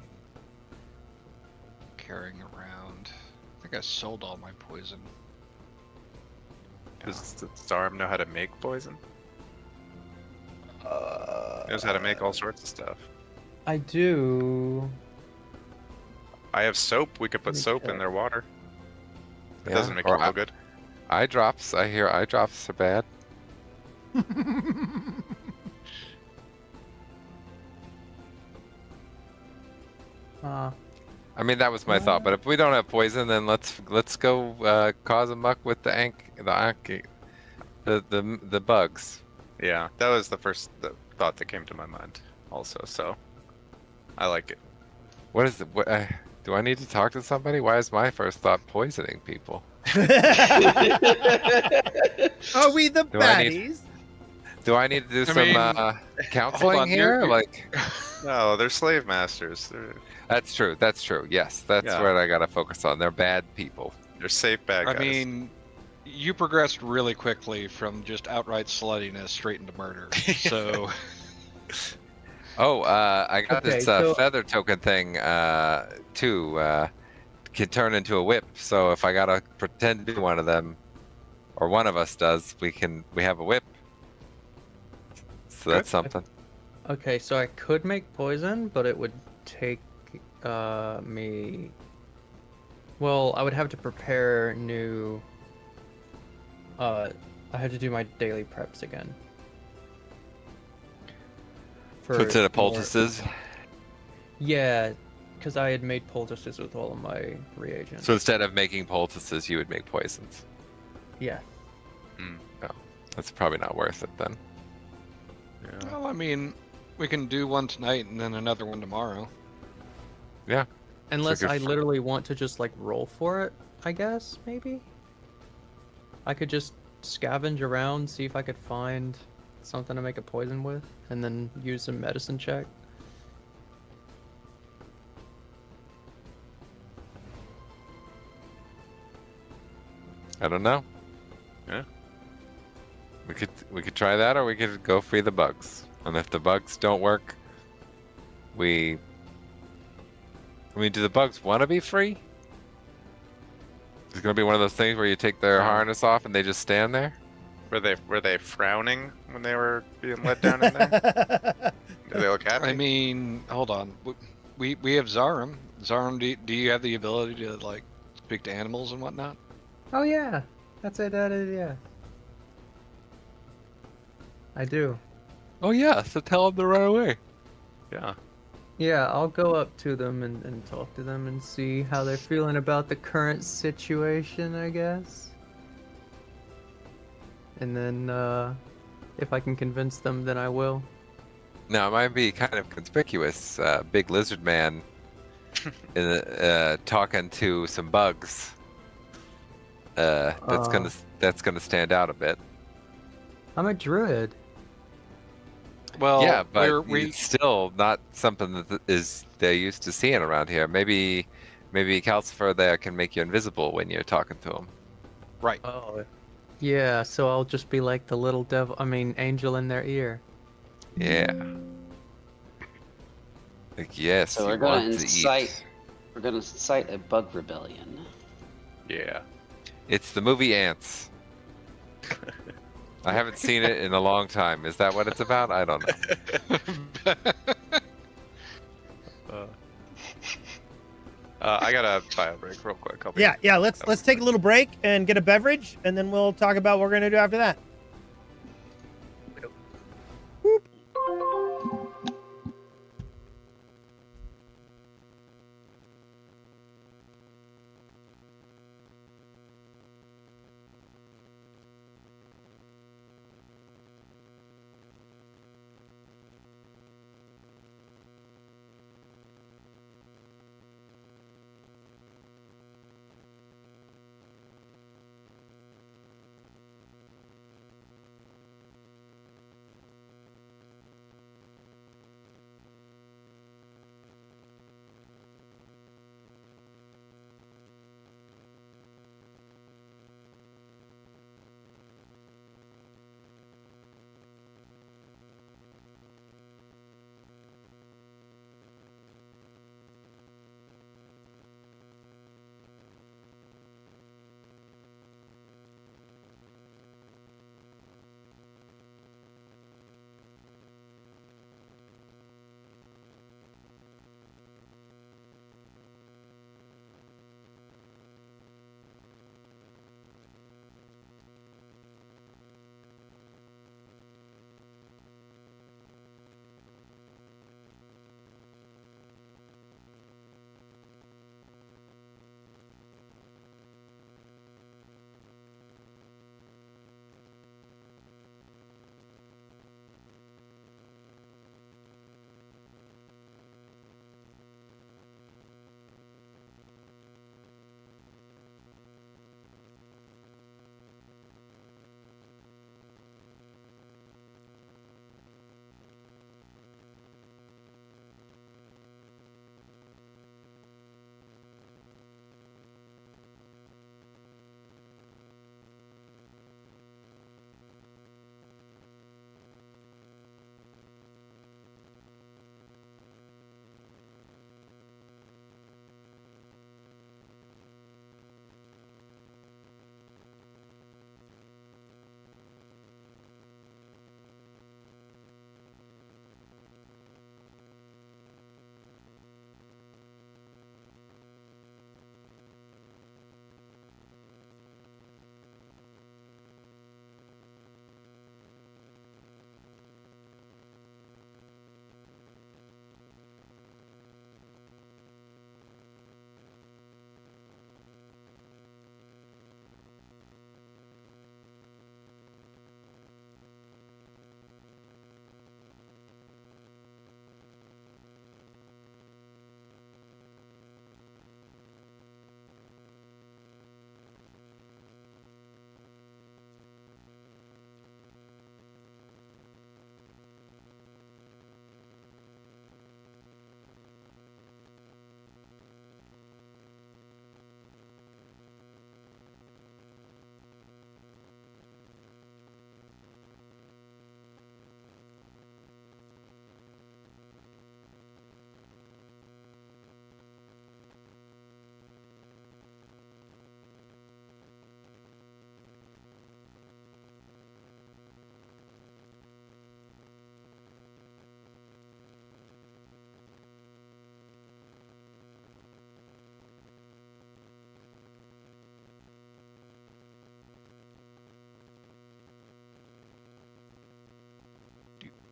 Speaker 2: Carrying around. I think I sold all my poison.
Speaker 7: Does Zarm know how to make poison? He knows how to make all sorts of stuff.
Speaker 4: I do.
Speaker 7: I have soap. We could put
Speaker 4: Let me
Speaker 7: soap in
Speaker 4: check.
Speaker 7: their water. It
Speaker 6: Yeah,
Speaker 7: doesn't make
Speaker 6: or
Speaker 7: you feel good.
Speaker 6: Eye drops. I hear eye drops are bad. I mean, that was my thought. But if we don't have poison, then let's go cause a muck with the bugs.
Speaker 7: Yeah, that was the first thought that came to my mind. also. So I like it.
Speaker 6: What is it? Do I need to talk to somebody? Why is my first thought poisoning people?
Speaker 1: Are we the baddies?
Speaker 6: Do I need to do some counseling here? Like,
Speaker 7: no, they're slave masters.
Speaker 6: That's true. That's true. Yes, that's what I gotta focus on. They're bad people.
Speaker 7: They're safe bad guys.
Speaker 2: I mean, you progressed really quickly from just outright sluttiness straight into murder. So.
Speaker 6: Oh, I got this
Speaker 4: so-
Speaker 6: feather token thing too. Can turn into a whip. So if I gotta pretend to be one of them, or one of us does, we have a whip. So that's something.
Speaker 4: Okay, so I could make poison, but it would take me. Well, I would have to prepare new. I have to do my daily preps again.
Speaker 6: So instead of
Speaker 4: more-
Speaker 6: poultices.
Speaker 4: Yeah, because I had made poultices with all of my reagents.
Speaker 6: So instead of making poultices, you would make poisons.
Speaker 4: Yeah.
Speaker 6: Oh, that's probably not worth it then.
Speaker 2: Well, I mean, we can do one tonight and then another one tomorrow.
Speaker 6: Yeah.
Speaker 4: Unless
Speaker 6: good
Speaker 4: I
Speaker 6: for-
Speaker 4: literally want to just like roll for it, I guess, maybe? I could just scavenge around, see if I could find something to make a poison with, and then use a medicine check.
Speaker 6: I don't know.
Speaker 7: Yeah.
Speaker 6: We could try that, or we could go free the bugs. And if the bugs don't work, I mean, do the bugs want to be free? It's gonna be one of those things where you take their harness off and they just stand there.
Speaker 7: Were they frowning when they were being let down in there? Do they look happy?
Speaker 2: I mean, hold on. We have Zarum. Zarum, do you have the ability to like speak to animals and whatnot?
Speaker 4: Oh yeah, that's it. That is yeah. I do.
Speaker 6: Oh yeah, so tell them to run away.
Speaker 7: Yeah.
Speaker 4: Yeah, I'll go up to them and talk to them and see how they're feeling about the current situation, I guess. And then, if I can convince them, then I will.
Speaker 6: Now it might be kind of conspicuous. Big lizard man talking to some bugs. That's gonna stand out a bit.
Speaker 4: I'm a druid.
Speaker 2: Well,
Speaker 6: yeah, but
Speaker 2: we
Speaker 6: it's still not something that they're used to seeing around here. Maybe Calcifer there can make you invisible when you're talking to him.
Speaker 2: right.
Speaker 4: Oh. Yeah, so I'll just be like the little angel in their ear.
Speaker 6: Yeah. Like yes.
Speaker 3: So we're
Speaker 6: you
Speaker 3: gonna
Speaker 6: want to
Speaker 3: incite.
Speaker 6: eat.
Speaker 3: We're gonna incite a bug rebellion.
Speaker 7: Yeah.
Speaker 6: It's the movie Ants. I haven't seen it in a long time. Is that what it's about? I don't know.
Speaker 7: I gotta buy a break real quick.
Speaker 1: Yeah. Let's take a little break and get a beverage, and then we'll talk about what we're gonna do after that.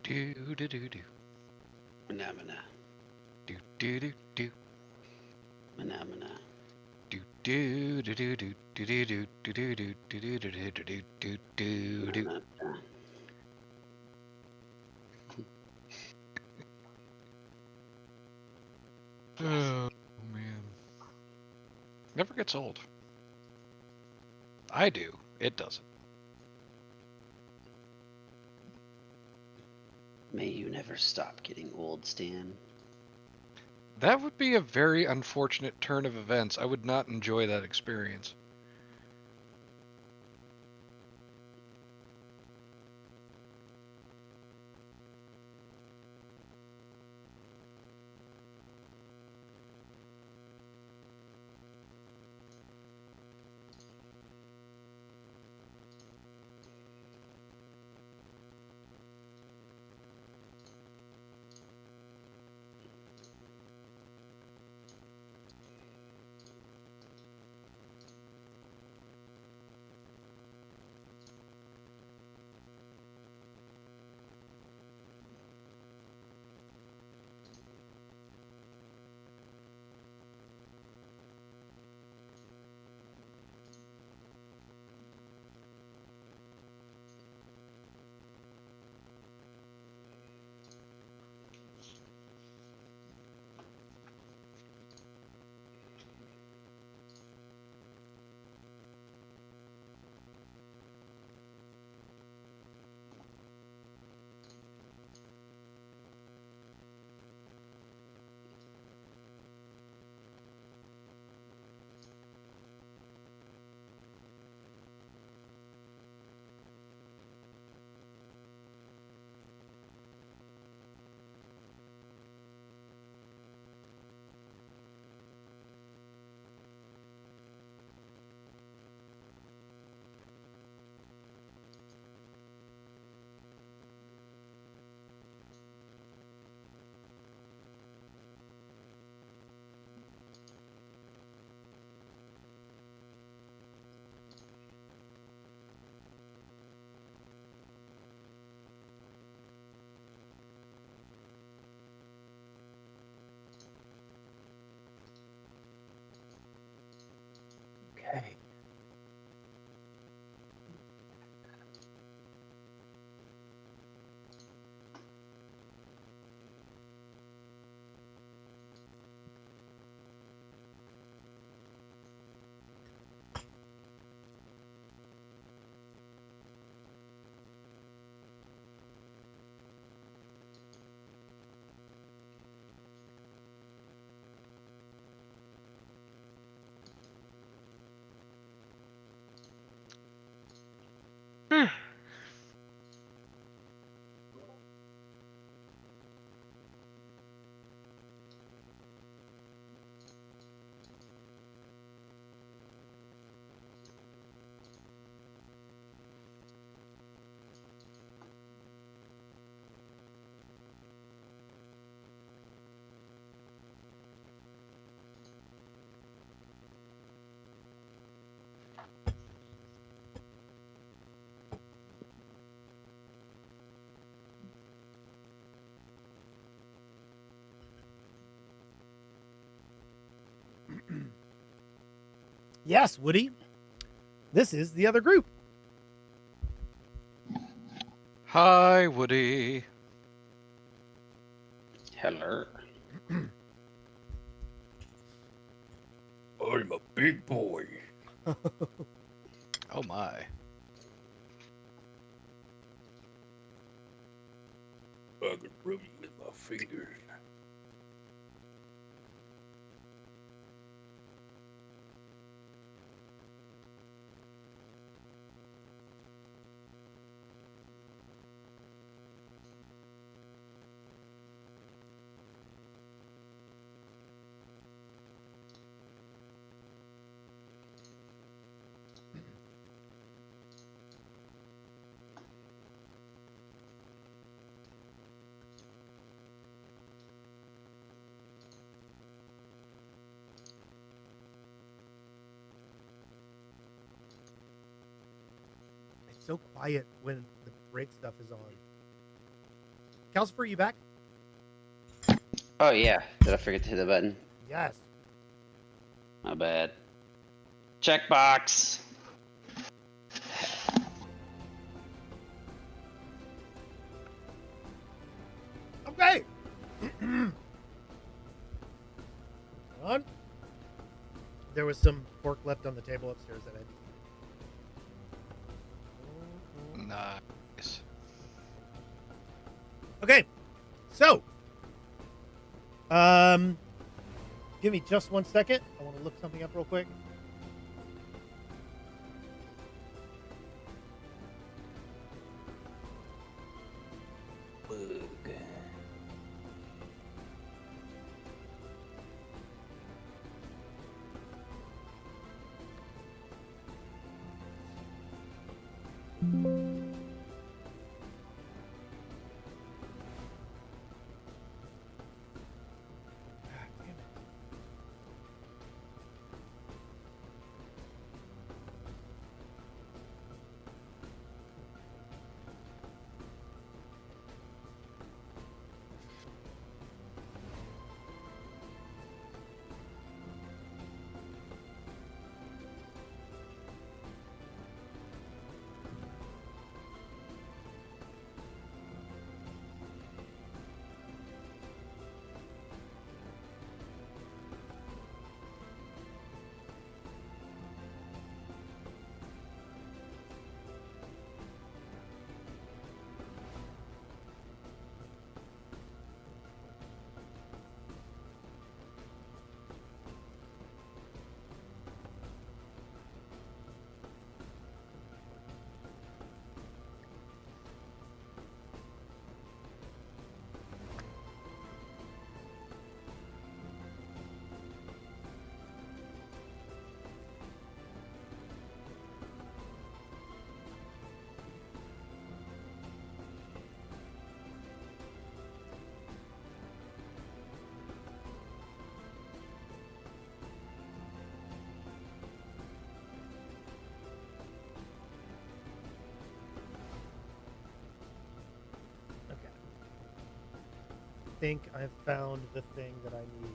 Speaker 2: do do do do.
Speaker 3: Mana.
Speaker 2: Do do do do.
Speaker 3: Mana.
Speaker 2: Do do do do do do do do do do do do do do do do do. Oh man, never gets old. I do. It doesn't.
Speaker 3: May you never stop getting old, Stan.
Speaker 2: That would be a very unfortunate turn of events. I would not enjoy that experience.
Speaker 11: Okay.
Speaker 1: Yes, Woody. This is the other group.
Speaker 2: Hi, Woody.
Speaker 3: Hello.
Speaker 8: I'm a big boy.
Speaker 2: Oh my.
Speaker 8: I can rub you with my fingers.
Speaker 1: It's so quiet when the break stuff is on. Calcifer, are you back?
Speaker 3: Oh yeah, did I forget to hit the button?
Speaker 1: Yes.
Speaker 3: My bad. Checkbox.
Speaker 1: Okay. Hold on. There was some pork left on the table upstairs that I.
Speaker 2: Nice.
Speaker 1: Okay. So. Give me just 1 second. I want to look something up real quick. I think I've found the thing that I need.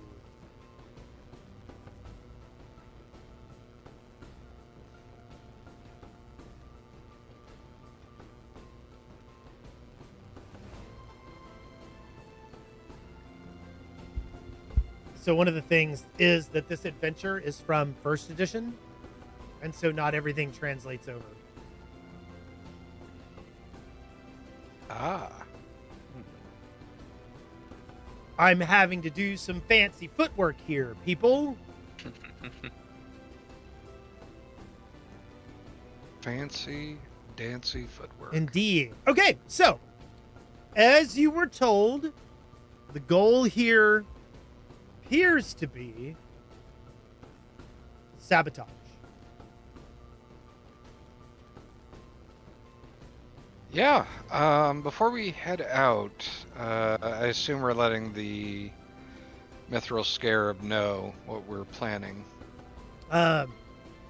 Speaker 1: So one of the things is that this adventure is from first edition, and so not everything translates over.
Speaker 2: Ah.
Speaker 1: I'm having to do some fancy footwork here, people.
Speaker 2: Fancy, dancy footwork.
Speaker 1: Indeed. Okay, so as you were told, the goal here appears to be sabotage.
Speaker 2: Yeah, before we head out, I assume we're letting the Mithril Scarab know what we're planning.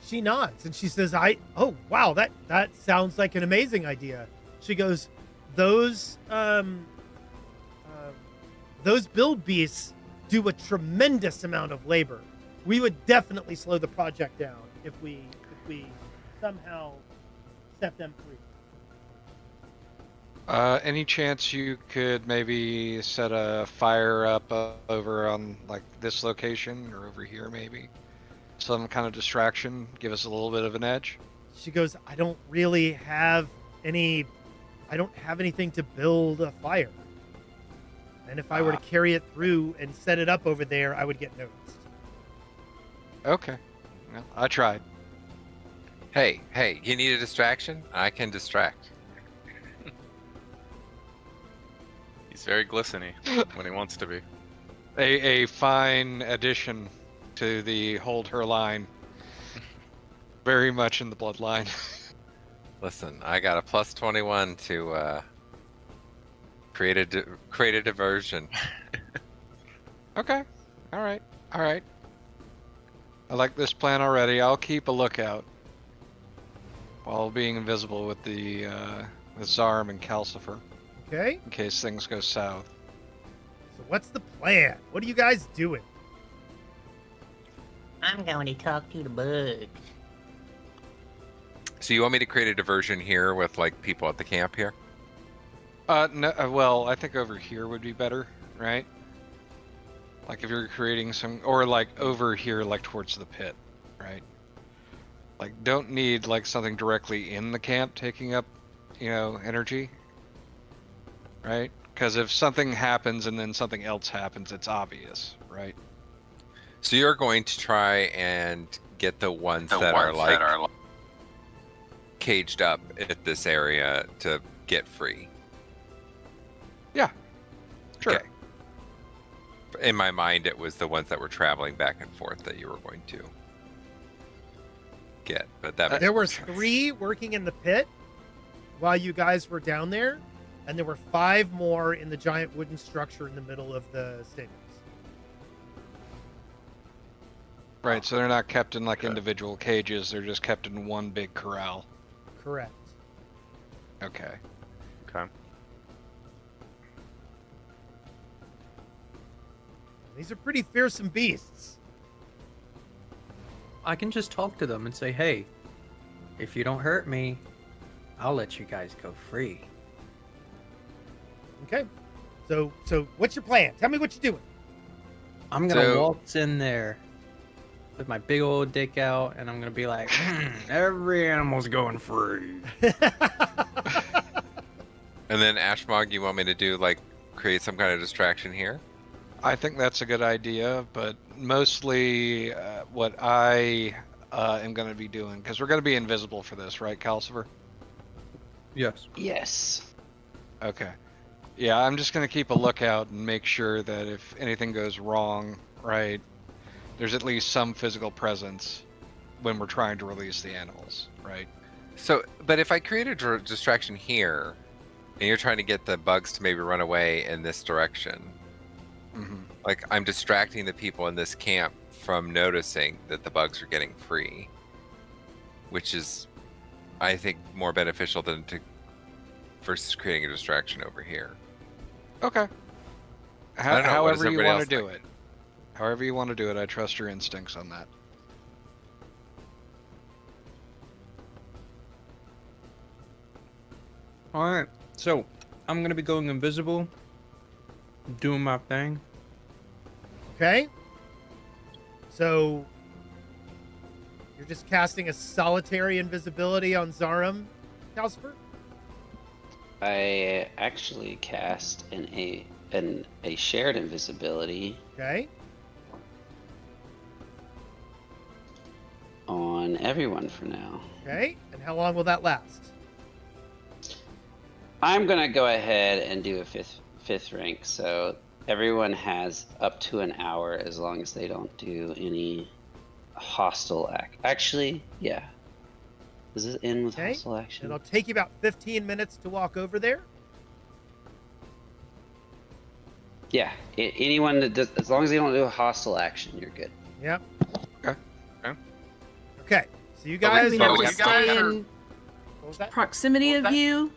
Speaker 1: She nods and she says, oh, wow, that sounds like an amazing idea. She goes, those build beasts do a tremendous amount of labor. We would definitely slow the project down if we somehow set them free.
Speaker 2: Any chance you could maybe set a fire up over on like this location or over here maybe? Some kind of distraction, give us a little bit of an edge?
Speaker 1: She goes, I don't have anything to build a fire. And if I were to carry it through and set it up over there, I would get noticed.
Speaker 2: Okay. Well, I tried.
Speaker 6: Hey, you need a distraction? I can distract.
Speaker 7: He's very glisteny when he wants to be.
Speaker 2: A fine addition to the hold her line. Very much in the bloodline.
Speaker 6: Listen, I got a plus 21 to create a diversion.
Speaker 2: Okay. All right. I like this plan already. I'll keep a lookout while being invisible with the with Zarm and Calcifer.
Speaker 1: Okay.
Speaker 2: in case things go south.
Speaker 1: So what's the plan? What are you guys doing?
Speaker 11: I'm going to talk to the bugs.
Speaker 6: So you want me to create a diversion here with like people at the camp here?
Speaker 2: No, well, I think over here would be better, right? Like if you're creating some, or like over here, like towards the pit, right? Like don't need like something directly in the camp taking up, energy, right? Because if something happens and then something else happens, it's obvious, right?
Speaker 6: So you're going to try and get the ones that are caged up at this area to get free.
Speaker 2: Yeah, sure.
Speaker 6: Okay. In my mind, it was the ones that were traveling back and forth that you were going to get. But that
Speaker 1: there were 3 working in the pit while you guys were down there, and there were 5 more in the giant wooden structure in the middle of the stables.
Speaker 2: Right, so they're not kept in like individual cages, they're just kept in one big corral.
Speaker 1: Correct.
Speaker 2: Okay.
Speaker 7: Okay.
Speaker 1: These are pretty fearsome beasts.
Speaker 4: I can just talk to them and say, hey, if you don't hurt me, I'll let you guys go free.
Speaker 1: Okay. So what's your plan? Tell me what you're doing.
Speaker 4: I'm gonna waltz in there with my big old dick out, and I'm gonna be like, every animal's going free.
Speaker 6: And then Ashmog, you want me to do like create some kind of distraction here?
Speaker 2: I think that's a good idea, but mostly what I am going to be doing, because we're going to be invisible for this, right, Calcifer?
Speaker 4: Yes.
Speaker 3: Yes.
Speaker 2: Okay. Yeah, I'm just going to keep a lookout and make sure that if anything goes wrong, right, there's at least some physical presence when we're trying to release the animals, right?
Speaker 6: So, but if I create a distraction here, and you're trying to get the bugs to maybe run away in this direction, like I'm distracting the people in this camp from noticing that the bugs are getting free, which is, I think, more beneficial than versus creating a distraction over here.
Speaker 2: Okay. However you want to do it. However you want to do it, I trust your instincts on that.
Speaker 4: Alright, so I'm gonna be going invisible, doing my thing.
Speaker 1: Okay. So you're just casting a solitary invisibility on Zarum, Calcifer?
Speaker 3: I actually cast a shared invisibility.
Speaker 1: Okay.
Speaker 3: On everyone for now.
Speaker 1: Okay. And how long will that last?
Speaker 3: I'm gonna go ahead and do a fifth rank, so everyone has up to an hour as long as they don't do any hostile act. Actually, yeah. Does it end with hostile action?
Speaker 1: It'll take you about 15 minutes to walk over there.
Speaker 3: Yeah, anyone that does, as long as they don't do a hostile action, you're good.
Speaker 1: Yep.
Speaker 7: Okay.
Speaker 1: Okay. So you guys.
Speaker 10: We have to stay in proximity of you.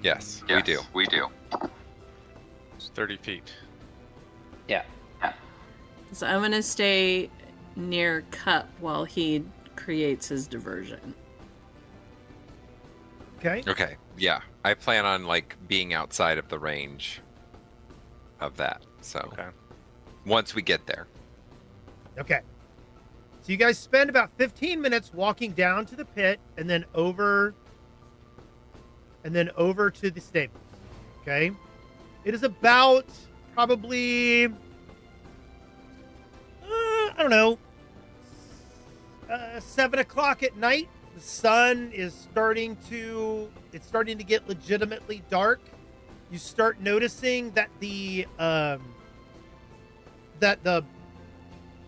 Speaker 6: Yes, we do.
Speaker 7: We do. It's 30 feet.
Speaker 3: Yeah.
Speaker 10: So I'm gonna stay near Cup while he creates his diversion.
Speaker 1: Okay.
Speaker 6: Okay. Yeah, I plan on like being outside of the range of that. So once we get there.
Speaker 1: Okay. So you guys spend about 15 minutes walking down to the pit and then over to the stables. Okay. It is about probably, I don't know, 7 o'clock at night. The sun is starting to get legitimately dark. You start noticing that the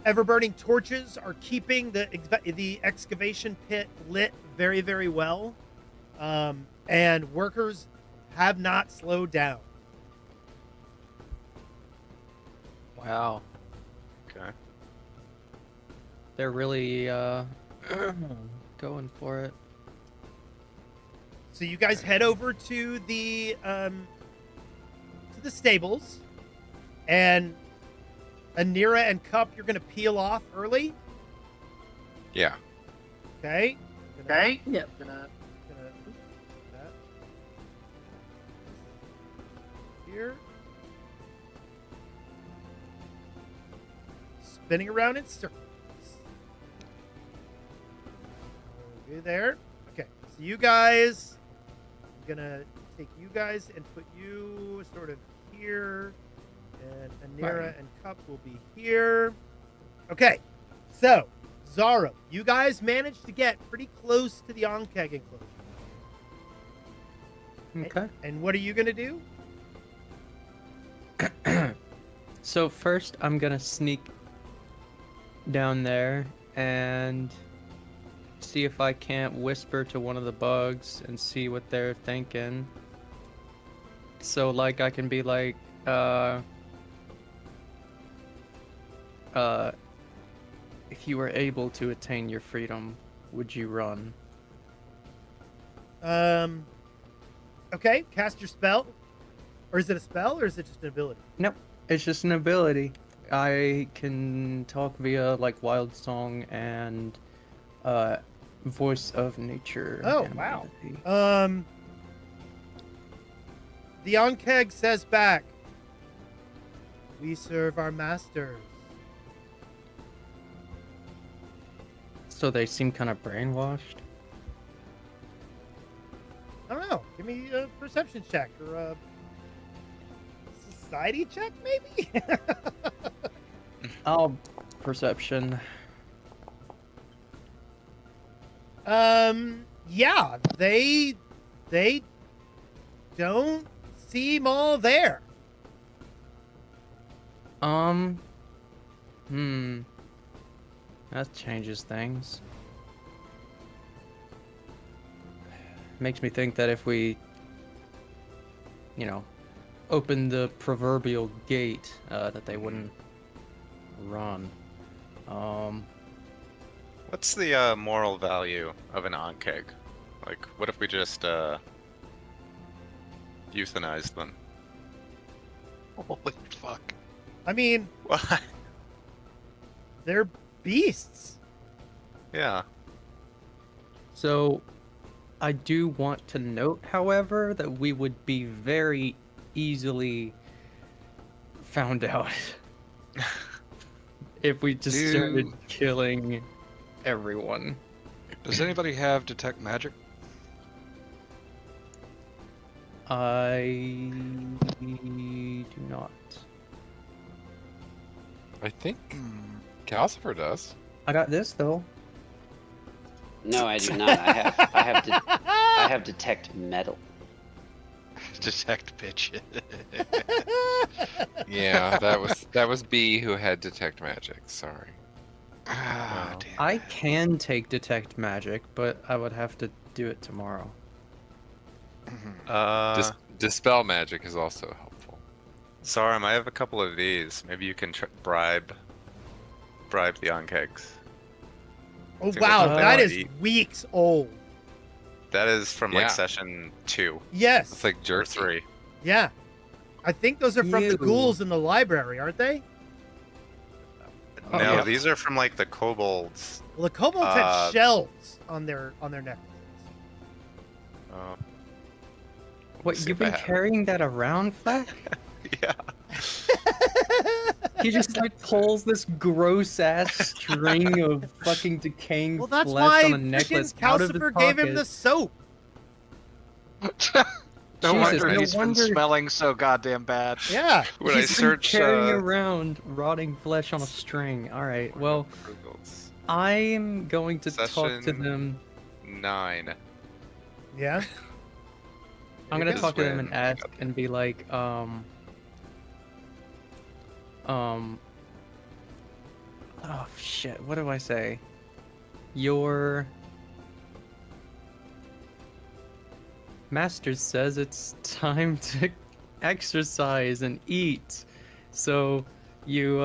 Speaker 1: ever-burning torches are keeping the excavation pit lit very, very well. And workers have not slowed down.
Speaker 4: Wow.
Speaker 7: Okay.
Speaker 4: They're really going for it.
Speaker 1: So you guys head over to the stables, and Anira and Cup, you're gonna peel off early.
Speaker 6: Yeah.
Speaker 1: Okay.
Speaker 10: Okay. Yep.
Speaker 1: Gonna that here. Spinning around in circles. Okay, there. Okay, so you guys, I'm gonna take you guys and put you sort of here, and Anira and Cup will be here. Okay, so Zaro, you guys managed to get pretty close to the Ankeg enclosure.
Speaker 4: Okay.
Speaker 1: And what are you gonna do?
Speaker 4: So first, I'm gonna sneak down there and see if I can't whisper to one of the bugs and see what they're thinking. So like I can be like, if you were able to attain your freedom, would you run?
Speaker 1: Okay, cast your spell. Or is it a spell, or is it just an ability?
Speaker 4: Nope, it's just an ability. I can talk via like Wild Song and Voice of Nature.
Speaker 1: Oh,
Speaker 4: and
Speaker 1: wow.
Speaker 4: melody.
Speaker 1: The Ankeg says back, "We serve our masters."
Speaker 4: So they seem kind of brainwashed.
Speaker 1: I don't know. Give me a perception check or a society check, maybe?
Speaker 4: Oh, perception.
Speaker 1: Yeah, they don't seem all there.
Speaker 4: That changes things. Makes me think that if we, open the proverbial gate, that they wouldn't run.
Speaker 7: What's the moral value of an Ankeg? Like, what if we just euthanized them?
Speaker 2: Holy fuck.
Speaker 1: I mean,
Speaker 7: What?
Speaker 1: they're beasts.
Speaker 7: Yeah.
Speaker 4: So, I do want to note, however, that we would be very easily found out if we just started killing everyone.
Speaker 2: Does anybody have detect magic?
Speaker 4: I do not.
Speaker 6: I think Calcifer does.
Speaker 4: I got this though.
Speaker 3: No, I do not. I have detect metal.
Speaker 2: Detect bitch.
Speaker 6: Yeah, that was B who had detect magic. Sorry.
Speaker 2: Ah, damn.
Speaker 4: I can take detect magic, but I would have to do it tomorrow.
Speaker 6: Dispel magic is also helpful.
Speaker 7: Zaram, I have a couple of these. Maybe you can bribe the Ankegs.
Speaker 1: Oh,
Speaker 7: To
Speaker 1: wow,
Speaker 7: go something
Speaker 1: that
Speaker 7: to
Speaker 1: is
Speaker 7: eat.
Speaker 1: weeks old.
Speaker 7: That is from
Speaker 6: Yeah.
Speaker 7: like session 2
Speaker 1: Yes.
Speaker 6: It's like
Speaker 7: or
Speaker 6: jerky.
Speaker 7: 3.
Speaker 1: Yeah. I think those are from the
Speaker 4: Ew.
Speaker 1: ghouls in the library, aren't they?
Speaker 4: Oh,
Speaker 7: No,
Speaker 4: yeah.
Speaker 7: these are from like the kobolds.
Speaker 1: Well, the kobolds had shells on their necklaces.
Speaker 7: Oh,
Speaker 4: What,
Speaker 7: see
Speaker 4: you've
Speaker 7: if I
Speaker 4: been
Speaker 7: have it.
Speaker 4: carrying that around, Flack?
Speaker 7: yeah.
Speaker 4: He just like pulls this gross ass string of fucking decaying
Speaker 1: Well, that's
Speaker 4: flesh
Speaker 1: why
Speaker 4: on a necklace
Speaker 1: freaking
Speaker 4: out of his
Speaker 1: Calcifer
Speaker 4: pocket.
Speaker 1: gave him the soap.
Speaker 2: No
Speaker 4: Jesus,
Speaker 2: wonder
Speaker 4: no
Speaker 2: he's been
Speaker 4: wonder-
Speaker 2: smelling so goddamn bad.
Speaker 1: Yeah.
Speaker 7: When I
Speaker 4: He's been
Speaker 7: search
Speaker 4: carrying around rotting flesh on a string. All right, well, I'm going to talk to
Speaker 7: Session-
Speaker 4: them.
Speaker 7: 9.
Speaker 1: Yeah.
Speaker 4: I'm gonna
Speaker 7: Because
Speaker 4: talk to them and
Speaker 7: when-
Speaker 4: ask and be like, oh shit, what do I say? Your master says it's time to exercise and eat, so you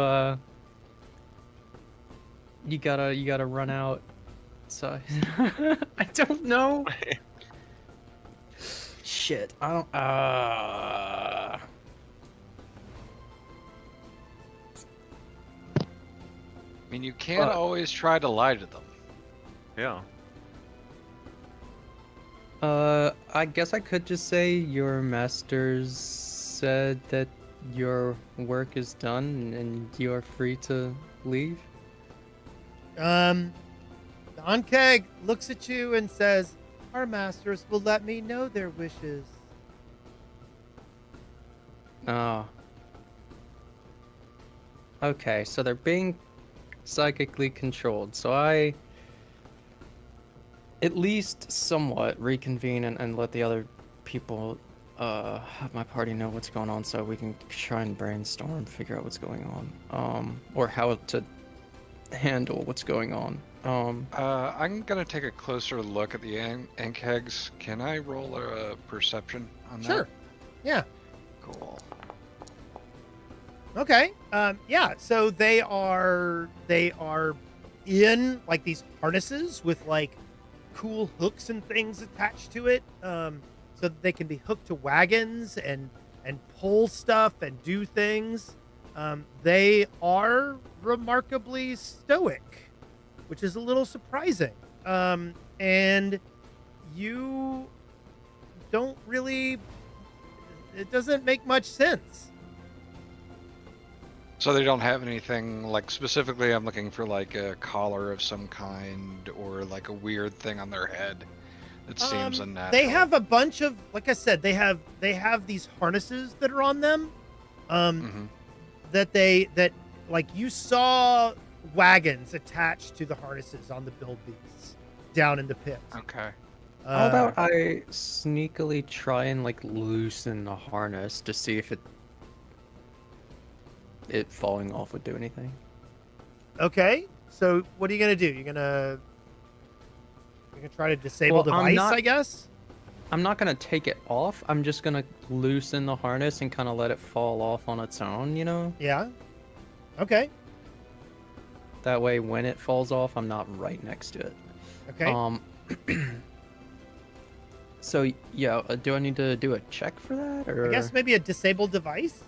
Speaker 4: gotta run out. So I don't know. shit. I don't.
Speaker 2: I mean, you can't always try to lie to them.
Speaker 5: Yeah.
Speaker 4: I guess I could just say your masters said that your work is done and you are free to leave.
Speaker 1: Don Keg looks at you and says, "Our masters will let me know their wishes."
Speaker 4: Oh. Okay, so they're being psychically controlled. So I at least somewhat reconvene and let the other people have my party know what's going on so we can try and brainstorm, figure out what's going on. Or how to handle what's going on.
Speaker 2: I'm gonna take a closer look at the ink kegs. Can I roll a perception on that?
Speaker 1: Sure. Yeah.
Speaker 2: Cool.
Speaker 1: Okay. Yeah. So they are in like these harnesses with like cool hooks and things attached to it, so that they can be hooked to wagons and pull stuff and do things. They are remarkably stoic, which is a little surprising. And you don't really. It doesn't make much sense.
Speaker 2: So they don't have anything, like, specifically I'm looking for like a collar of some kind or like a weird thing on their head that seems unnatural.
Speaker 1: They have a bunch of, like I said, they have these harnesses that are on them. That like you saw wagons attached to the harnesses on the build beasts down in the pit.
Speaker 2: Okay.
Speaker 4: How about I sneakily try and like loosen the harness to see if it falling off would do anything.
Speaker 1: Okay, so what are you gonna do? You're gonna try to disable device, I guess?
Speaker 4: I'm not gonna take it off. I'm just gonna loosen the harness and kind of let it fall off on its own, you know?
Speaker 1: Yeah. Okay.
Speaker 4: That way, when it falls off, I'm not right next to it.
Speaker 1: Okay.
Speaker 4: So, yeah, do I need to do a check for that, or?
Speaker 1: I guess maybe a disable device?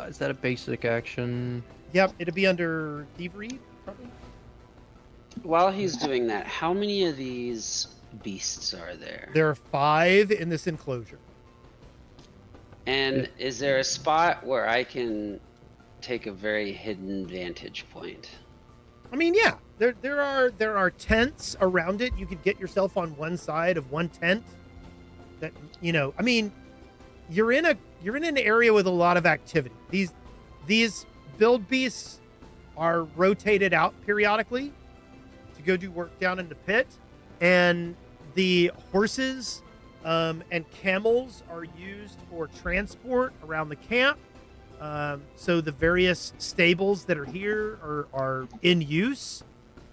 Speaker 4: Is that a basic action?
Speaker 1: Yep, it'd be under thievery, probably.
Speaker 3: While he's doing that, how many of these beasts are there?
Speaker 1: There are 5 in this enclosure.
Speaker 3: And is there a spot where I can take a very hidden vantage point?
Speaker 1: I mean, yeah, there are tents around it. You could get yourself on one side of one tent. That, you know, I mean, you're in an area with a lot of activity. These build beasts are rotated out periodically to go do work down in the pit, and the horses and camels are used for transport around the camp. So the various stables that are here are in use,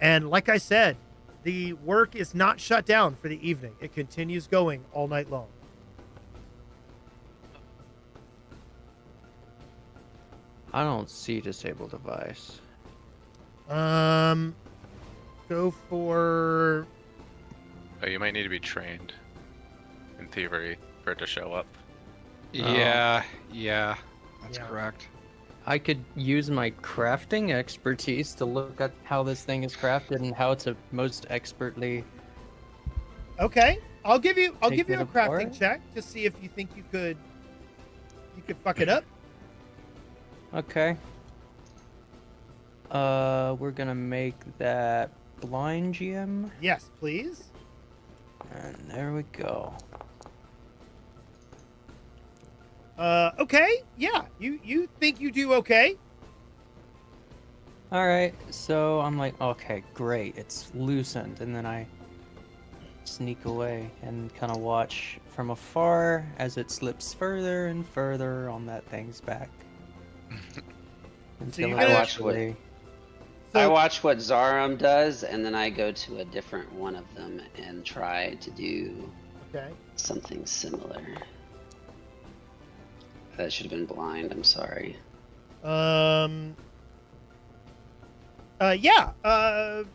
Speaker 1: and like I said, the work is not shut down for the evening. It continues going all night long.
Speaker 4: I don't see disable device.
Speaker 1: Go for.
Speaker 7: Oh, you might need to be trained in thievery for it to show up.
Speaker 2: Yeah, that's
Speaker 1: Yeah.
Speaker 2: correct.
Speaker 4: I could use my crafting expertise to look at how this thing is crafted and how to most expertly.
Speaker 1: Okay, I'll give you a
Speaker 4: Take it
Speaker 1: crafting
Speaker 4: apart?
Speaker 1: check to see if you think you could fuck it up.
Speaker 4: Okay. We're gonna make that blind GM,
Speaker 1: Yes, please.
Speaker 4: and there we go.
Speaker 1: Okay, yeah, you think you do okay?
Speaker 4: All right, so I'm like, okay, great, it's loosened, and then I sneak away and kind of watch from afar as it slips further and further on that thing's back.
Speaker 1: So you're
Speaker 4: it
Speaker 1: gonna-
Speaker 4: actually.
Speaker 3: I watch what Zarum does, and then I go to a different one of them and try to do
Speaker 1: Okay.
Speaker 3: something similar. That should have been blind, I'm sorry.
Speaker 1: Yeah.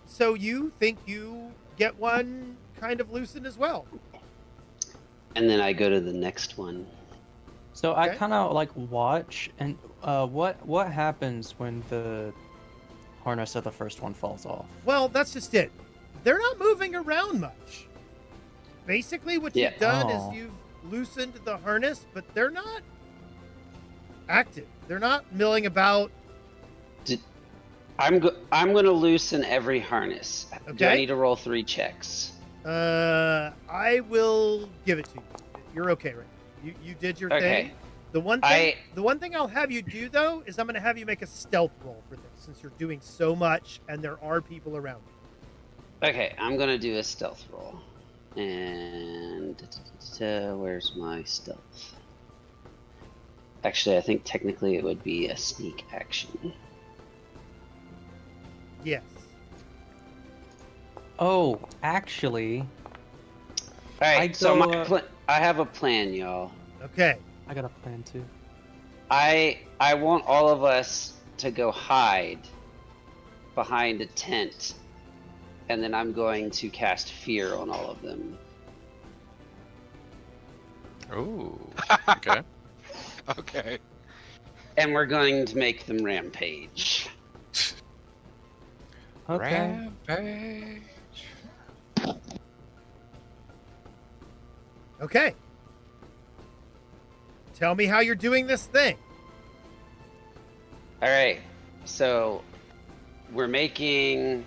Speaker 1: So you think you get one kind of loosened as well?
Speaker 3: And then I go to the next one.
Speaker 4: So I kind of like watch, and what happens when the harness of the first one falls off?
Speaker 1: Well, that's just it. They're not moving around much. Basically, what you've done is you've loosened the harness, but they're not active. They're not milling about.
Speaker 3: I'm going to loosen every harness.
Speaker 1: Okay.
Speaker 3: Do I need to roll 3 checks?
Speaker 1: I will give it to you. You're okay right now. You did your thing. The one thing I'll have you do though is I'm going to have you make a stealth roll for this, since you're doing so much and there are people around you.
Speaker 3: Okay, I'm going to do a stealth roll. And where's my stealth? Actually, I think technically it would be a sneak action.
Speaker 1: Yes.
Speaker 4: Oh, actually.
Speaker 3: All right, so I have a plan, y'all.
Speaker 1: Okay.
Speaker 4: I got a plan too.
Speaker 3: I want all of us to go hide behind a tent, and then I'm going to cast fear on all of them.
Speaker 6: Ooh. Okay.
Speaker 2: Okay.
Speaker 3: And we're going to make them rampage.
Speaker 4: Okay.
Speaker 6: Rampage.
Speaker 1: Okay. Tell me how you're doing this thing.
Speaker 3: All right. So we're making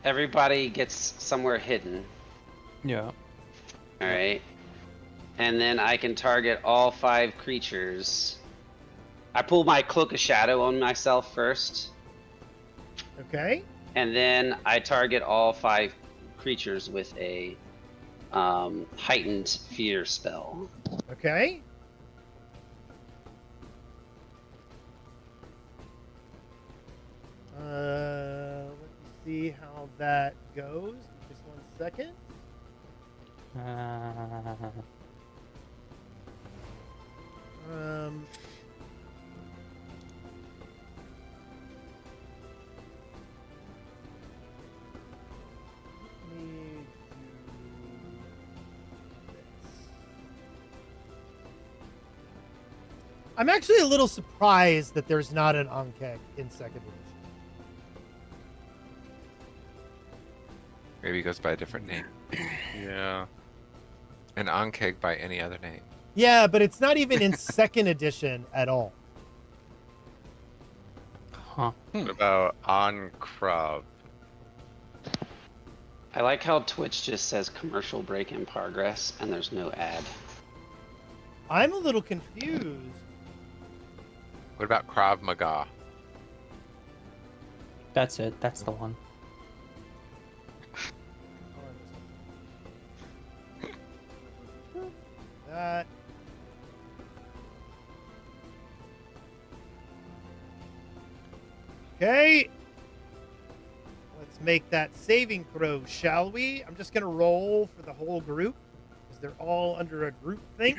Speaker 3: everybody gets somewhere hidden.
Speaker 4: Yeah.
Speaker 3: All right. And then I can target all 5 creatures. I pull my Cloak of Shadow on myself first.
Speaker 1: Okay.
Speaker 3: And then I target all 5 creatures with a heightened fear spell.
Speaker 1: Okay. Let me see how that goes. Just 1 second. Let me do this. I'm actually a little surprised that there's not an Ankeg in 2nd edition.
Speaker 6: Maybe he goes by a different name.
Speaker 7: Yeah.
Speaker 6: An Ankeg by any other name.
Speaker 1: Yeah, but it's not even in 2nd edition at all.
Speaker 4: Huh.
Speaker 7: What about Onkrav?
Speaker 3: I like how Twitch just says commercial break in progress and there's no ad.
Speaker 1: I'm a little confused.
Speaker 6: What about Krav Maga?
Speaker 4: That's it. That's the one.
Speaker 1: That. Okay. Let's make that saving throw, shall we? I'm just going to roll for the whole group, because they're all under a group thing.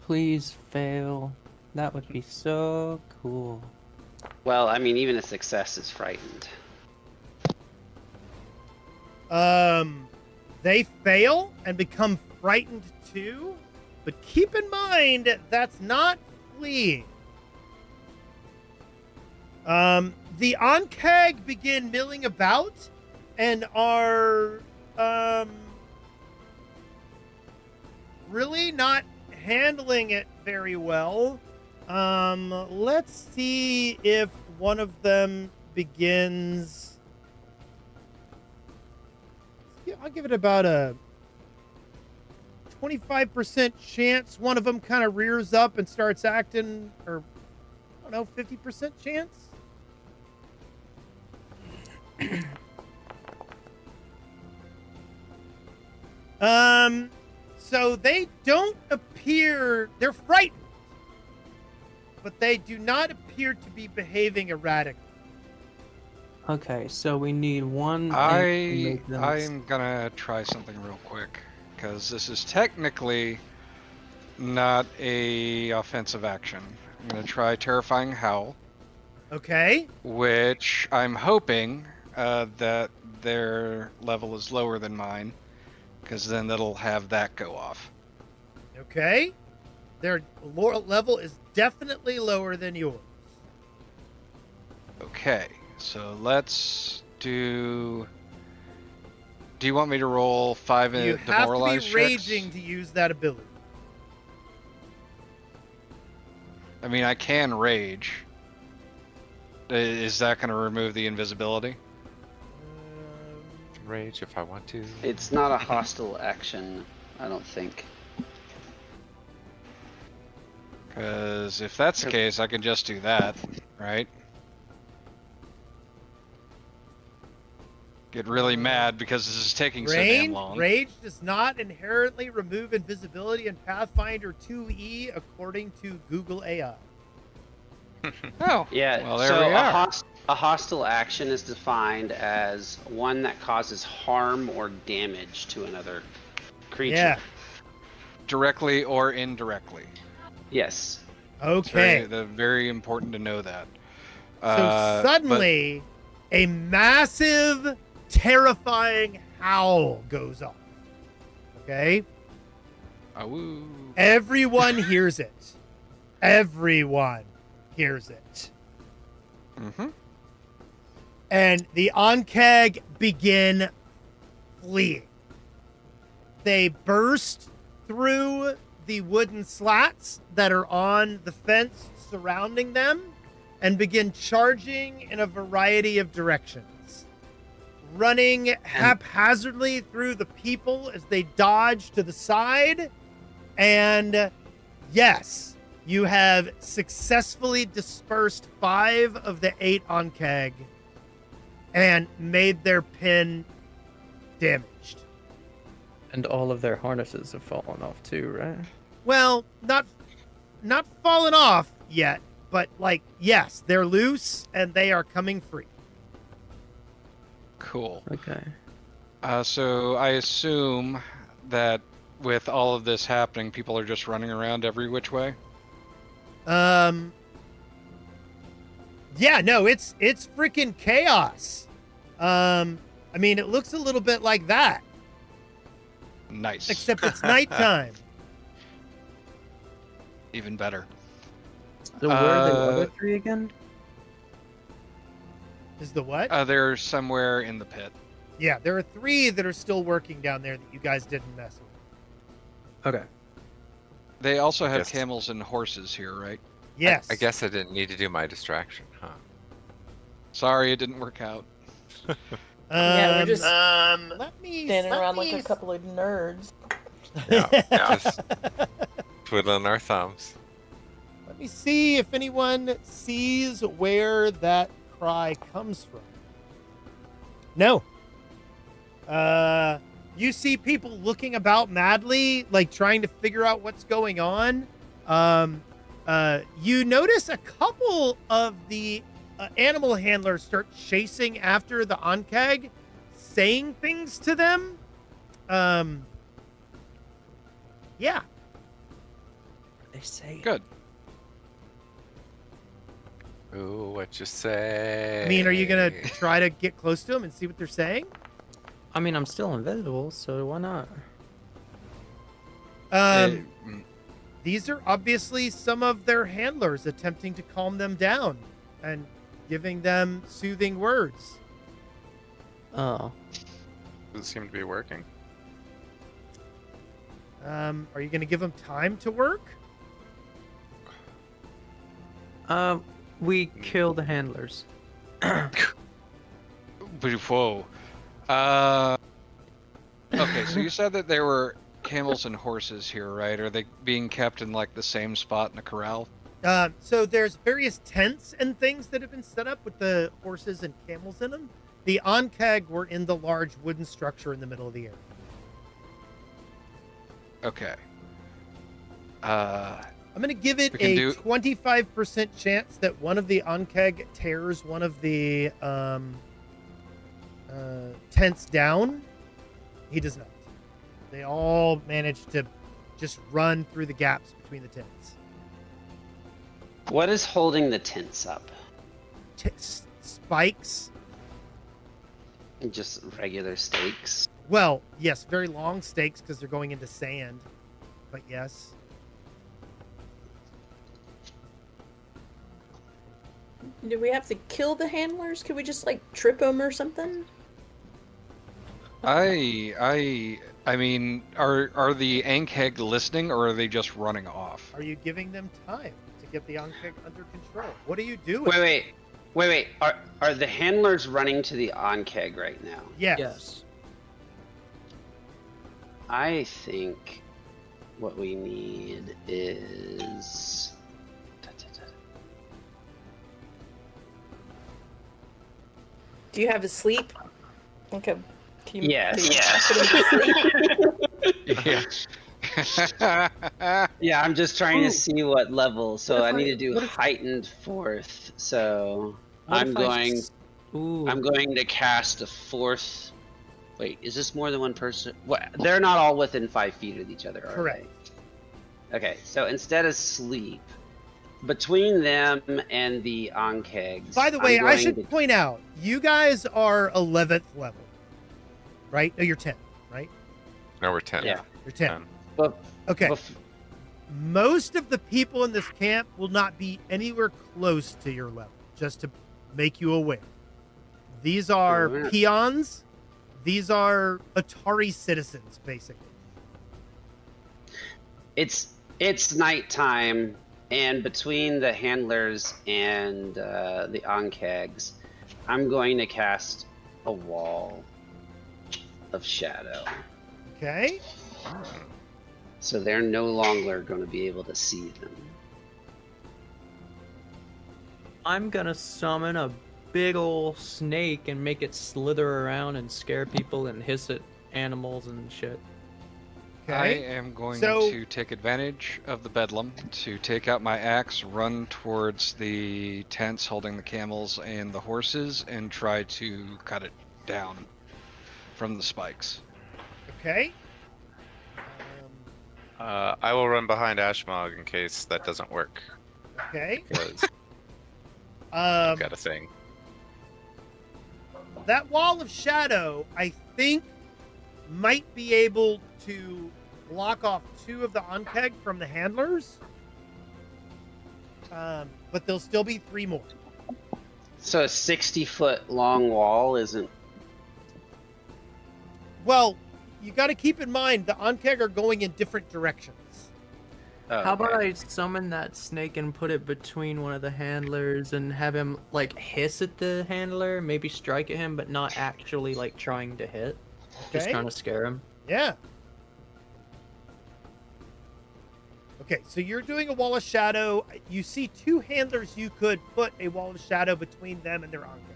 Speaker 4: Please fail. That would be so cool.
Speaker 3: Well, I mean, even a success is frightened.
Speaker 1: They fail and become frightened too, but keep in mind that's not fleeing. The Ankeg begin milling about and are really not handling it very well. Let's see if one of them begins. Yeah, I'll give it about a 25% chance one of them kind of rears up and starts acting, or I don't know, 50% chance. So they don't appear, they're frightened, but they do not appear to be behaving erratically.
Speaker 4: Okay, so we need one. thing to make them
Speaker 2: I'm gonna try something real quick, because this is technically not a offensive action. I'm gonna try Terrifying Howl.
Speaker 1: Okay.
Speaker 2: Which I'm hoping that their level is lower than mine, because then that'll have that go off.
Speaker 1: Okay. Their level is definitely lower than yours.
Speaker 2: Okay, so let's do... Do you want me to roll 5
Speaker 1: You have to
Speaker 2: demoralized
Speaker 1: be
Speaker 2: checks?
Speaker 1: raging to use that ability.
Speaker 2: I mean, I can rage. Is that going to remove the invisibility?
Speaker 6: Rage if I want to.
Speaker 3: It's not a hostile action, I don't think.
Speaker 2: Because if that's the case, I can just do that, right? Get really mad because this is taking so damn long.
Speaker 1: Rage does not inherently remove invisibility in Pathfinder 2e according to Google AI.
Speaker 2: Oh,
Speaker 3: Yeah,
Speaker 2: well, there
Speaker 3: so
Speaker 2: we are.
Speaker 3: a hostile action is defined as one that causes harm or damage to another creature.
Speaker 1: Yeah.
Speaker 2: Directly or indirectly.
Speaker 3: Yes.
Speaker 1: Okay.
Speaker 2: It's very important to know that.
Speaker 1: So suddenly, a massive, terrifying howl goes off. Okay?
Speaker 2: Awoo.
Speaker 1: Everyone hears it. Everyone hears it.
Speaker 2: Mm-hmm.
Speaker 1: And the Ankeg begin fleeing. They burst through the wooden slats that are on the fence surrounding them and begin charging in a variety of directions. Running haphazardly through the people as they dodge to the side. And yes, you have successfully dispersed 5 of the 8 Ankeg and made their pin damaged.
Speaker 4: And all of their harnesses have fallen off too, right?
Speaker 1: Well, not fallen off yet, but like, yes, they're loose and they are coming free.
Speaker 2: Cool.
Speaker 4: Okay.
Speaker 2: So I assume that with all of this happening, people are just running around every which way?
Speaker 1: Yeah, no, it's freaking chaos. I mean, it looks a little bit like that.
Speaker 2: Nice.
Speaker 1: Except it's nighttime.
Speaker 2: Even better.
Speaker 4: So where are the other 3 again?
Speaker 1: Is the what?
Speaker 2: They're somewhere in the pit.
Speaker 1: Yeah, there are 3 that are still working down there that you guys didn't mess with.
Speaker 4: Okay.
Speaker 2: They also have
Speaker 6: Yes.
Speaker 2: camels and horses here, right?
Speaker 1: Yes.
Speaker 6: I guess I didn't need to do my distraction, huh?
Speaker 2: Sorry, it didn't work out.
Speaker 9: Yeah, we're just
Speaker 1: let me
Speaker 9: standing
Speaker 1: let
Speaker 9: around
Speaker 1: me
Speaker 9: like a couple of nerds.
Speaker 6: Yeah. Just twiddling our thumbs.
Speaker 1: Let me see if anyone sees where that cry comes from. No. You see people looking about madly, like trying to figure out what's going on. You notice a couple of the animal handlers start chasing after the Ankeg, saying things to them. Yeah.
Speaker 4: They say
Speaker 2: Good.
Speaker 6: Ooh, what you say?
Speaker 1: I mean, are you gonna try to get close to them and see what they're saying?
Speaker 4: I mean, I'm still invisible, so why not?
Speaker 1: These are obviously some of their handlers attempting to calm them down and giving them soothing words.
Speaker 4: Oh.
Speaker 7: Doesn't seem to be working.
Speaker 1: Are you going to give them time to work?
Speaker 4: We kill the handlers.
Speaker 2: Whoa. Okay, so you said that there were camels and horses here, right? Are they being kept in like the same spot in the corral?
Speaker 1: So there's various tents and things that have been set up with the horses and camels in them. The Ankeg were in the large wooden structure in the middle of the area.
Speaker 2: Okay.
Speaker 1: I'm going to give it a 25% chance that one of the Ankeg tears one of the tents down. He does not. They all manage to just run through the gaps between the tents.
Speaker 3: What is holding the tents up?
Speaker 1: Spikes
Speaker 3: Just regular stakes.
Speaker 1: Well, yes, very long stakes because they're going into sand. But yes.
Speaker 9: Do we have to kill the handlers? Could we just like trip them or something?
Speaker 2: I mean, are the Ankheg listening or are they just running off?
Speaker 1: Are you giving them time to get the Ankheg under control? What are you doing?
Speaker 3: Wait. Are the handlers running to the Ankeg right now?
Speaker 1: Yes.
Speaker 3: I think what we need is.
Speaker 9: Do you have a sleep? Okay.
Speaker 3: Yes.
Speaker 2: Yeah.
Speaker 3: Yeah, I'm just trying to see what level. So I need to do heightened fourth. So I'm going to cast a fourth. Wait, is this more than one person? What? They're not all within 5 feet of each other, are
Speaker 1: Correct.
Speaker 3: they? Okay, so instead of sleep, between them and the Ankegs.
Speaker 1: By the way, I should point out, you guys are 11th level, right? No, you're 10th, right?
Speaker 7: No, we're 10.
Speaker 3: Yeah.
Speaker 1: You're 10.
Speaker 3: Okay.
Speaker 1: Most of the people in this camp will not be anywhere close to your level, just to make you aware. These are peons. These are Atari citizens, basically.
Speaker 3: It's nighttime, and between the handlers and the Ankegs, I'm going to cast a wall of shadow.
Speaker 1: Okay.
Speaker 3: So they're no longer going to be able to see them.
Speaker 4: I'm gonna summon a big ol' snake and make it slither around and scare people and hiss at animals and shit.
Speaker 2: I am going to take advantage of the bedlam to take out my axe, run towards the tents holding the camels and the horses, and try to cut it down from the spikes.
Speaker 1: Okay.
Speaker 7: I will run behind Ashmog in case that doesn't work.
Speaker 1: Okay.
Speaker 7: Because
Speaker 1: I've
Speaker 7: got a thing.
Speaker 1: That wall of shadow, I think, might be able to block off 2 of the Ankeg from the handlers. But there'll still be 3 more.
Speaker 3: So a 60-foot long wall isn't.
Speaker 1: Well, you got to keep in mind the Ankeg are going in different directions.
Speaker 3: Oh,
Speaker 4: How about I summon that snake and put it between one of the handlers and have him like hiss at the handler, maybe strike at him, but not actually like trying to hit, just
Speaker 1: Okay.
Speaker 4: trying to scare him.
Speaker 1: Yeah. Okay, so you're doing a wall of shadow. You see 2 handlers. You could put a wall of shadow between them and their Ankeg.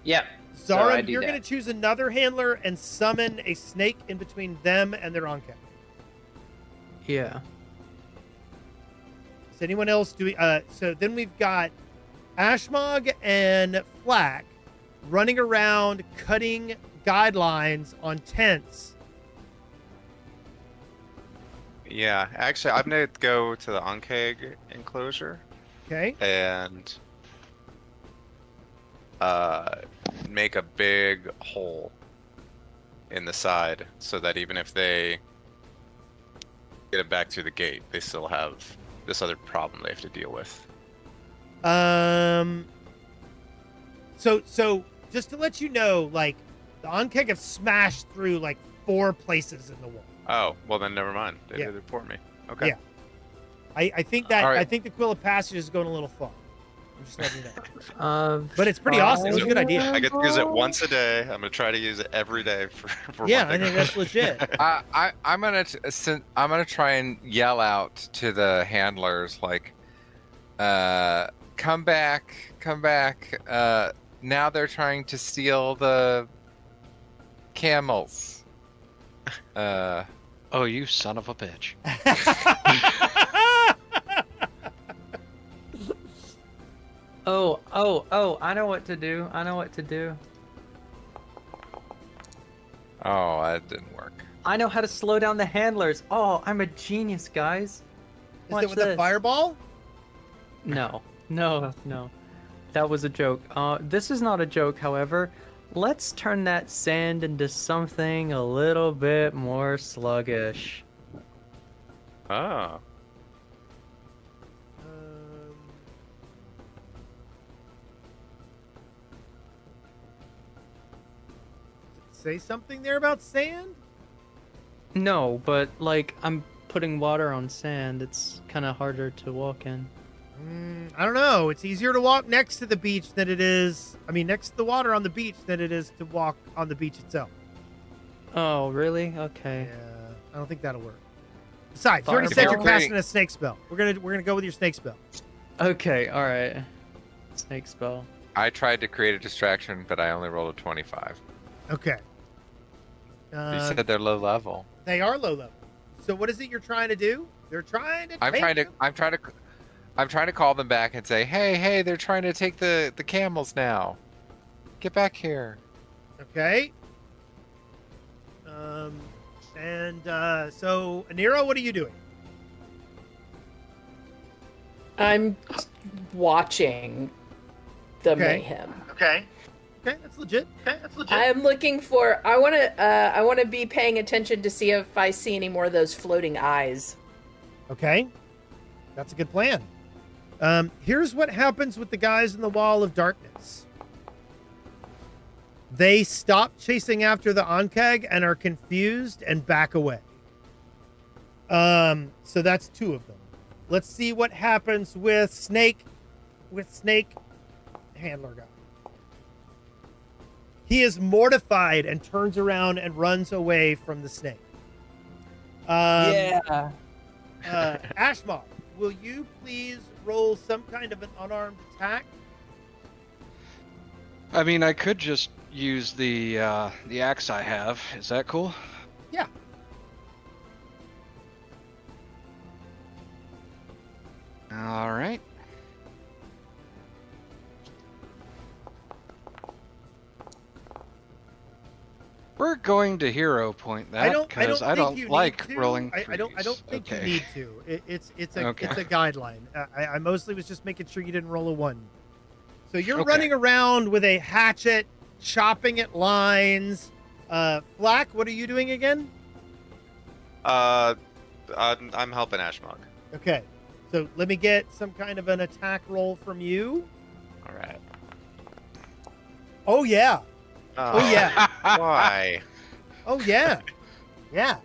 Speaker 3: Yep.
Speaker 1: Zara,
Speaker 3: so
Speaker 1: you're going to choose another handler and summon a snake in between them and their Ankeg.
Speaker 4: Yeah.
Speaker 1: Is anyone else doing? So then we've got Ashmog and Flack running around cutting guidelines on tents.
Speaker 7: Yeah, actually, I'm gonna go to the Ankeg enclosure.
Speaker 1: Okay.
Speaker 7: And make a big hole in the side so that even if they get it back through the gate, they still have this other problem they have to deal with.
Speaker 1: So just to let you know, like the Ankeg have smashed through like 4 places in the wall.
Speaker 7: Oh, well then never mind. They
Speaker 1: Yeah.
Speaker 7: did it for me. Okay.
Speaker 1: Yeah. I think that
Speaker 7: All right.
Speaker 1: I think the Quill of Passage is going a little far. I'm just letting you know. But it's pretty
Speaker 7: Oh,
Speaker 1: awesome. It was a good idea.
Speaker 7: I get to use it once a day. I'm gonna try to use it every day for
Speaker 1: Yeah,
Speaker 7: one
Speaker 1: I
Speaker 7: thing.
Speaker 1: think that's legit.
Speaker 6: I'm gonna try and yell out to the handlers like, come back. Now they're trying to steal the camels.
Speaker 2: Oh, you son of a bitch.
Speaker 4: Oh, I know what to do.
Speaker 6: Oh, that didn't work.
Speaker 4: I know how to slow down the handlers. Oh, I'm a genius, guys.
Speaker 1: Is it with a fireball?
Speaker 4: No. That was a joke. This is not a joke, however. let's turn that sand into something a little bit more sluggish.
Speaker 5: Ah.
Speaker 1: Say something there about sand?
Speaker 4: No, but like I'm putting water on sand. It's kind of harder to walk in.
Speaker 1: I don't know. It's easier to walk next to the beach than it is. I mean, next to the water on the beach than it is to walk on the beach itself.
Speaker 4: Oh, really? Okay.
Speaker 1: Yeah, I don't think that'll work. Besides, you already said you're casting a snake spell. We're gonna go with your snake spell.
Speaker 4: Okay, all right. Snake spell.
Speaker 6: I tried to create a distraction, but I only rolled a 25.
Speaker 1: Okay.
Speaker 6: You said they're low level.
Speaker 1: They are low level. So what is it you're trying to do? They're trying to.
Speaker 6: I'm trying to call them back and say, hey, they're trying to take the camels now. Get back here.
Speaker 1: Okay. So Anira, what are you doing?
Speaker 9: I'm watching the mayhem.
Speaker 1: Okay, that's legit.
Speaker 9: I am looking for. I want to be paying attention to see if I see any more of those floating eyes.
Speaker 1: Okay, that's a good plan. Here's what happens with the guys in the Wall of Darkness. They stop chasing after the Ankeg and are confused and back away. So that's 2 of them. Let's see what happens with Snake Handler guy. He is mortified and turns around and runs away from the snake. Ashmog, will you please roll some kind of an unarmed attack?
Speaker 2: I mean, I could just use the axe I have. Is that cool?
Speaker 1: Yeah.
Speaker 2: All right. We're going to hero point that because I don't like rolling.
Speaker 1: I don't think you need to. It's a guideline. I mostly was just making sure you didn't roll a 1. So you're running around with a hatchet, chopping at lines. Flack, what are you doing again?
Speaker 7: I'm helping Ashmog.
Speaker 1: Okay, so let me get some kind of an attack roll from you.
Speaker 7: All right.
Speaker 1: Oh yeah.
Speaker 7: Oh yeah. Why?
Speaker 1: Oh yeah. Yeah.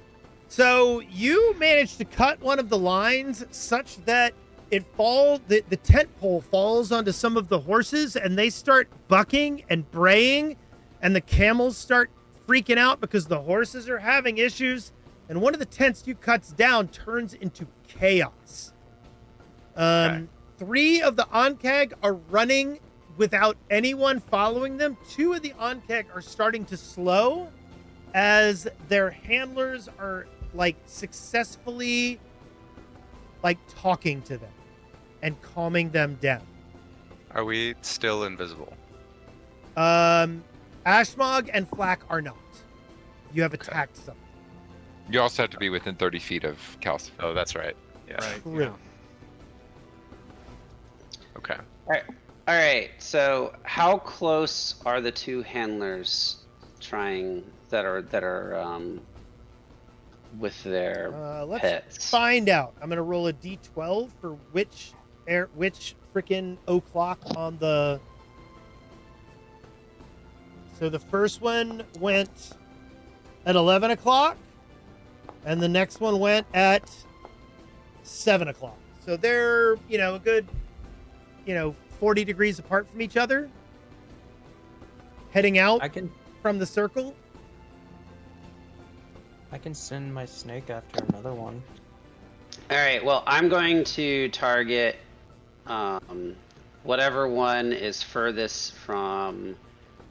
Speaker 1: So you managed to cut one of the lines such that it falls. The tent pole falls onto some of the horses, and they start bucking and braying, and the camels start freaking out because the horses are having issues. And one of the tents you cuts down turns into chaos. 3 of the Ankeg are running without anyone following them. 2 of the Ankeg are starting to slow as their handlers are successfully talking to them and calming them down.
Speaker 7: Are we still invisible?
Speaker 1: Ashmog and Flack are not. You have attacked something.
Speaker 6: You also have to be within 30 feet of Calcifer.
Speaker 7: Oh, that's right. Yeah.
Speaker 2: Right.
Speaker 1: True.
Speaker 2: Yeah.
Speaker 7: Okay.
Speaker 3: All right. So, how close are the 2 handlers that are with their
Speaker 1: let's
Speaker 3: pets?
Speaker 1: find out. I'm gonna roll a d12 for which freaking o'clock on the. So the first one went at 11 o'clock, and the next one went at 7 o'clock. So they're a good 40 degrees apart from each other, heading out from the circle.
Speaker 4: I can send my snake after another one.
Speaker 3: All right. Well, I'm going to target whatever one is furthest from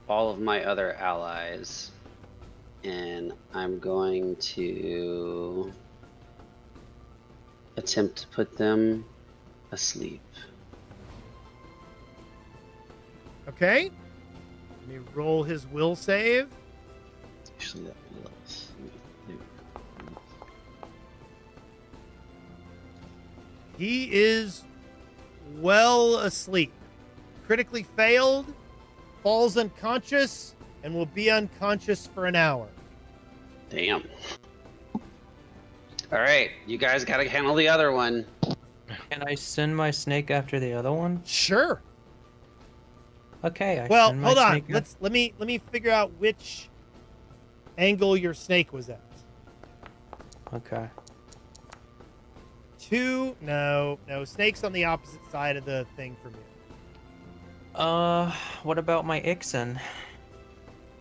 Speaker 3: all of my other allies, and I'm going to attempt to put them asleep.
Speaker 1: Okay. Let me roll his will save.
Speaker 3: Actually, that will.
Speaker 1: He is well asleep. Critically failed, falls unconscious, and will be unconscious for an hour.
Speaker 3: Damn. All right, you guys got to handle the other one.
Speaker 4: Can I send my snake after the other one?
Speaker 1: Sure.
Speaker 4: Okay.
Speaker 1: Well, hold on. Let me figure out which angle your snake was at.
Speaker 4: Okay.
Speaker 1: No, snake's on the opposite side of the thing from you.
Speaker 4: What about my Ixen?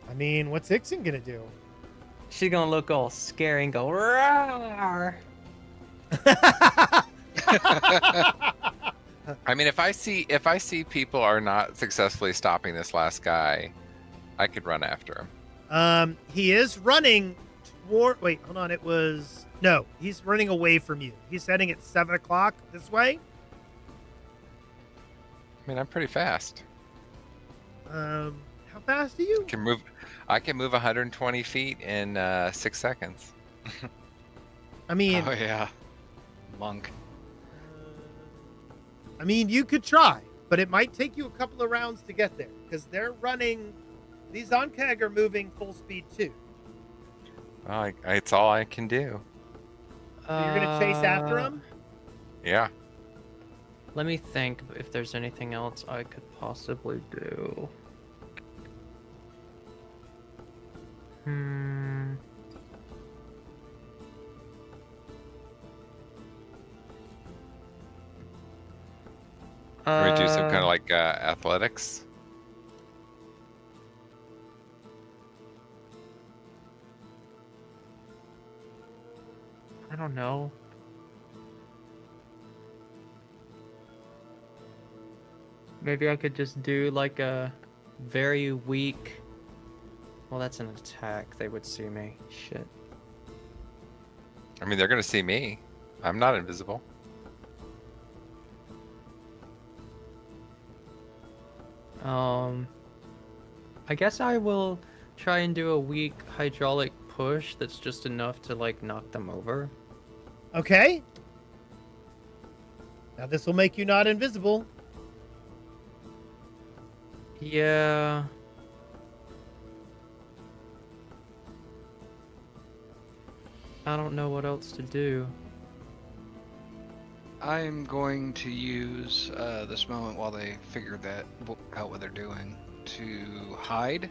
Speaker 1: I mean, what's Ixen gonna do?
Speaker 4: She's gonna look all scary and go rawr.
Speaker 6: I mean, if I see people are not successfully stopping this last guy, I could run after him.
Speaker 1: He is running toward. Wait, hold on. No, he's running away from you. He's heading at 7 o'clock this way.
Speaker 6: I mean, I'm pretty fast.
Speaker 1: How fast are you?
Speaker 6: I can move 120 feet in 6 seconds.
Speaker 1: I mean,
Speaker 2: oh yeah, monk.
Speaker 1: I mean, you could try, but it might take you a couple of rounds to get there because they're running. These Ankag are moving full speed too.
Speaker 6: Oh, it's all I can do.
Speaker 1: So you're gonna chase after him?
Speaker 6: Yeah.
Speaker 4: Let me think if there's anything else I could possibly do.
Speaker 6: Or do some kind of like athletics.
Speaker 4: I don't know. Maybe I could just do like a very weak. Well, that's an attack. They would see me. Shit.
Speaker 6: I mean, they're gonna see me. I'm not invisible.
Speaker 4: I guess I will try and do a weak hydraulic push that's just enough to like knock them over.
Speaker 1: Okay. Now this will make you not invisible.
Speaker 4: Yeah. I don't know what else to do.
Speaker 2: I'm going to use this moment while they figure out what they're doing to hide.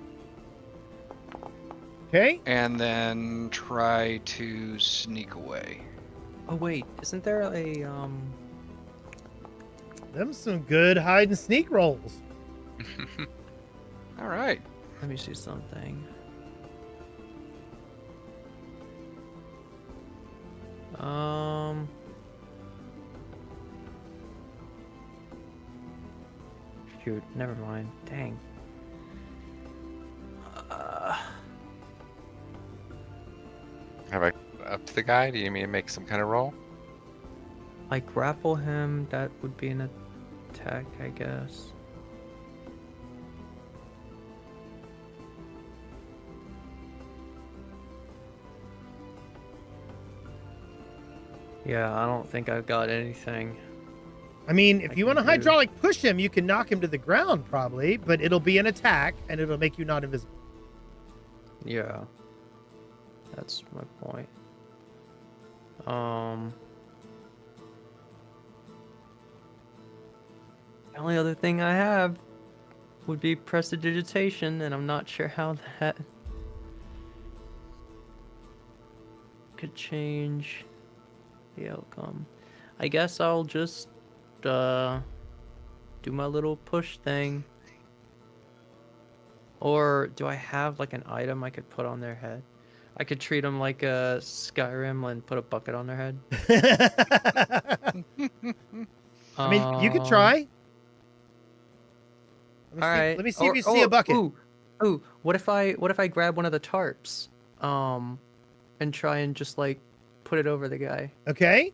Speaker 1: Okay.
Speaker 2: And then try to sneak away.
Speaker 4: Oh wait, isn't there a
Speaker 1: Them some good hide and sneak rolls.
Speaker 2: All right.
Speaker 4: Let me see something. Shoot, never mind. Dang.
Speaker 6: Have I up to the guy? Do you mean to make some kind of roll?
Speaker 4: I grapple him, that would be an attack, I guess. Yeah, I don't think I've got anything.
Speaker 1: I mean, if you want to hydraulic push him, you can knock him to the ground probably, but it'll be an attack and it'll make you not invisible.
Speaker 4: Yeah. That's my point. The only other thing I have would be prestidigitation, and I'm not sure how that could change the outcome. I guess I'll just do my little push thing. Or do I have like an item I could put on their head? I could treat them like a Skyrim and put a bucket on their head.
Speaker 1: I mean, you could try. Let me see if you see a bucket.
Speaker 4: Ooh, what if I grab one of the tarps, and try and just like put it over the guy?
Speaker 1: Okay.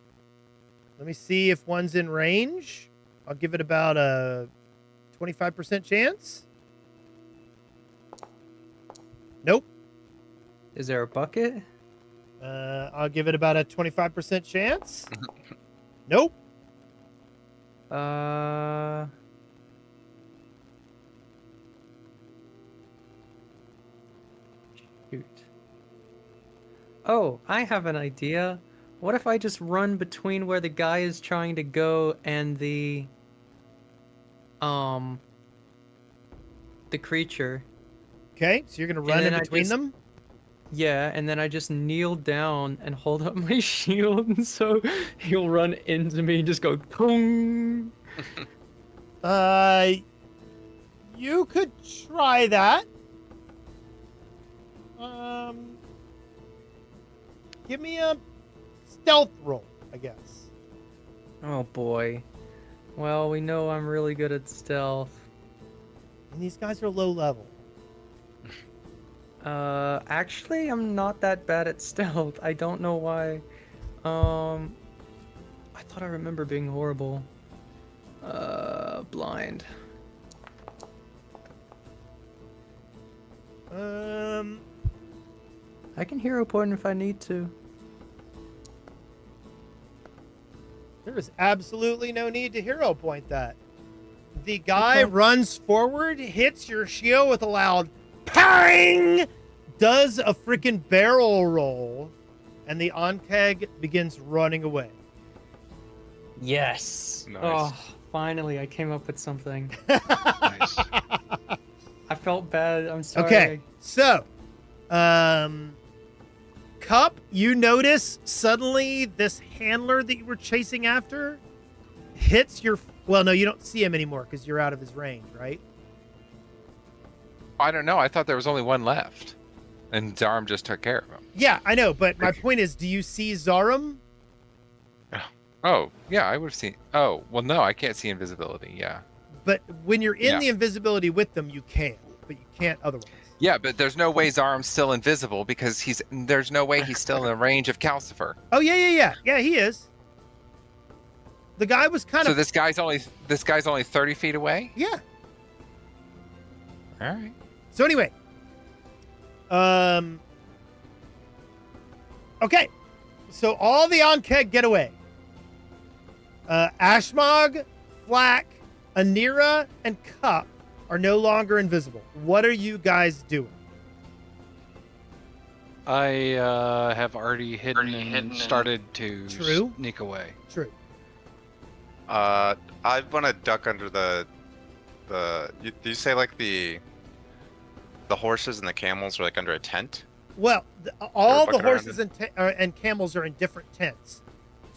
Speaker 1: Let me see if one's in range. I'll give it about a 25% chance. Nope.
Speaker 4: Is there a bucket?
Speaker 1: I'll give it about a 25% chance. Nope.
Speaker 4: Shoot. Oh, I have an idea. What if I just run between where the guy is trying to go and the creature?
Speaker 1: Okay, so you're gonna run in between them?
Speaker 4: Yeah, and then I just kneel down and hold up my shield so he'll run into me and just go boom.
Speaker 1: You could try that. Give me a stealth roll, I guess.
Speaker 4: Oh boy. Well, we know I'm really good at stealth.
Speaker 1: And these guys are low level.
Speaker 4: Actually, I'm not that bad at stealth. I don't know why. I thought I remember being horrible. Blind. I can hero point if I need to.
Speaker 1: There is absolutely no need to hero point that. The guy runs forward, hits your shield with a loud pang, does a freaking barrel roll, and the Ankeg begins running away.
Speaker 4: Yes.
Speaker 7: Nice.
Speaker 4: Oh, finally, I came up with something.
Speaker 2: Nice.
Speaker 4: I felt bad. I'm sorry.
Speaker 1: Okay, so, Cup, you notice suddenly this handler that you were chasing after hits your... Well, no, you don't see him anymore because you're out of his range, right?
Speaker 6: I don't know. I thought there was only one left. And Zarum just took care of him.
Speaker 1: Yeah, I know, but my point is, do you see Zarum?
Speaker 6: Oh, yeah, I would have seen... Oh, well, no, I can't see invisibility, yeah.
Speaker 1: But when you're in
Speaker 6: Yeah.
Speaker 1: the invisibility with them, you can, but you can't otherwise.
Speaker 6: Yeah, but there's no way Zarum's still invisible because there's no way he's still in the range of Calcifer.
Speaker 1: Oh, yeah, he is. The guy was kind
Speaker 6: So
Speaker 1: of...
Speaker 6: this guy's only 30 feet away?
Speaker 1: Yeah.
Speaker 6: All right.
Speaker 1: So anyway, okay, so all the Ankeg get away. Ashmog, Flack, Anira, and Cup are no longer invisible. What are you guys doing?
Speaker 2: I have already hidden and started to
Speaker 1: True.
Speaker 2: sneak away.
Speaker 1: True.
Speaker 7: I want to duck under do you say like the horses and the camels are like under a tent?
Speaker 1: Well, all the
Speaker 7: bucking around
Speaker 1: horses and camels are in different tents.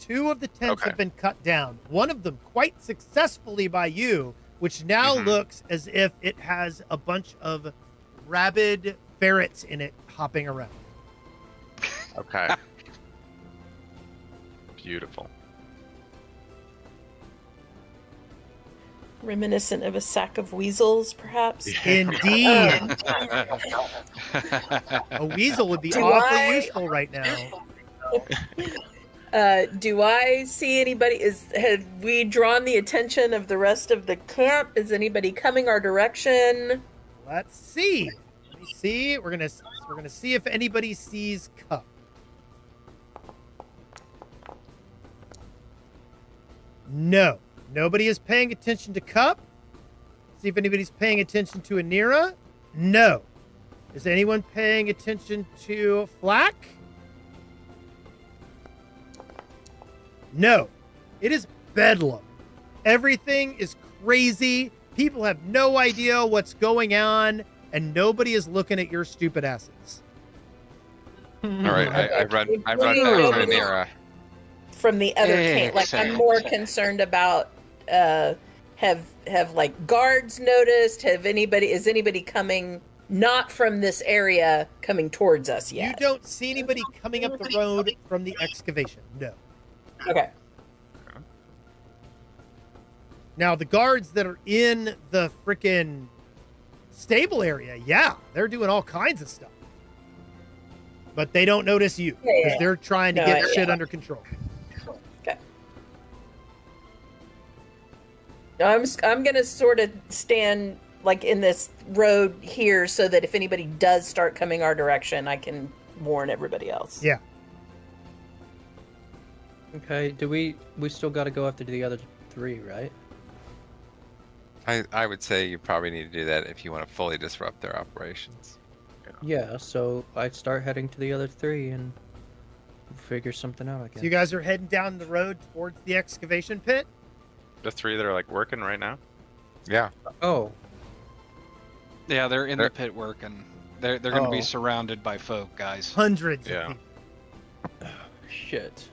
Speaker 1: 2 of the tents have been cut down. One of them quite successfully by you, which now looks as if it has a bunch of rabid ferrets in it hopping around.
Speaker 7: Okay. Beautiful.
Speaker 9: Reminiscent of a sack of weasels, perhaps?
Speaker 1: Indeed. A weasel would be awfully useful right now.
Speaker 9: Do I see anybody? Have we drawn the attention of the rest of the camp? Is anybody coming our direction?
Speaker 1: Let's see. Let me see. We're gonna see if anybody sees Cup. No. Nobody is paying attention to Cup. See if anybody's paying attention to Anira. No. Is anyone paying attention to Flack? No. It is bedlam. Everything is crazy. People have no idea what's going on, and nobody is looking at your stupid asses.
Speaker 6: All right, I run back to Anira.
Speaker 9: From the other camp, like I'm more concerned about. Have like guards noticed? Is anybody coming not from this area coming towards us yet?
Speaker 1: You don't see anybody coming up the road from the excavation. No.
Speaker 9: Okay.
Speaker 1: Now the guards that are in the frickin' stable area, yeah, they're doing all kinds of stuff. But they don't notice you because they're trying to get shit under control.
Speaker 9: Okay. I'm gonna sort of stand like in this road here so that if anybody does start coming our direction, I can warn everybody else.
Speaker 1: Yeah.
Speaker 4: Okay, we still got to go after the other 3, right?
Speaker 6: I would say you probably need to do that if you want to fully disrupt their operations.
Speaker 4: Yeah, so I start heading to the other 3 and figure something out, I guess.
Speaker 1: So you guys are heading down the road towards the excavation pit?
Speaker 7: The 3 that are like working right now.
Speaker 6: Yeah.
Speaker 4: Oh.
Speaker 2: Yeah, they're in the pit working. They're going to be
Speaker 4: Oh.
Speaker 2: surrounded by folk, guys.
Speaker 1: Hundreds
Speaker 7: Yeah.
Speaker 1: of people.
Speaker 4: Shit.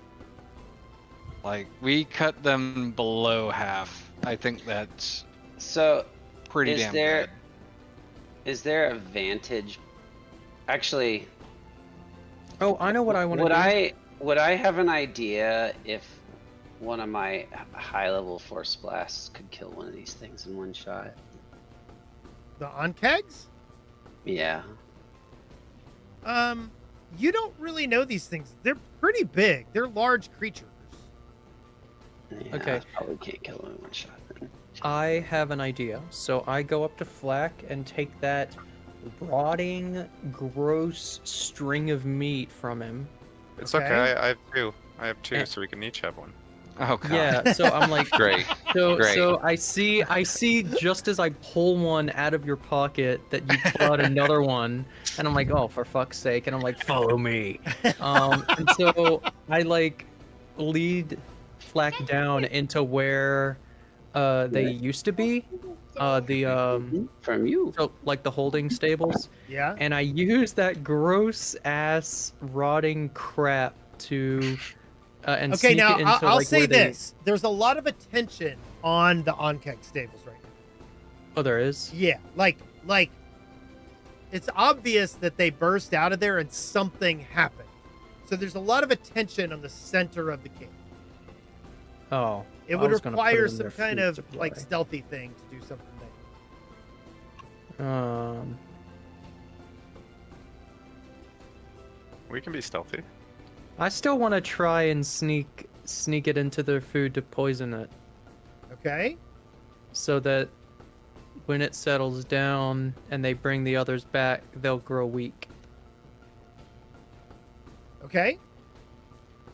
Speaker 2: Like, we cut them below half. I think that's
Speaker 3: So,
Speaker 2: pretty
Speaker 3: is
Speaker 2: damn
Speaker 3: there
Speaker 2: good.
Speaker 3: is there a vantage? Actually,
Speaker 4: Oh, I know what I want to do.
Speaker 3: would I have an idea if one of my high level force blasts could kill one of these things in one shot?
Speaker 1: The Onkegs?
Speaker 3: Yeah.
Speaker 1: You don't really know these things. They're pretty big. They're large creatures.
Speaker 3: Yeah,
Speaker 4: Okay.
Speaker 3: I probably can't kill them in one shot then.
Speaker 4: I have an idea. So I go up to Flack and take that rotting, gross string of meat from him.
Speaker 7: It's
Speaker 1: Okay.
Speaker 7: okay. I have 2. I have 2,
Speaker 4: And-
Speaker 7: so we can each have one.
Speaker 2: Oh, God.
Speaker 4: Yeah, so I'm like,
Speaker 6: Great.
Speaker 4: so
Speaker 6: Great.
Speaker 4: so I see just as I pull one out of your pocket that you pull out another one, and I'm like, oh, for fuck's sake, and I'm like, follow me. And so I like lead Flack down into where they used to be,
Speaker 3: From you.
Speaker 4: so like the holding stables,
Speaker 1: Yeah?
Speaker 4: and I use that gross ass rotting crap to and
Speaker 1: Okay,
Speaker 4: sneak
Speaker 1: now
Speaker 4: it into,
Speaker 1: I'll
Speaker 4: like,
Speaker 1: say
Speaker 4: where they-
Speaker 1: this. There's a lot of attention on the Onkeg stables right now.
Speaker 4: Oh, there is.
Speaker 1: Yeah, like it's obvious that they burst out of there and something happened. So there's a lot of attention on the center of the cave.
Speaker 4: Oh.
Speaker 1: It
Speaker 4: I
Speaker 1: would
Speaker 4: was gonna put
Speaker 1: require
Speaker 4: it in
Speaker 1: some
Speaker 4: their
Speaker 1: kind
Speaker 4: food
Speaker 1: of like
Speaker 4: supply.
Speaker 1: stealthy thing to do something there.
Speaker 7: We can be stealthy.
Speaker 4: I still want to try and sneak it into their food to poison it,
Speaker 1: Okay?
Speaker 4: so that when it settles down and they bring the others back, they'll grow weak.
Speaker 1: Okay?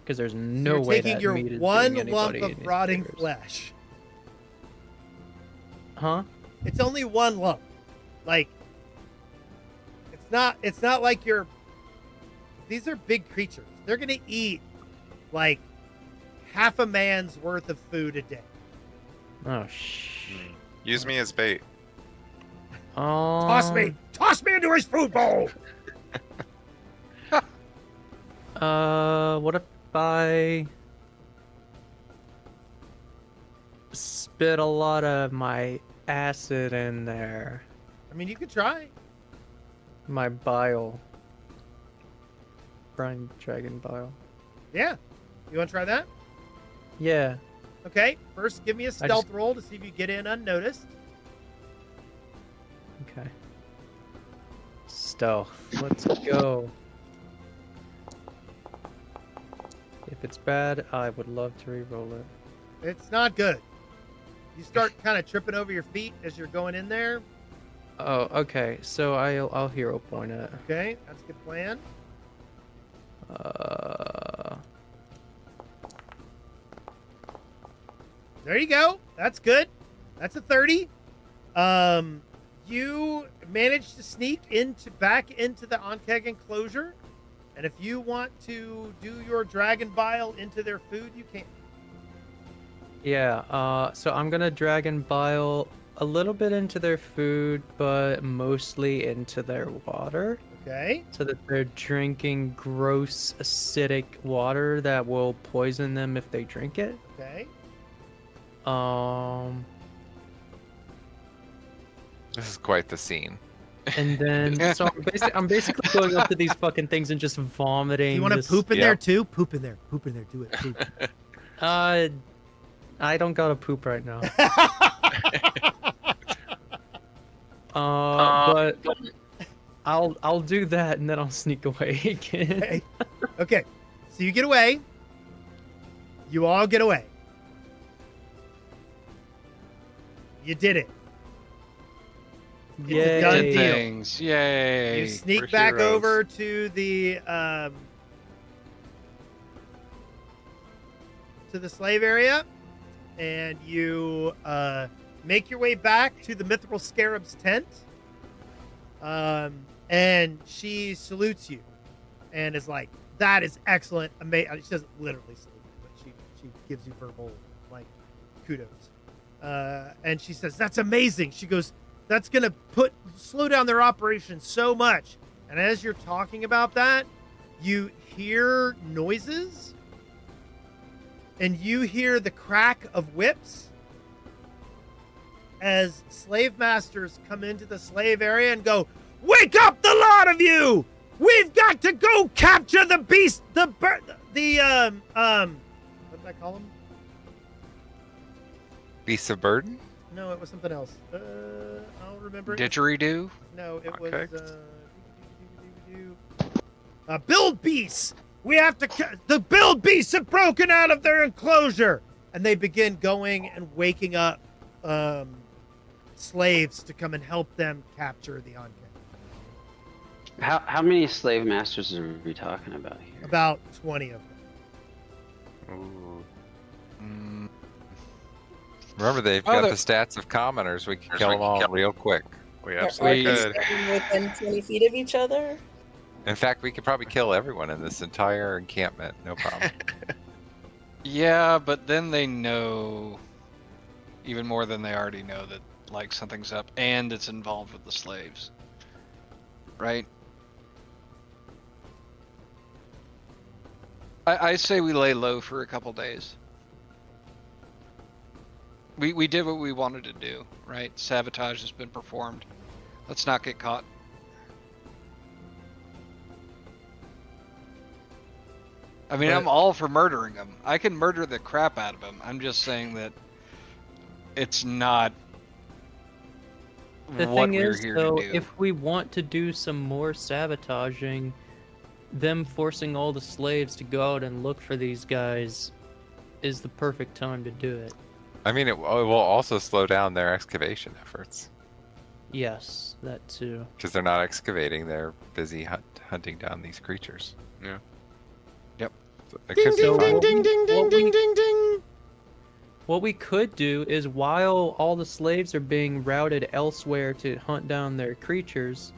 Speaker 4: Because there's
Speaker 1: So
Speaker 4: no
Speaker 1: you're
Speaker 4: way
Speaker 1: taking
Speaker 4: that
Speaker 1: your
Speaker 4: meat is
Speaker 1: one
Speaker 4: doing
Speaker 1: lump
Speaker 4: anybody
Speaker 1: of
Speaker 4: any
Speaker 1: rotting
Speaker 4: favors.
Speaker 1: flesh.
Speaker 4: Huh?
Speaker 1: It's only one lump. Like it's not like you're these are big creatures. They're gonna eat like half a man's worth of food a day.
Speaker 4: Oh shh.
Speaker 7: Use me as bait.
Speaker 1: Toss me! Toss me into his food bowl!
Speaker 4: What if I spit a lot of my acid in there?
Speaker 1: I mean, you could try.
Speaker 4: My bile. Brine dragon bile.
Speaker 1: Yeah. You want to try that?
Speaker 4: Yeah.
Speaker 1: Okay. First, give me a stealth roll to see if you get in unnoticed.
Speaker 4: Okay. Stealth. Let's go. If it's bad, I would love to re-roll it.
Speaker 1: It's not good. You start kind of tripping over your feet as you're going in there.
Speaker 4: Oh, okay. So I'll hero point it.
Speaker 1: Okay, that's a good plan. There you go. That's good. That's a 30. You managed to sneak back into the Onkeg enclosure, and if you want to do your dragon bile into their food, you can.
Speaker 4: Yeah. So I'm gonna dragon bile a little bit into their food, but mostly into their water.
Speaker 1: Okay.
Speaker 4: So that they're drinking gross acidic water that will poison them if they drink it.
Speaker 1: Okay.
Speaker 6: This is quite the scene.
Speaker 4: And then so I'm basically going up to these fucking things and just vomiting.
Speaker 1: Do you want to
Speaker 4: this-
Speaker 1: poop in there too? Poop in there. Poop in there. Do it. Poop.
Speaker 4: I don't gotta poop right now. But I'll do that and then I'll sneak away again.
Speaker 1: Okay. Okay. So you get away. You all get away. You did it. It's a done
Speaker 4: Yay.
Speaker 1: deal.
Speaker 2: Things. Yay.
Speaker 1: You sneak
Speaker 2: We're
Speaker 1: back
Speaker 2: heroes.
Speaker 1: over to the slave area, and you make your way back to the Mithril Scarab's tent. and she salutes you and is like, that is excellent, amazing. She doesn't literally salute you, but she gives you verbal like kudos, and she says, that's amazing. She goes, that's gonna slow down their operation so much. And as you're talking about that, you hear noises, and you hear the crack of whips as slave masters come into the slave area and go, wake up, the lot of you! We've got to go capture the beast, what did I call him?
Speaker 6: Beasts of burden?
Speaker 1: No, it was something else. I'll remember it.
Speaker 2: Didgeridoo?
Speaker 1: No, it
Speaker 7: Okay.
Speaker 1: was, build beasts! We have to, the build beasts have broken out of their enclosure! And they begin going and waking up, slaves to come and help them capture the Ankhet.
Speaker 3: How many slave masters are we talking about here?
Speaker 1: About 20 of them.
Speaker 6: Ooh.
Speaker 2: Mm,
Speaker 6: Remember, they've
Speaker 2: Oh,
Speaker 6: got
Speaker 2: the-
Speaker 6: the stats of commoners. We can kill them all real quick.
Speaker 7: We
Speaker 9: Are
Speaker 7: absolutely
Speaker 9: they
Speaker 7: could.
Speaker 9: standing within 20 feet of each other?
Speaker 6: In fact, we could probably kill everyone in this entire encampment. No problem.
Speaker 2: yeah, but then they know even more than they already know that like something's up and it's involved with the slaves. Right? I say we lay low for a couple days. We did what we wanted to do, right? Sabotage has been performed. Let's not get caught. I mean,
Speaker 1: But-
Speaker 2: I'm all for murdering them. I can murder the crap out of them. I'm just saying that it's not
Speaker 4: The
Speaker 2: what
Speaker 4: thing
Speaker 2: we're
Speaker 4: is,
Speaker 2: here
Speaker 4: though,
Speaker 2: to do.
Speaker 4: if we want to do some more sabotaging, them forcing all the slaves to go out and look for these guys is the perfect time to do it.
Speaker 6: I mean, it will also slow down their excavation efforts
Speaker 4: Yes, that too.
Speaker 6: because they're not excavating; they're busy hunting down these creatures.
Speaker 7: Yeah.
Speaker 2: Yep.
Speaker 6: So it
Speaker 1: Ding,
Speaker 6: could be
Speaker 1: ding,
Speaker 6: fun.
Speaker 1: ding, ding, ding, ding,
Speaker 4: what we-
Speaker 1: ding, ding, ding.
Speaker 4: What we could do is, while all the slaves are being routed elsewhere to hunt down their creatures,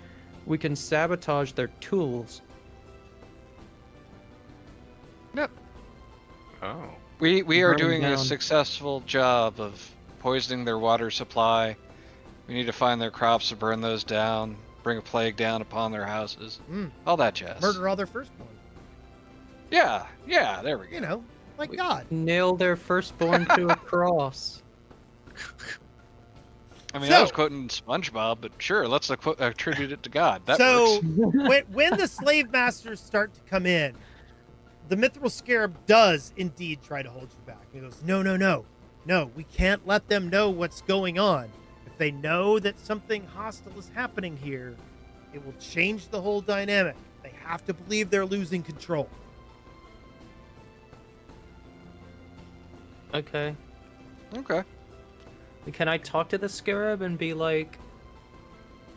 Speaker 4: we can sabotage their tools.
Speaker 7: Oh.
Speaker 2: We are
Speaker 4: burn
Speaker 2: doing a
Speaker 4: down.
Speaker 2: successful job of poisoning their water supply. We need to find their crops to burn those down, bring a plague down upon their houses, all that jazz.
Speaker 1: Murder all their firstborn.
Speaker 2: Yeah, there we go.
Speaker 1: You know, like God.
Speaker 4: Nail their firstborn to a cross.
Speaker 2: I mean, I was
Speaker 1: So-
Speaker 2: quoting SpongeBob, but sure, let's attribute it to God. That
Speaker 1: So
Speaker 2: works.
Speaker 1: when the slave masters start to come in, the Mithril Scarab does indeed try to hold you back. He goes, no, we can't let them know what's going on. If they know that something hostile is happening here, it will change the whole dynamic. They have to believe they're losing control.
Speaker 4: Okay.
Speaker 2: Okay.
Speaker 4: Can I talk to the scarab and be like,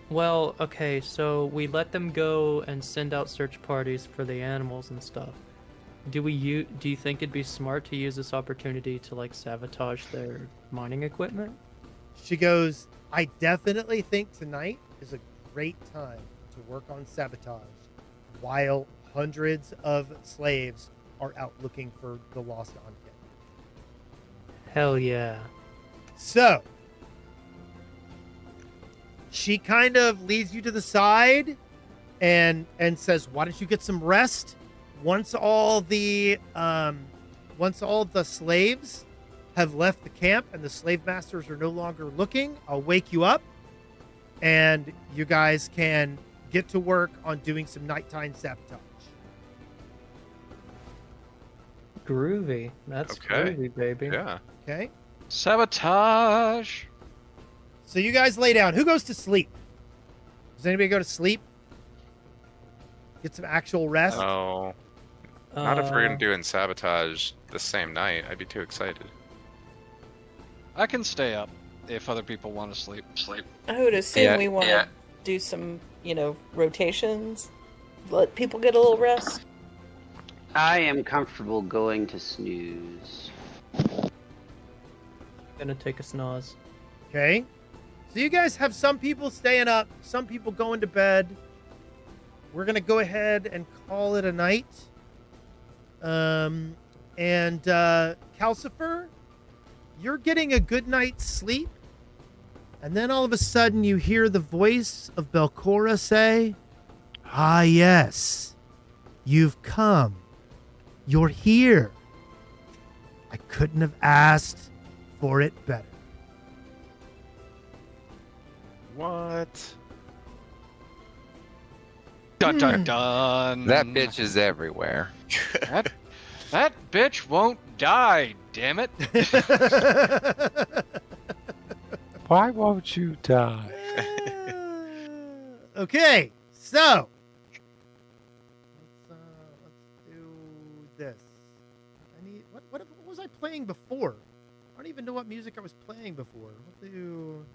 Speaker 4: well, okay, so we let them go and send out search parties for the animals and stuff. Do you think it'd be smart to use this opportunity to like sabotage their mining equipment?
Speaker 1: She goes, I definitely think tonight is a great time to work on sabotage while hundreds of slaves are out looking for the lost Ankhet.
Speaker 4: Hell yeah.
Speaker 1: So, she kind of leads you to the side and says, why don't you get some rest? Once all the slaves have left the camp and the slave masters are no longer looking, I'll wake you up and you guys can get to work on doing some nighttime sabotage.
Speaker 4: Groovy. That's
Speaker 7: Okay.
Speaker 4: groovy, baby.
Speaker 7: Yeah.
Speaker 1: Okay?
Speaker 2: Sabotage.
Speaker 1: So you guys lay down. Who goes to sleep? Does anybody go to sleep? Get some actual rest?
Speaker 7: Oh. Not if we're
Speaker 4: Uh,
Speaker 7: gonna doing sabotage the same night. I'd be too excited.
Speaker 2: I can stay up if other people want to sleep.
Speaker 9: I would assume
Speaker 6: Yeah,
Speaker 9: we want to
Speaker 6: yeah.
Speaker 9: do some, rotations. Let people get a little rest.
Speaker 3: I am comfortable going to snooze.
Speaker 4: Gonna take a snooze.
Speaker 1: Okay. So you guys have some people staying up, some people going to bed. we're gonna go ahead and call it a night. And Calcifer, you're getting a good night's sleep, and then all of a sudden you hear the voice of Belcora say, "Ah, yes, you've come. You're here. I couldn't have asked for it better."
Speaker 7: What?
Speaker 2: Dun dun dun.
Speaker 6: That bitch is everywhere.
Speaker 2: That bitch won't die, damn it.
Speaker 6: Why won't you die?
Speaker 1: Okay, so let's do this. I need what was I playing before? I don't even know what music I was playing before. We'll do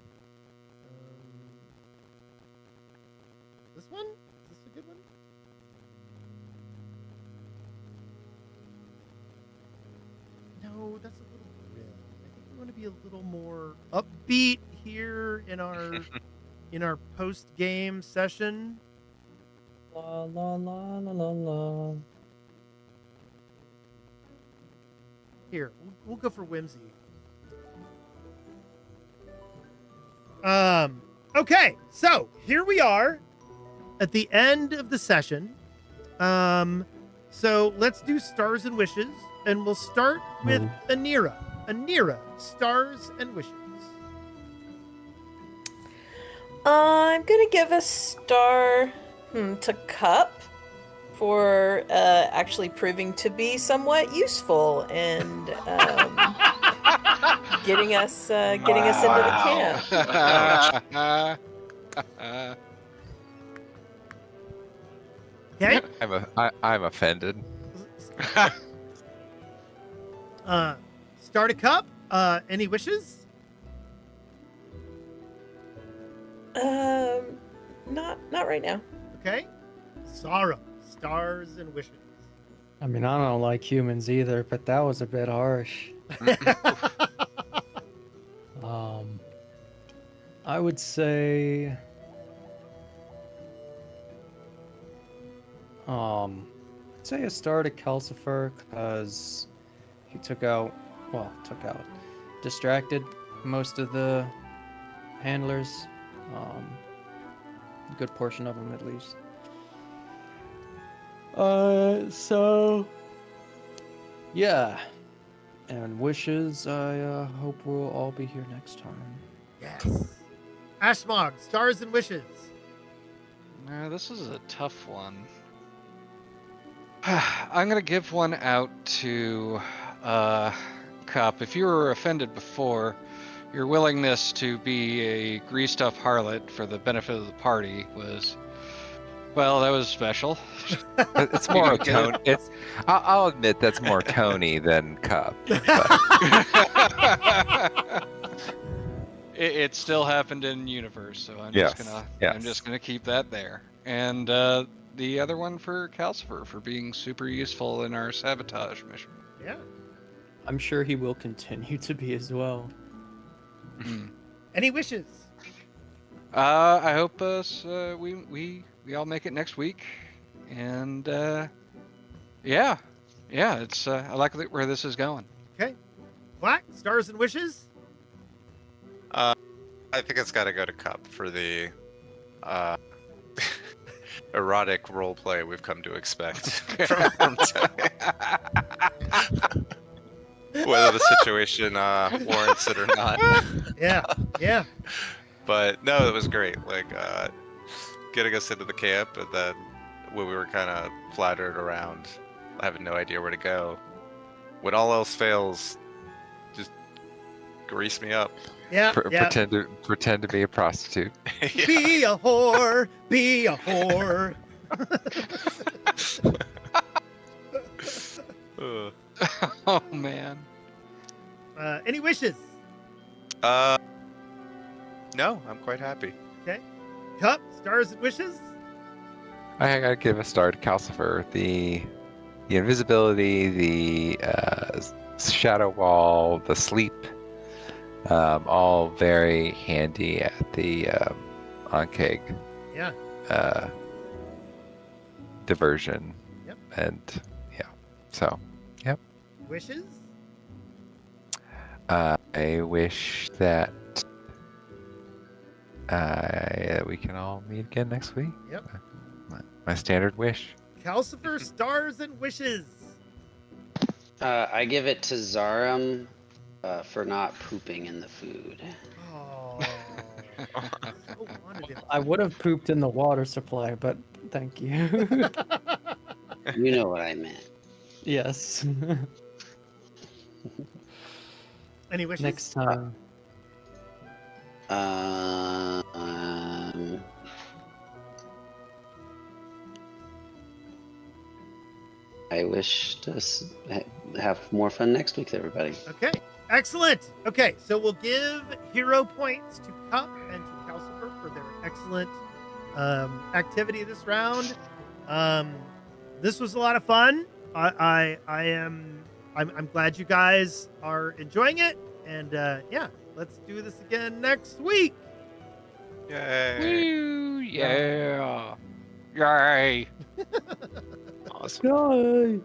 Speaker 1: this one. Is this a good one? No, that's a little grim. I think we want to be a little more upbeat here in our post game session.
Speaker 4: La la la la la la.
Speaker 1: Here, we'll go for whimsy. Okay, so here we are at the end of the session. So let's do stars and wishes, and we'll start with Anira. Anira, stars and wishes.
Speaker 9: I'm gonna give a star to Cup for actually proving to be somewhat useful and getting us into the camp.
Speaker 1: Okay.
Speaker 6: I'm offended.
Speaker 1: Start a Cup. Any wishes?
Speaker 9: Not right now.
Speaker 1: Okay. Sorrow, stars and wishes.
Speaker 4: I mean, I don't like humans either, but that was a bit harsh. I would say, I'd say a star to Calcifer because he distracted most of the handlers, a good portion of them at least. So yeah, and wishes. I hope we'll all be here next time.
Speaker 1: Yes. Ashmog, stars and wishes.
Speaker 2: This is a tough one. I'm gonna give one out to Cup. If you were offended before, your willingness to be a greased up harlot for the benefit of the party was, well, that was special.
Speaker 6: It's more Tony. I'll admit that's more Tony than Cup.
Speaker 2: It still happened in universe, so I'm just gonna keep that there. And the other one for Calcifer for being super useful in our sabotage mission.
Speaker 1: Yeah.
Speaker 4: I'm sure he will continue to be as well.
Speaker 1: Any wishes?
Speaker 2: I hope we all make it next week, and it's I like where this is going.
Speaker 1: Okay. Black, stars and wishes.
Speaker 7: I think it's got to go to Cup for the erotic roleplay we've come to expect from Tony. Whether the situation warrants it or not.
Speaker 1: Yeah.
Speaker 7: But no, it was great. Like getting us into the camp, and then when we were kind of flattered around, having no idea where to go. When all else fails, just grease me up.
Speaker 1: Yeah.
Speaker 6: Pretend to be a prostitute.
Speaker 1: Yeah. Be a whore. Be a whore.
Speaker 2: Oh man.
Speaker 1: Any wishes?
Speaker 7: No, I'm quite happy.
Speaker 1: Okay. Cup, stars and wishes.
Speaker 6: I gotta give a star to Calcifer. The invisibility, the shadow wall, the sleep, all very handy at the Ankeg.
Speaker 1: Yeah.
Speaker 6: diversion.
Speaker 1: Yep.
Speaker 6: And yeah, so yep.
Speaker 1: Wishes?
Speaker 6: I wish that we can all meet again next week.
Speaker 1: Yep.
Speaker 6: My standard wish.
Speaker 1: Calcifer, stars, and wishes.
Speaker 3: I give it to Zarum for not pooping in the food.
Speaker 1: Oh. So wanted him.
Speaker 4: I would have pooped in the water supply, but thank you.
Speaker 3: You know what I meant.
Speaker 4: Yes.
Speaker 1: Any wishes?
Speaker 4: Next time.
Speaker 3: I wish to have more fun next week with everybody.
Speaker 1: Okay, excellent. Okay, so we'll give hero points to Cup and to Calcifer for their excellent activity this round. This was a lot of fun. I'm glad you guys are enjoying it, and yeah, let's do this again next week.
Speaker 7: Yay!
Speaker 2: Woo, yeah. Yay.
Speaker 7: Awesome.
Speaker 4: Yay.